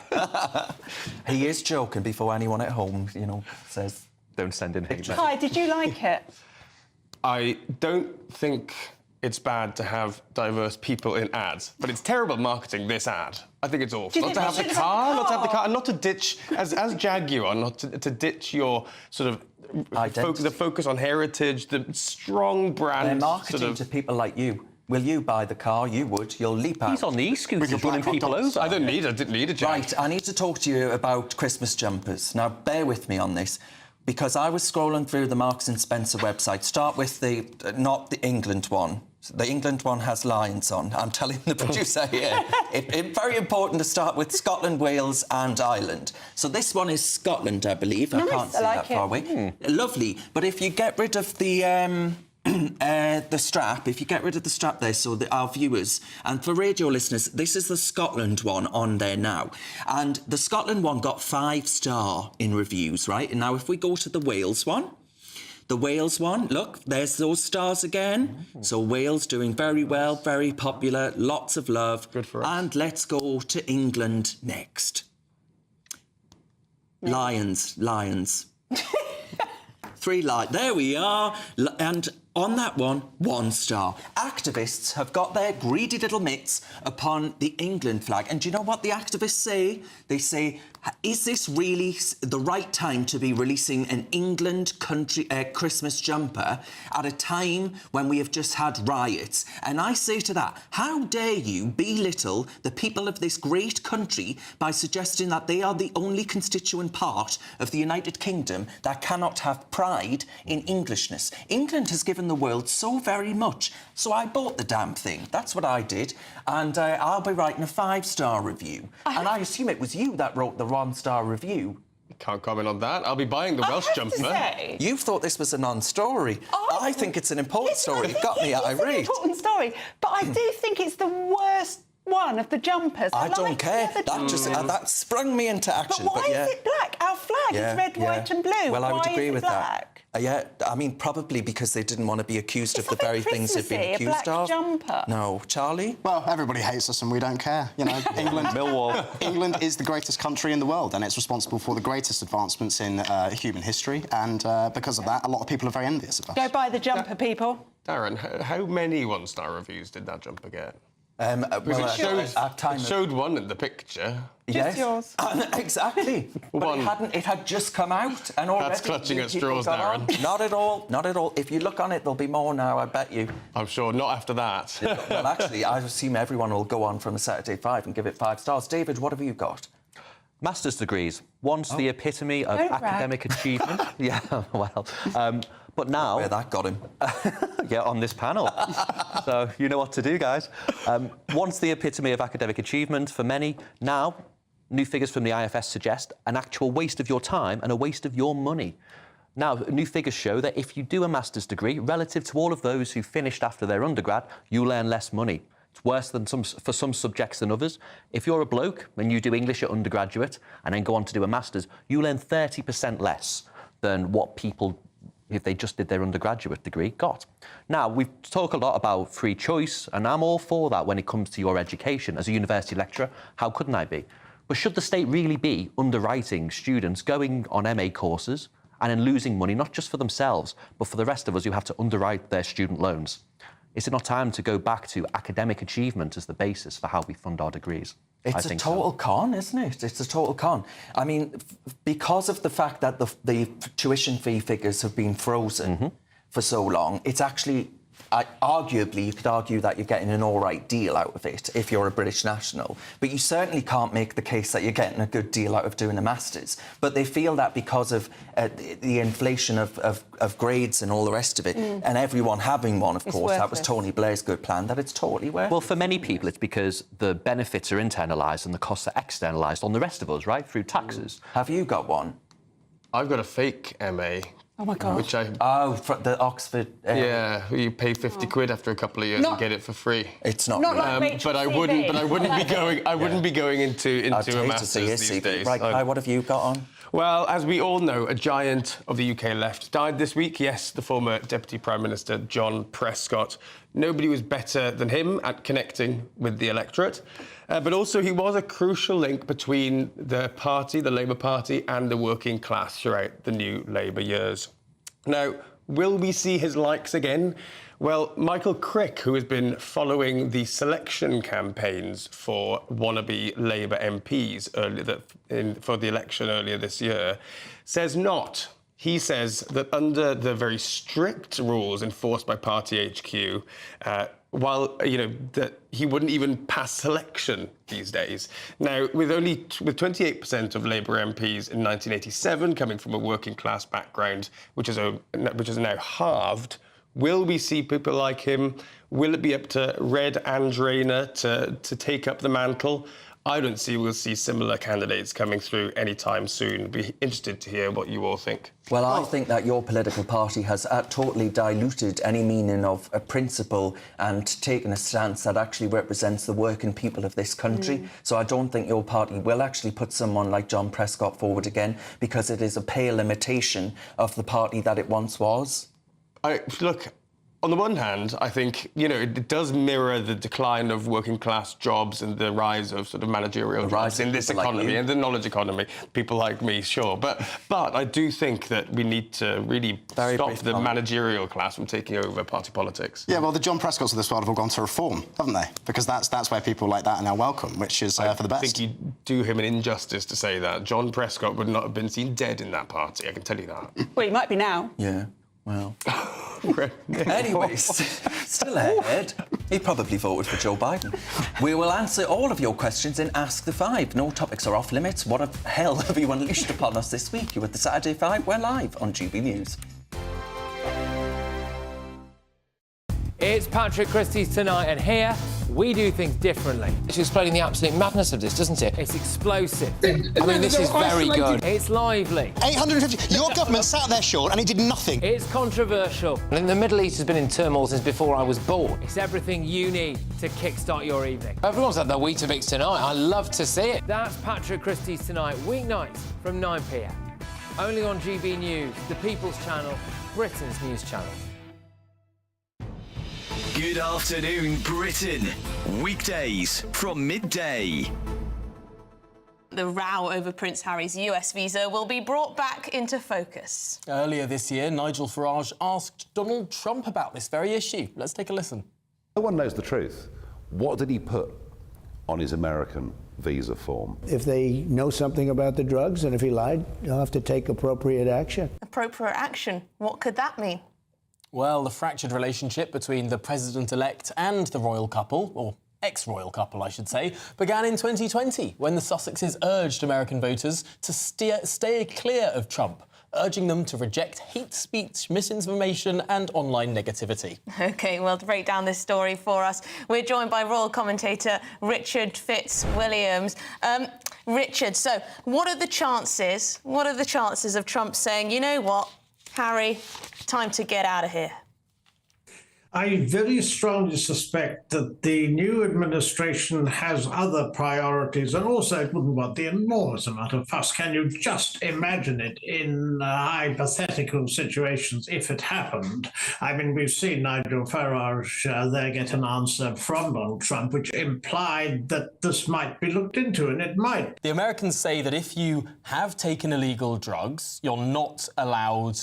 [SPEAKER 1] He is joking before anyone at home, says...
[SPEAKER 16] Don't send in hate.
[SPEAKER 3] Kai, did you like it?
[SPEAKER 5] I don't think it's bad to have diverse people in ads, but it's terrible marketing, this ad. I think it's awful. Not to have the car, and not to ditch, as Jaguar, not to ditch your sort of the focus on heritage, the strong brand.
[SPEAKER 1] They're marketing to people like you. Will you buy the car? You would. You'll leap out.
[SPEAKER 16] He's on the e-scooters running people over.
[SPEAKER 5] I didn't need a Jaguar.
[SPEAKER 1] Right, I need to talk to you about Christmas jumpers. Now, bear with me on this, because I was scrolling through the Marks & Spencer website. Start with not the England one. The England one has lions on. I'm telling the producer here. It's very important to start with Scotland, Wales and Ireland. So this one is Scotland, I believe.
[SPEAKER 3] Nice,
[SPEAKER 1] I can't see that far away. Lovely. But if you get rid of the strap, if you get rid of the strap there, so that our viewers, and for radio listeners, this is the Scotland one on there now. And the Scotland one got 5-star in reviews, right? And now if we go to the Wales one, look, there's those stars again. So Wales doing very well, very popular, lots of love.
[SPEAKER 5] Good for us.
[SPEAKER 1] And let's go to England next. Lions. 3 lions. There we are. And on that one, 1 star. Activists have got their greedy little mitts upon the England flag. And do you know what the activists say? They say, is this really the right time to be releasing an England Christmas jumper at a time when we have just had riots? And I say to that, how dare you belittle the people of this great country by suggesting that they are the only constituent part of the United Kingdom that cannot have pride in Englishness? England has given the world so very much, so I bought the damn thing. That's what I did, and I'll be writing a 5-star review. And I assume it was you that wrote the 1-star review.
[SPEAKER 5] Can't comment on that. I'll be buying the Welsh jumper.
[SPEAKER 1] You thought this was a non-story. I think it's an important story. You've got me,
[SPEAKER 3] It's
[SPEAKER 1] Irene.
[SPEAKER 3] an important story, but I do think it's the worst one of the jumpers.
[SPEAKER 1] I don't care. That sprung me into action.
[SPEAKER 3] But why is it black? Our flag is red, white and blue.
[SPEAKER 1] Well, I would
[SPEAKER 3] Why
[SPEAKER 1] agree
[SPEAKER 3] is it
[SPEAKER 1] with
[SPEAKER 3] black?
[SPEAKER 1] that. Yeah, I mean, probably because they didn't want to be accused of the very things they've been accused
[SPEAKER 3] a black
[SPEAKER 1] of.
[SPEAKER 3] Jumper.
[SPEAKER 1] No, Charlie?
[SPEAKER 2] Well, everybody hates us and we don't care. You know, England is the greatest country in the world and it's responsible for the greatest advancements in human history. And because of that, a lot of people are very envious of us.
[SPEAKER 3] Go buy the jumper, people.
[SPEAKER 5] Darren, how many one-star reviews did that jumper get?
[SPEAKER 1] It
[SPEAKER 5] showed one in the picture.
[SPEAKER 3] Just yours.
[SPEAKER 1] Exactly. But it had just come out and already...
[SPEAKER 5] That's clutching at straws, Darren.
[SPEAKER 1] Not at all, not at all. If you look on it, there'll be more now, I bet you.
[SPEAKER 5] I'm sure, not after that.
[SPEAKER 1] Well, actually, I assume everyone will go on from a Saturday 5 and give it 5 stars. David, what have you got?
[SPEAKER 16] Master's degrees. Once the epitome of academic achievement. Yeah, well... but now...
[SPEAKER 1] Where that got him.
[SPEAKER 16] Yeah, on this panel. So you know what to do, guys. Once the epitome of academic achievement for many, now new figures from the IFS suggest an actual waste of your time and a waste of your money. Now, new figures show that if you do a master's degree, relative to all of those who finished after their undergrad, you'll earn less money. It's worse than for some subjects than others. If you're a bloke and you do English at undergraduate and then go on to do a master's, you'll earn 30% less than what people, if they just did their undergraduate degree, got. Now, we've talked a lot about free choice, and I'm all for that when it comes to your education. As a university lecturer, how couldn't I be? But should the state really be underwriting students going on MA courses and then losing money, not just for themselves, but for the rest of us who have to underwrite their student loans? Is it not time to go back to academic achievement as the basis for how we fund our degrees?
[SPEAKER 1] It's a total con, isn't it? It's a total con. I mean, because of the fact that the tuition fee figures have been frozen for so long, it's actually... arguably, you could argue that you're getting an all-right deal out of it if you're a British national. But you certainly can't make the case that you're getting a good deal out of doing a master's. But they feel that because of the inflation of grades and all the rest of it, and everyone having one, of course, that was Tony Blair's good plan, that it's totally worth it.
[SPEAKER 16] Well, for many people, it's because the benefits are internalised and the costs are externalised on the rest of us, right, through taxes.
[SPEAKER 1] Have you got one?
[SPEAKER 5] I've got a fake MA.
[SPEAKER 3] Oh, my God.
[SPEAKER 5] Which I...
[SPEAKER 1] Oh, for the Oxford...
[SPEAKER 5] Yeah, you pay 50 quid after a couple of years and get it for free.
[SPEAKER 1] It's not...
[SPEAKER 3] like
[SPEAKER 5] but I wouldn't be going into a master's these days.
[SPEAKER 1] Right, Kai, what have you got on?
[SPEAKER 5] Well, as we all know, a giant of the UK left died this week. Yes, the former Deputy Prime Minister, John Prescott. Nobody was better than him at connecting with the electorate. But also he was a crucial link between the party, the Labour Party, and the working class throughout the new Labour years. Now, will we see his likes again? Well, Michael Crick, who has been following the selection campaigns for wannabe Labour MPs for the election earlier this year, says not. He says that under the very strict rules enforced by Party HQ, while, that he wouldn't even pass selection these days. Now, with 28% of Labour MPs in 1987 coming from a working class background, which is now halved, will we see people like him? Will it be up to Red and Rayner to take up the mantle? I don't see we'll see similar candidates coming through anytime soon. Be interested to hear what you all think.
[SPEAKER 1] Well, I think that your political party has totally diluted any meaning of a principle and taken a stance that actually represents the working people of this country. So I don't think your party will actually put someone like John Prescott forward again, because it is a pale imitation of the party that it once was.
[SPEAKER 5] Look, on the one hand, I think, it does mirror the decline of working class jobs and the rise of sort of managerial jobs in this economy and the knowledge economy. People like me, sure. But I do think that we need to really stop the managerial class from taking over party politics.
[SPEAKER 2] Yeah, well, the John Prescotts of this world have all gone to reform, haven't they? Because that's where people like that are now welcome, which is for the best.
[SPEAKER 5] I think you do him an injustice to say that. John Prescott would not have been seen dead in that party, I can tell you that.
[SPEAKER 3] Well, he might be now.
[SPEAKER 1] Yeah. Well, anyways, still ahead. He probably voted for Joe Biden. We will answer all of your questions in Ask the Five. No topics are off limits. What the hell have you unleashed upon us this week? You're with the Saturday Five. We're live on GB News.
[SPEAKER 4] It's Patrick Christie's Tonight, and here We do things differently.
[SPEAKER 10] It's explaining the absolute madness of this, doesn't it?
[SPEAKER 4] It's explosive.
[SPEAKER 10] I mean, this is very good.
[SPEAKER 4] It's lively.
[SPEAKER 20] 850. Your government sat there, Sean, and it did nothing.
[SPEAKER 4] It's controversial.
[SPEAKER 10] And the Middle East has been in turmoil since before I was born.
[SPEAKER 4] It's everything you need to kickstart your evening.
[SPEAKER 10] Everyone's had their Weetabix tonight. I love to see it.
[SPEAKER 4] That's Patrick Christie's Tonight, weeknights from 9 p.m. Only on GB News, the People's Channel, Britain's news channel.
[SPEAKER 22] Good afternoon, Britain. Weekdays from midday.
[SPEAKER 11] The row over Prince Harry's US visa will be brought back into focus.
[SPEAKER 12] Earlier this year, Nigel Farage asked Donald Trump about this very issue. Let's take a listen.
[SPEAKER 13] No one knows the truth. What did he put on his American visa form?
[SPEAKER 14] If they know something about the drugs and if he lied, they'll have to take appropriate action.
[SPEAKER 11] Appropriate action? What could that mean?
[SPEAKER 12] Well, the fractured relationship between the president-elect and the royal couple, or ex-royal couple, I should say, began in 2020 when the Sussexes urged American voters to stay clear of Trump, urging them to reject hate speech, misinformation and online negativity.
[SPEAKER 11] OK, well, to break down this story for us, we're joined by royal commentator Richard Fitzwilliams. Richard, so what are the chances of Trump saying, you know what, Harry, time to get out of here?
[SPEAKER 27] I very strongly suspect that the new administration has other priorities, and also it wouldn't want the enormous amount of fuss. Can you just imagine it in hypothetical situations if it happened? I mean, we've seen Nigel Farage there get an answer from Donald Trump, which implied that this might be looked into, and it might.
[SPEAKER 12] The Americans say that if you have taken illegal drugs, you're not allowed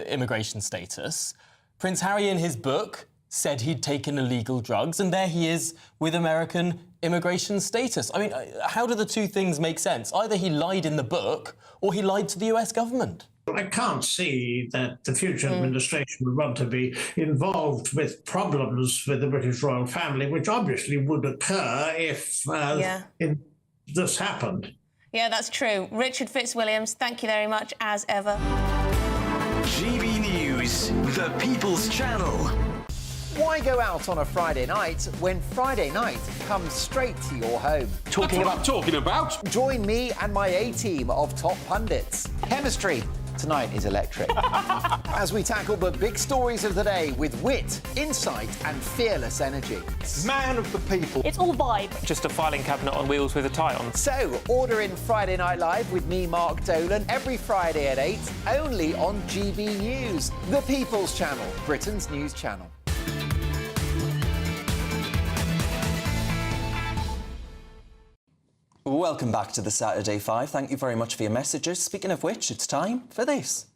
[SPEAKER 12] immigration status. Prince Harry, in his book, said he'd taken illegal drugs, and there he is with American immigration status. I mean, how do the two things make sense? Either he lied in the book, or he lied to the US government.
[SPEAKER 27] I can't see that the future administration would want to be involved with problems with the British royal family, which obviously would occur if this happened.
[SPEAKER 11] Yeah, that's true. Richard Fitzwilliams, thank you very much, as ever.
[SPEAKER 22] GB News, the People's Channel.
[SPEAKER 7] Why go out on a Friday night when Friday night comes straight to your home?
[SPEAKER 28] Talking about?
[SPEAKER 7] Join me and my A-team of top pundits. Chemistry tonight is electric. As we tackle the big stories of the day with wit, insight and fearless energy.
[SPEAKER 28] Man of the people.
[SPEAKER 29] It's all vibe.
[SPEAKER 10] Just a filing cabinet on wheels with a tie on.
[SPEAKER 7] So, order in Friday Night Live with me, Mark Dolan, every Friday at 8, only on GB News, the People's Channel, Britain's news channel.
[SPEAKER 1] Welcome back to the Saturday 5. Thank you very much for your messages. Speaking of which, it's time for this.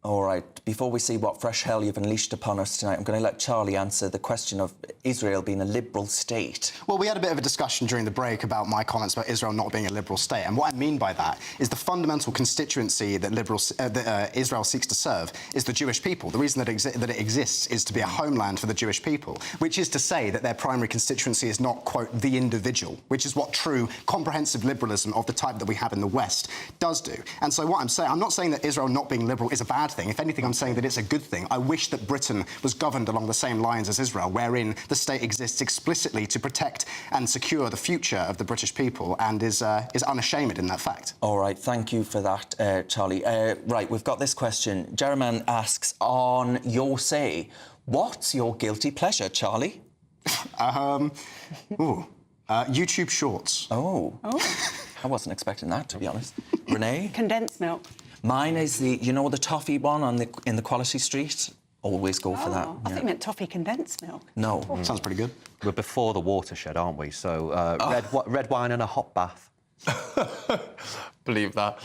[SPEAKER 1] All right, before we see what fresh hell you've unleashed upon us tonight, I'm going to let Charlie answer the question of Israel being a liberal state.
[SPEAKER 2] Well, we had a bit of a discussion during the break about my comments about Israel not being a liberal state. And what I mean by that is the fundamental constituency that Israel seeks to serve is the Jewish people. The reason that it exists is to be a homeland for the Jewish people, which is to say that their primary constituency is not, quote, the individual, which is what true comprehensive liberalism of the type that we have in the West does do. And so what I'm saying, I'm not saying that Israel not being liberal is a bad thing. If anything, I'm saying that it's a good thing. I wish that Britain was governed along the same lines as Israel, wherein the state exists explicitly to protect and secure the future of the British people and is unashamed in that fact.
[SPEAKER 1] All right, thank you for that, Charlie. Right, we've got this question. Jerriman asks, on your say, what's your guilty pleasure, Charlie?
[SPEAKER 2] YouTube Shorts.
[SPEAKER 1] Oh. I wasn't expecting that, to be honest. Renee?
[SPEAKER 3] Condensed milk.
[SPEAKER 1] Mine is the toffee one in the Quality Street. Always go for that.
[SPEAKER 3] I think you meant toffee condensed milk.
[SPEAKER 1] No.
[SPEAKER 2] Sounds pretty good.
[SPEAKER 16] We're before the watershed, aren't we? So red wine and a hot bath.
[SPEAKER 5] Believe that.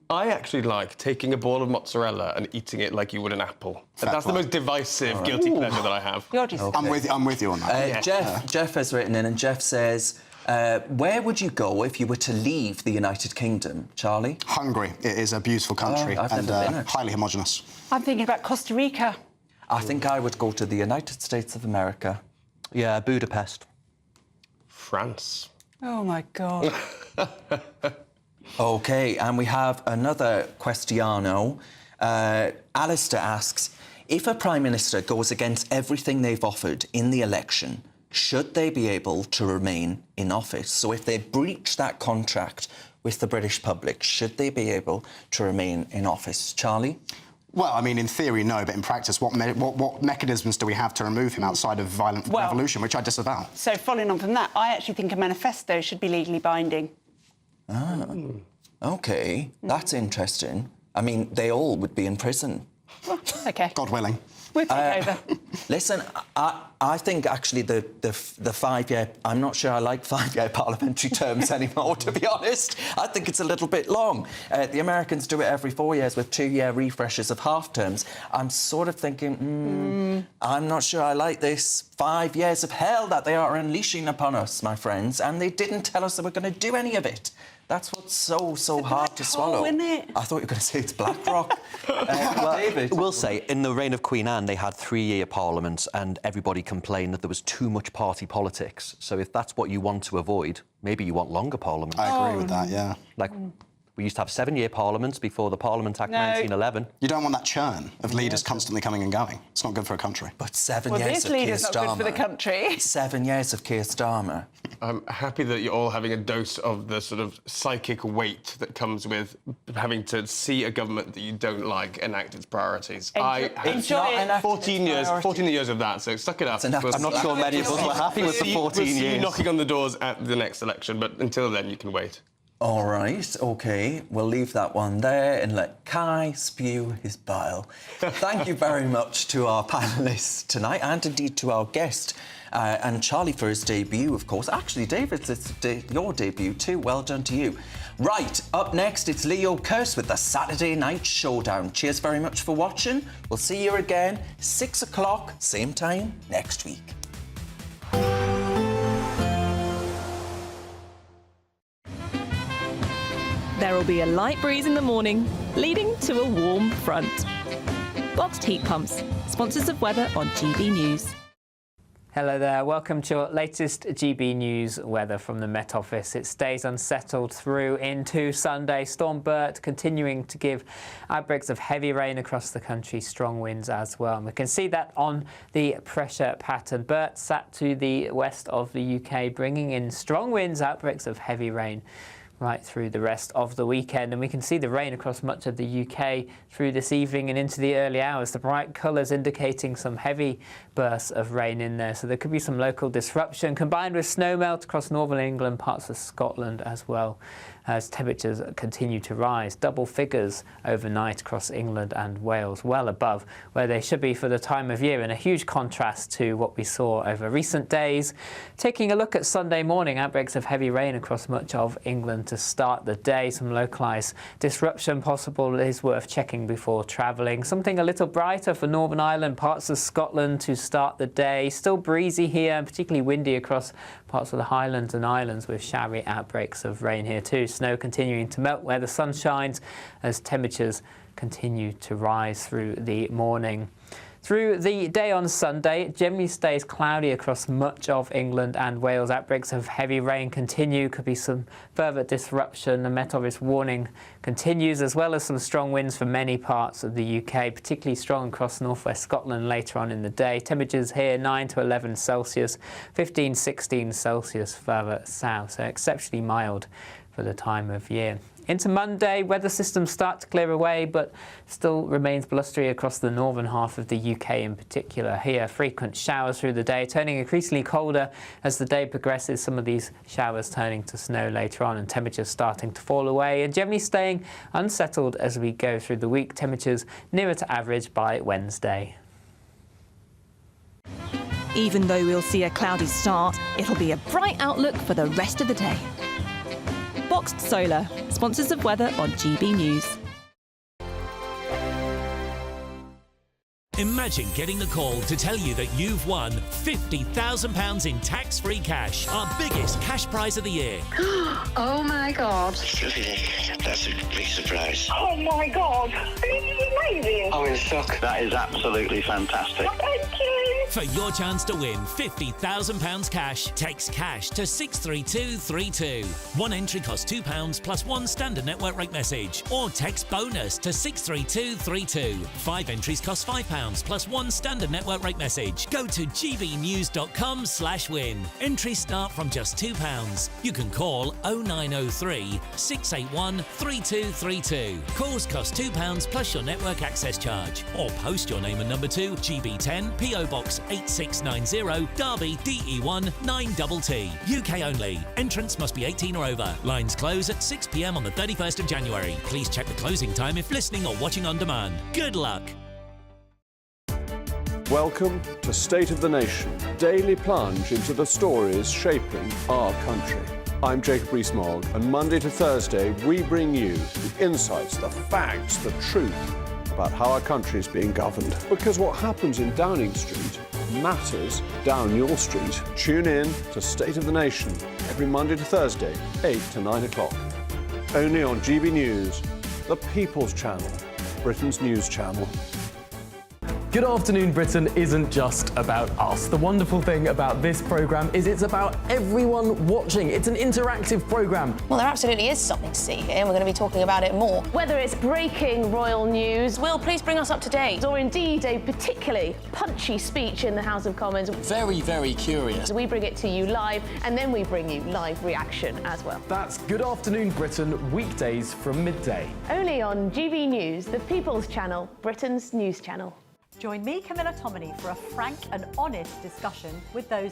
[SPEAKER 5] I actually like taking a ball of mozzarella and eating it like you would an apple. That's the most divisive guilty pleasure that I have.
[SPEAKER 1] Okay.
[SPEAKER 2] I'm with you on that.
[SPEAKER 1] Jeff has written in, and Jeff says, where would you go if you were to leave the United Kingdom, Charlie?
[SPEAKER 2] Hungary. It is a beautiful country and highly homogenous.
[SPEAKER 3] I'm thinking about Costa Rica.
[SPEAKER 1] I think I would go to the United States of America.
[SPEAKER 16] Yeah, Budapest.
[SPEAKER 5] France.
[SPEAKER 3] Oh, my God.
[SPEAKER 1] OK, and we have another Questiano. Alistair asks, if a Prime Minister goes against everything they've offered in the election, should they be able to remain in office? So if they breach that contract with the British public, should they be able to remain in office? Charlie?
[SPEAKER 2] Well, I mean, in theory, no, but in practice, what mechanisms do we have to remove him outside of violent revolution, which I disavow?
[SPEAKER 3] So, following on from that, I actually think a manifesto should be legally binding.
[SPEAKER 1] Ah, OK. That's interesting. I mean, they all would be in prison.
[SPEAKER 3] Well, OK.
[SPEAKER 2] God willing.
[SPEAKER 3] We'll take over.
[SPEAKER 1] Listen, I think, actually, the 5-year... I'm not sure I like 5-year parliamentary terms anymore, to be honest. I think it's a little bit long. The Americans do it every 4 years with 2-year refreshes of half terms. I'm sort of thinking, I'm not sure I like this 5 years of hell that they are unleashing upon us, my friends, and they didn't tell us they were going to do any of it. That's what's so hard to swallow.
[SPEAKER 3] Isn't it?
[SPEAKER 1] I thought you were going to say it's BlackRock. David?
[SPEAKER 16] We'll say, in the reign of Queen Anne, they had 3-year parliaments and everybody complained that there was too much party politics. So if that's what you want to avoid, maybe you want longer parliaments.
[SPEAKER 2] I agree with that, yeah.
[SPEAKER 16] Like, we used to have 7-year parliaments before the Parliament Act 1911.
[SPEAKER 2] You don't want that churn of leaders constantly coming and going. It's not good for a country.
[SPEAKER 1] But 7 years of Keir Starmer.
[SPEAKER 3] This leader's not good for the country.
[SPEAKER 1] 7 years of Keir Starmer.
[SPEAKER 5] I'm happy that you're all having a dose of the sort of psychic weight that comes with having to see a government that you don't like enact its priorities.
[SPEAKER 3] Enjoy it.
[SPEAKER 5] 14 years of that, so suck it up.
[SPEAKER 16] I'm not sure many of us were happy with the 14 years.
[SPEAKER 5] We'll see you knocking on the doors at the next election, but until then, you can wait.
[SPEAKER 1] All right, OK. We'll leave that one there and let Kai spew his bile. Thank you very much to our panellists tonight and indeed to our guest and Charlie for his debut, of course. Actually, David, it's your debut too. Well done to you. Right, up next, it's Leo Kearse with the Saturday Night Showdown. Cheers very much for watching. We'll see you again, 6 o'clock, same time next week.
[SPEAKER 15] There will be a light breeze in the morning, leading to a warm front. Boxed heat pumps, sponsors of weather on GB News.
[SPEAKER 6] Hello there, welcome to your latest GB News weather from the Met Office. It stays unsettled through into Sunday. Storm Bert continuing to give outbreaks of heavy rain across the country, strong winds as well. And we can see that on the pressure pattern. Bert sat to the west of the UK, bringing in strong winds, outbreaks of heavy rain right through the rest of the weekend. And we can see the rain across much of the UK through this evening and into the early hours. The bright colours indicating some heavy bursts of rain in there. So there could be some local disruption combined with snow melt across northern England, parts of Scotland as well, as temperatures continue to rise. Double figures overnight across England and Wales, well above where they should be for the time of year, in a huge contrast to what we saw over recent days. Taking a look at Sunday morning, outbreaks of heavy rain across much of England to start the day. Some localised disruption possible is worth checking before travelling. Something a little brighter for Northern Ireland, parts of Scotland to start the day. Still breezy here and particularly windy across parts of the Highlands and Islands with showery outbreaks of rain here too. Snow continuing to melt where the sun shines as temperatures continue to rise through the morning. Through the day on Sunday, it generally stays cloudy across much of England and Wales. Outbreaks of heavy rain continue. Could be some further disruption. The Met Office warning continues, as well as some strong winds for many parts of the UK, particularly strong across northwest Scotland later on in the day. Temperatures here 9 to 11 Celsius, 15, 16 Celsius further south, so exceptionally mild for the time of year. Into Monday, weather systems start to clear away, but still remains blustery across the northern half of the UK in particular. Here, frequent showers through the day, turning increasingly colder as the day progresses. Some of these showers turning to snow later on, and temperatures starting to fall away, and generally staying unsettled as we go through the week. Temperatures nearer to average by Wednesday.
[SPEAKER 15] Even though we'll see a cloudy start, it'll be a bright outlook for the rest of the day. Boxed Solar, sponsors of weather on GB News.
[SPEAKER 17] Imagine getting the call to tell you that you've won £50,000 in tax-free cash, our biggest cash prize of the year.
[SPEAKER 18] Oh my God.
[SPEAKER 19] That's a big surprise.
[SPEAKER 18] Oh my God. This is amazing.
[SPEAKER 19] I'm in shock. That is absolutely fantastic.
[SPEAKER 18] Thank you.
[SPEAKER 17] For your chance to win £50,000 cash, text cash to 63232. One entry costs £2 plus one standard network rate message. Or text bonus to 63232. 5 entries cost £5 plus one standard network rate message. Go to gbnews.com/win. Entries start from just £2. You can call 0903 681 3232. Calls cost £2 plus your network access charge. Or post your name and number to GB10 PO Box 8690 Derby DE1 9TT. UK only. Entrance must be 18 or over. Lines close at 6 p.m. on the 31st of January. Please check the closing time if listening or watching on demand. Good luck.
[SPEAKER 9] Welcome to State of the Nation, daily plunge into the stories shaping our country. I'm Jacob Rees-Mogg, and Monday to Thursday we bring you the insights, the facts, the truth about how our country is being governed. Because what happens in Downing Street matters down your street. Tune in to State of the Nation every Monday to Thursday, 8 to 9 o'clock. Only on GB News, the People's Channel, Britain's news channel.
[SPEAKER 21] Good Afternoon Britain isn't just about us. The wonderful thing about this programme is it's about everyone watching. It's an interactive programme.
[SPEAKER 11] Well, there absolutely is something to see here, and we're going to be talking about it more. Whether it's breaking royal news, Will, please bring us up to date. Or indeed a particularly punchy speech in the House of Commons.
[SPEAKER 12] Very, very curious.
[SPEAKER 11] We bring it to you live, and then we bring you live reaction as well.
[SPEAKER 21] That's Good Afternoon Britain, weekdays from midday.
[SPEAKER 11] Only on GB News, the People's Channel, Britain's news channel.
[SPEAKER 23] Join me, Camilla Tominey, for a frank and honest discussion with those